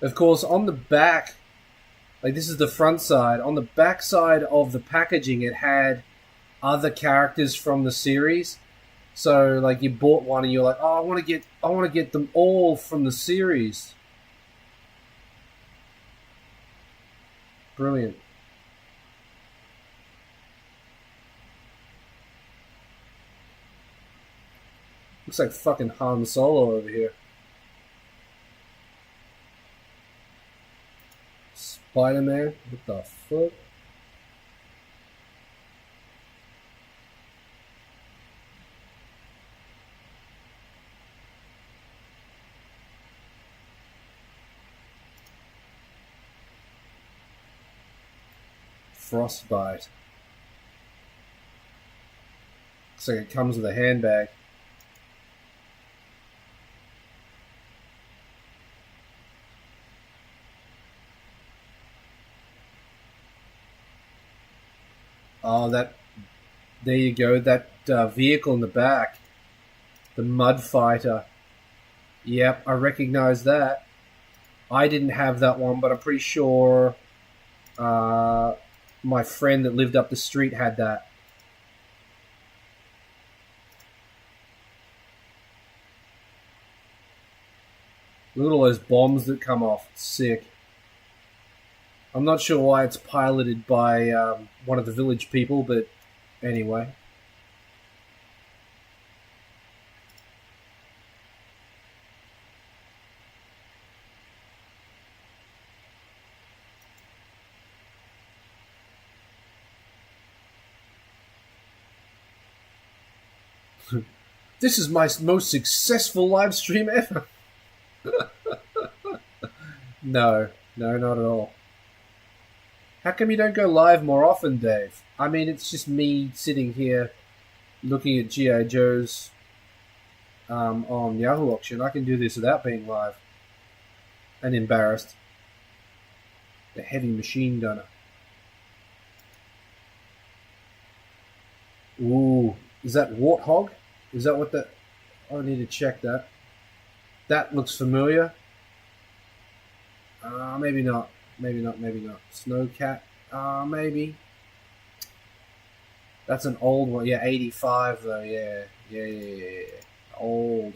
Of course, on the back, like this is the front side. On the back side of the packaging, it had other characters from the series. So like you bought one and you're like, oh, I want to get them all from the series. Brilliant. Looks like fucking Han Solo over here. Spider-Man? What the fuck? Frostbite. Looks like it comes with a handbag. Oh, there you go. That vehicle in the back. The Mud Fighter. Yep, I recognize that. I didn't have that one, but I'm pretty sure my friend that lived up the street had that. Look at all those bombs that come off. It's sick. I'm not sure why it's piloted by one of the village people, but anyway. This is my most successful live stream ever. No, not at all. How come you don't go live more often, Dave? I mean, it's just me sitting here looking at G.I. Joe's on Yahoo Auction. I can do this without being live and embarrassed. The heavy machine gunner. Ooh, is that Warthog? Is that what that... I need to check that. That looks familiar. Maybe not. Maybe not. Maybe not. Snowcat. Maybe. That's an old one. Yeah, 85 though. Yeah. Yeah. Old.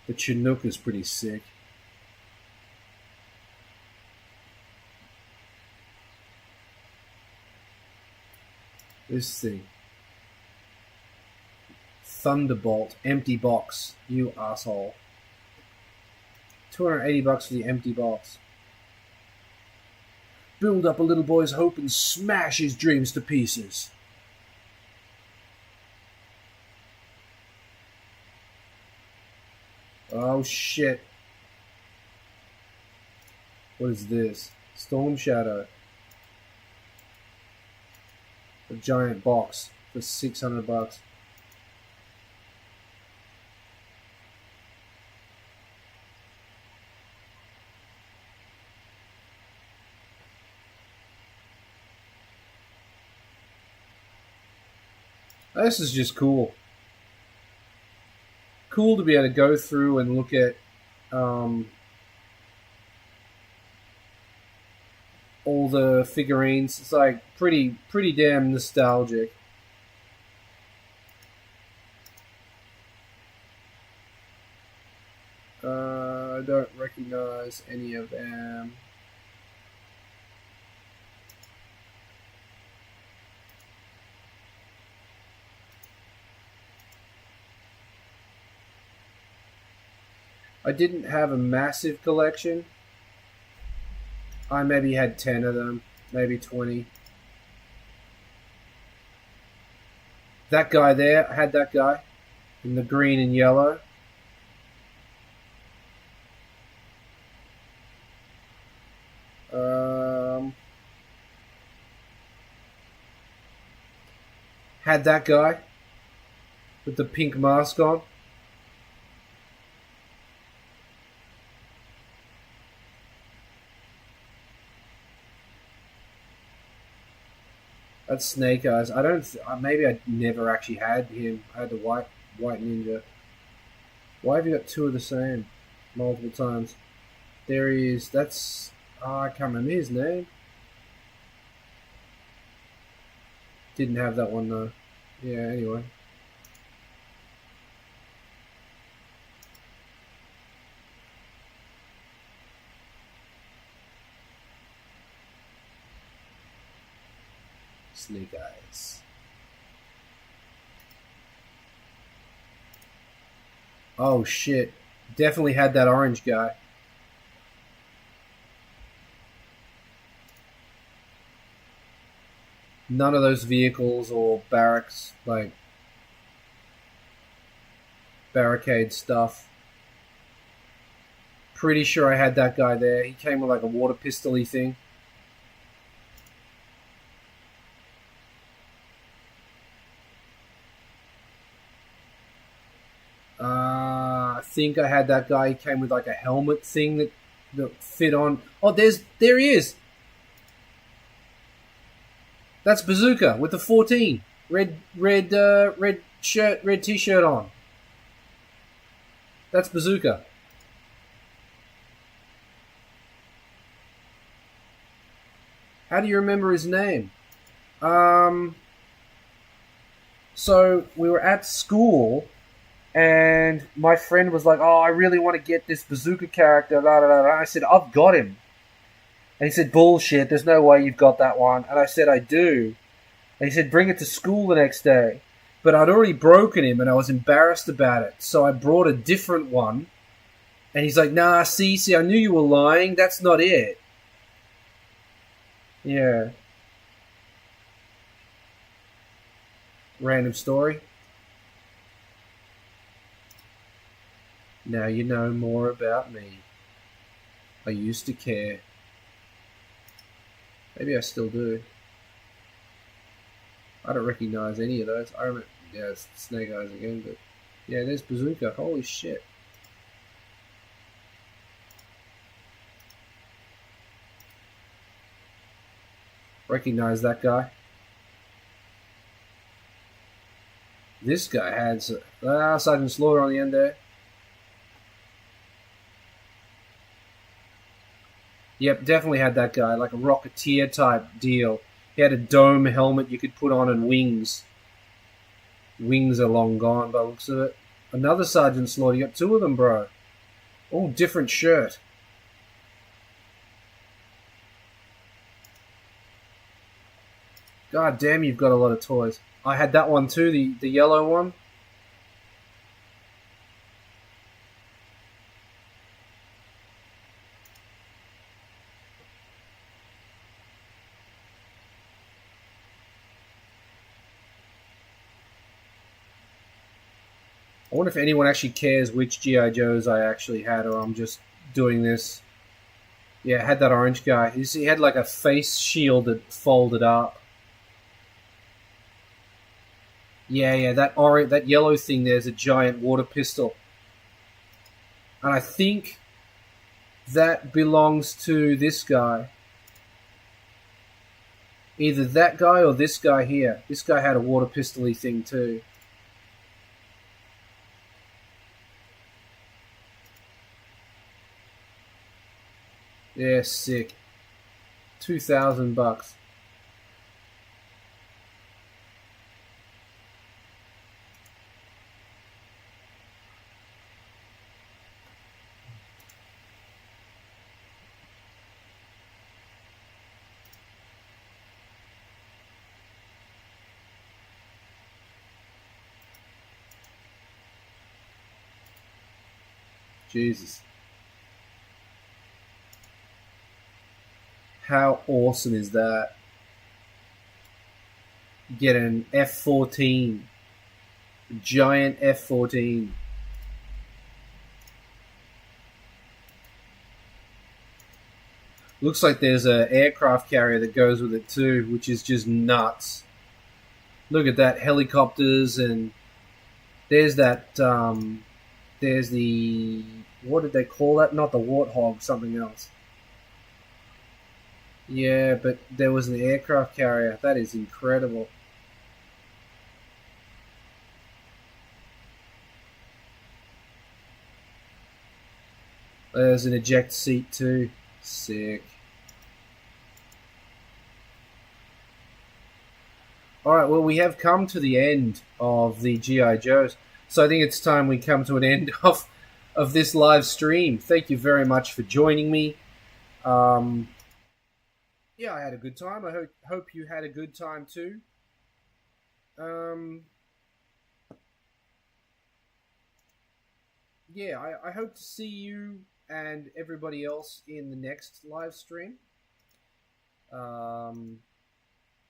The Chinook is pretty sick. This thing. Thunderbolt. Empty box. You asshole. $280 for the empty box. Build up a little boy's hope and smash his dreams to pieces. Oh shit. What is this? Storm Shadow. A giant box for $600. This is just cool. Cool to be able to go through and look at all the figurines. It's like pretty damn nostalgic. I don't recognize any of them. I didn't have a massive collection. I maybe had 10 of them, maybe 20. That guy there, I had that guy in the green and yellow. Had that guy with the pink mask on. That's Snake Eyes. I don't. Maybe I never actually had him. I had the white ninja. Why have you got two of the same multiple times? There he is. That's. Oh, I can't remember his name. Didn't have that one though. Yeah. Anyway. Snake Eyes. Oh shit. Definitely had that orange guy. None of those vehicles or barracks, like barricade stuff. Pretty sure I had that guy there. He came with like a water pistol-y thing. I think I had that guy. He came with like a helmet thing that fit on. Oh, there he is. That's Bazooka with the 14 red shirt, red t-shirt on. That's Bazooka. How do you remember his name? So we were at school. And my friend was like, "Oh, I really want to get this Bazooka character." Blah, blah, blah. I said, "I've got him." And he said, "Bullshit, there's no way you've got that one." And I said, "I do." And he said, "Bring it to school the next day." But I'd already broken him and I was embarrassed about it. So I brought a different one. And he's like, "Nah, see, I knew you were lying. That's not it." Yeah. Random story. Now you know more about me. I used to care. Maybe I still do. I don't recognize any of those. I remember, yeah, it's Snake Eyes again, but yeah, there's Bazooka. Holy shit. Recognize that guy? This guy had Sergeant Slaughter on the end there. Yep, definitely had that guy, like a Rocketeer type deal. He had a dome helmet you could put on and wings. Wings are long gone by the looks of it. Another Sergeant Slaughter. You got two of them, bro. All different shirt. God damn, you've got a lot of toys. I had that one too, the yellow one. I wonder if anyone actually cares which G.I. Joes I actually had, or I'm just doing this. Yeah, I had that orange guy. He had like a face shield that folded up. Yeah, that yellow thing there's a giant water pistol. And I think that belongs to this guy. Either that guy or this guy here. This guy had a water pistol-y thing too. Yeah, sick. $2,000. Jesus. How awesome is that? Get an F-14. A giant F-14. Looks like there's an aircraft carrier that goes with it too, which is just nuts. Look at that. Helicopters, and there's that, there's the, what did they call that? Not the Warthog, something else. Yeah, but there was an aircraft carrier. That is incredible. There's an eject seat too. Sick. Alright, well, we have come to the end of the G.I. Joes. So I think it's time we come to an end of this live stream. Thank you very much for joining me. Yeah, I had a good time. I hope you had a good time too. Yeah, I hope to see you and everybody else in the next live stream.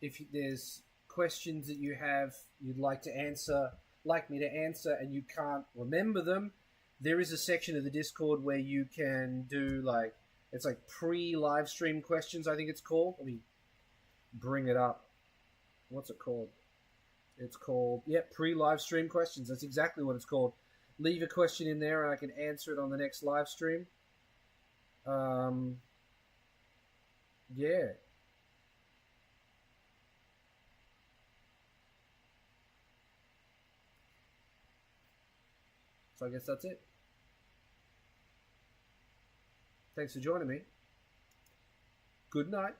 If there's questions that you have you'd like me to answer, and you can't remember them, there is a section of the Discord where you can do it's like pre-live stream questions, I think it's called. Let me bring it up. What's it called? It's called, pre-live stream questions. That's exactly what it's called. Leave a question in there and I can answer it on the next live stream. Yeah. So I guess that's it. Thanks for joining me. Good night.